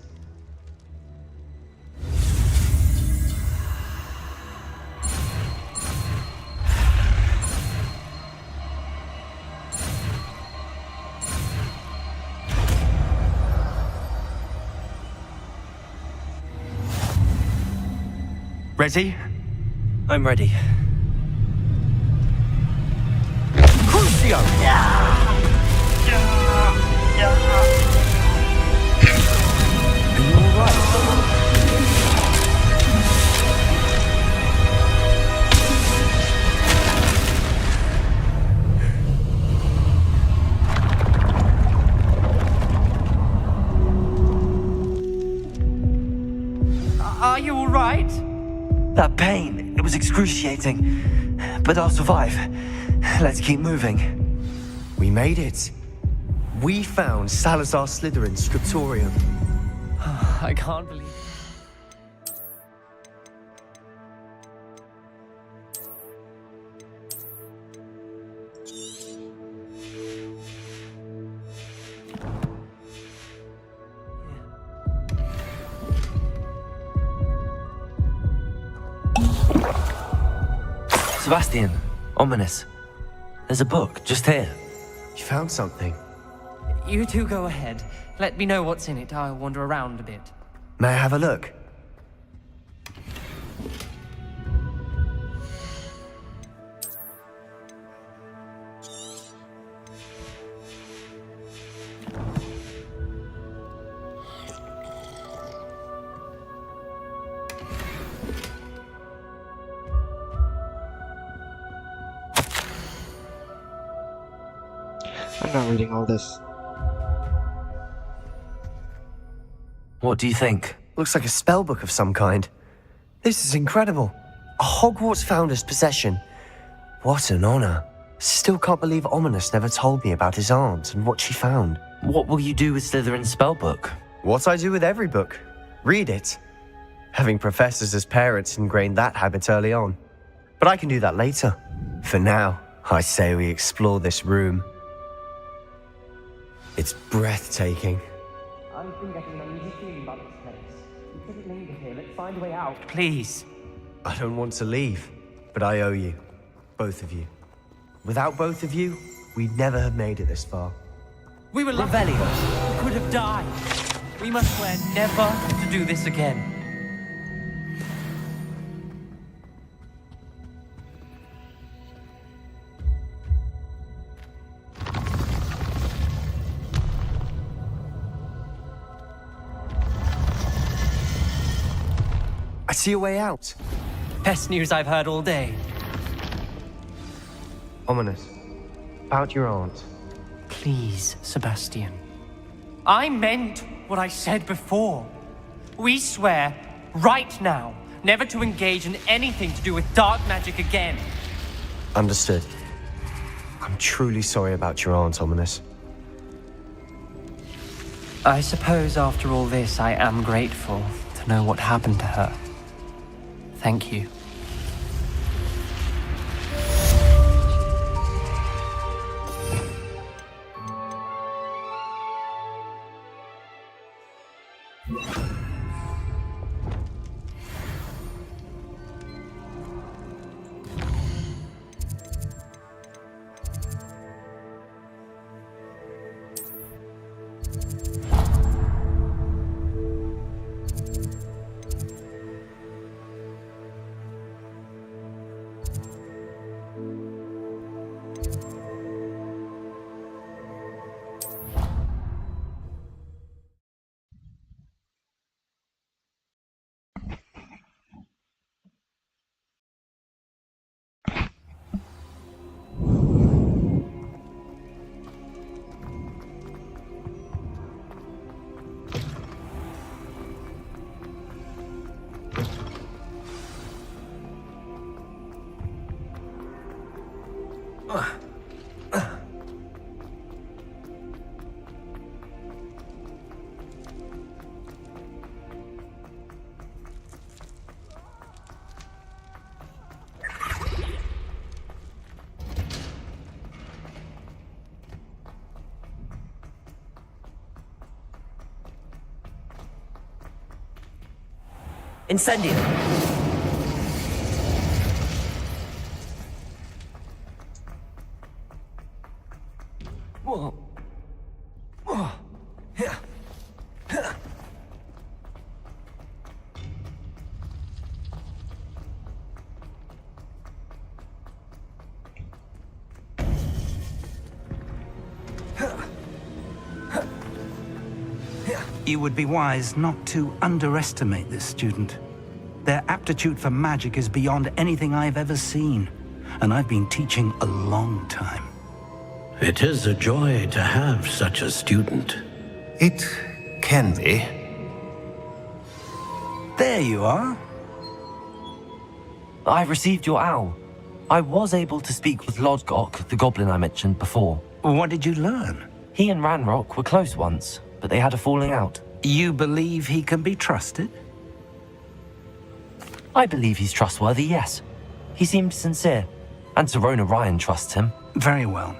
Ready? I'm ready. Accio! Are you alright? Are you all right? That pain, it was excruciating. But I'll survive. Let's keep moving. We made it. We found Salazar Slytherin's scriptorium. I can't believe... Sebastian, ominous. There's a book just here. You found something? You two go ahead. Let me know what's in it. I'll wander around a bit. May I have a look? I'm not reading all this. What do you think? Looks like a spellbook of some kind. This is incredible. A Hogwarts founder's possession. What an honor. Still can't believe Ominous never told me about his aunt and what she found. What will you do with Slytherin's spellbook? What I do with every book. Read it. Having professors as parents ingrained that habit early on. But I can do that later. For now, I say we explore this room. It's breathtaking. I've been getting an uneasy feeling about this place. We couldn't linger here. Let's find a way out. Please. I don't want to leave, but I owe you. Both of you. Without both of you, we'd never have made it this far. We were Revelio. We could have died. We must swear never to do this again. I see a way out. Best news I've heard all day. Ominous. About your aunt. Please, Sebastian. I meant what I said before. We swear, right now, never to engage in anything to do with dark magic again. Understood. I'm truly sorry about your aunt, Ominous. I suppose after all this, I am grateful to know what happened to her. Thank you. Incendio! Whoa. Whoa. Yeah. You would be wise not to underestimate this student. Their aptitude for magic is beyond anything I've ever seen, and I've been teaching a long time. It is a joy to have such a student. It can be. There you are. I received your owl. I was able to speak with Lodgok, the goblin I mentioned before. What did you learn? He and Ranrock were close once, but they had a falling out. You believe he can be trusted? I believe he's trustworthy, yes. He seemed sincere, and Serona Ryan trusts him. Very well.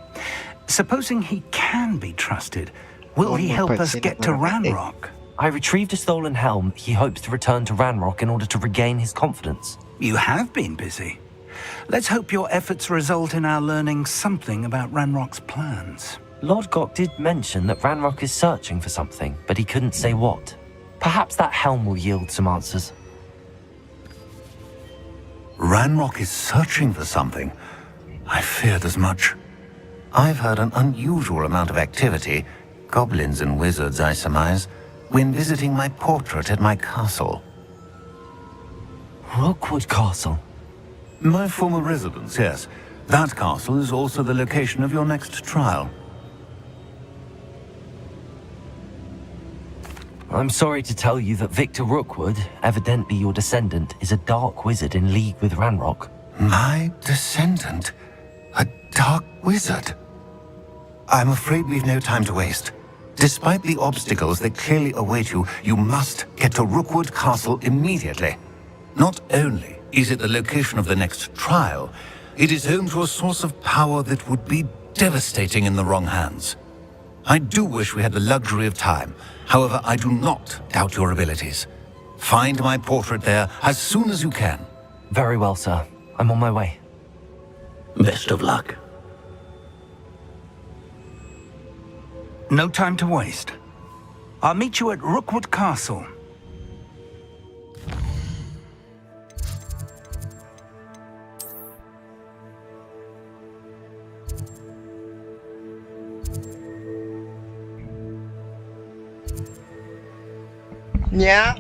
Supposing he can be trusted, will he help us get to Ranrock? I retrieved a stolen helm he hopes to return to Ranrock in order to regain his confidence. You have been busy. Let's hope your efforts result in our learning something about Ranrock's plans. Lodgok did mention that Ranrock is searching for something, but he couldn't say what. Perhaps that helm will yield some answers. Ranrock is searching for something. I feared as much. I've heard an unusual amount of activity, goblins and wizards, I surmise, when visiting my portrait at my castle. Rookwood Castle? My former residence, yes. That castle is also the location of your next trial. I'm sorry to tell you that Victor Rookwood, evidently your descendant, is a dark wizard in league with Ranrock. My descendant? A dark wizard? I'm afraid we've no time to waste. Despite the obstacles that clearly await you, you must get to Rookwood Castle immediately. Not only is it the location of the next trial, it is home to a source of power that would be devastating in the wrong hands. I do wish we had the luxury of time. However, I do not doubt your abilities. Find my portrait there as soon as you can. Very well, sir. I'm on my way. Best of luck. No time to waste. I'll meet you at Rookwood Castle. Yeah.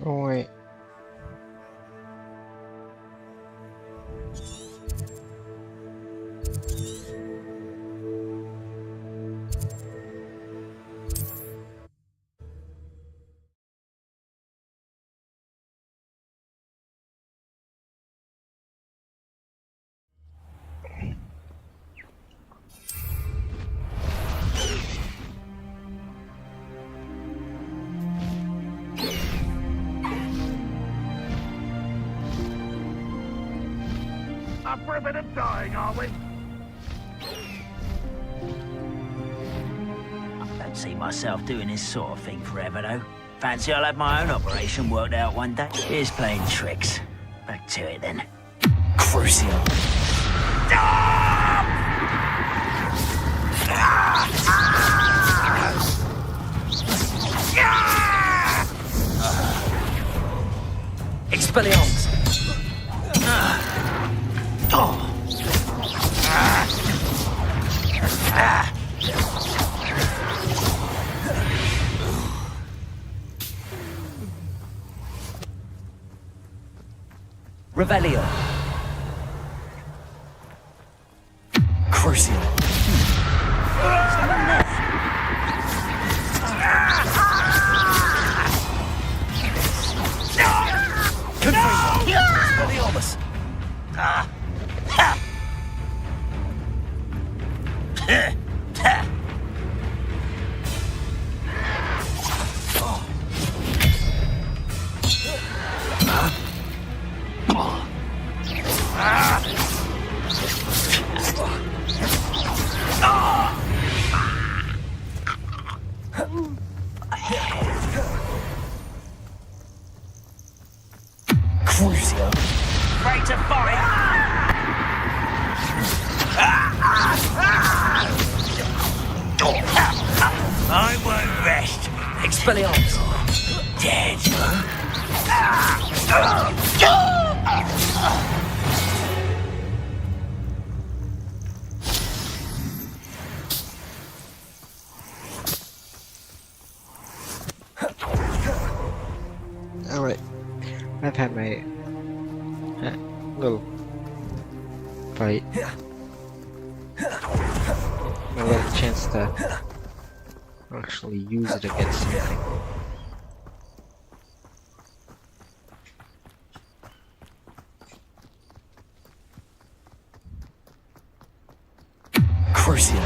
Oh, wait. Up for a bit of dying, are we? I don't see myself doing this sort of thing forever, though. Fancy I'll have my own operation worked out one day. Here's playing tricks. Back to it, then. Crucial. Expelliarmus! Revelio. Crucial. Expelliarmus. Crucio. Rate of fire! I won't rest. Expelliarmus. Dead. Alright. I've had my little fight. My little chance to actually use it against something. Crucio.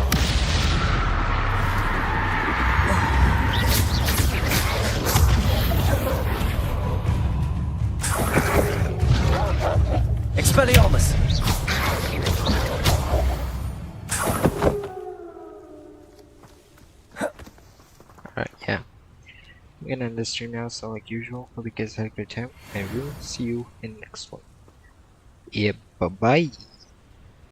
Expelliarmus. Alright, yeah. I'm gonna end this stream now, so like usual, hope you guys had a good time, and we'll see you in the next one. Yeah, bye bye.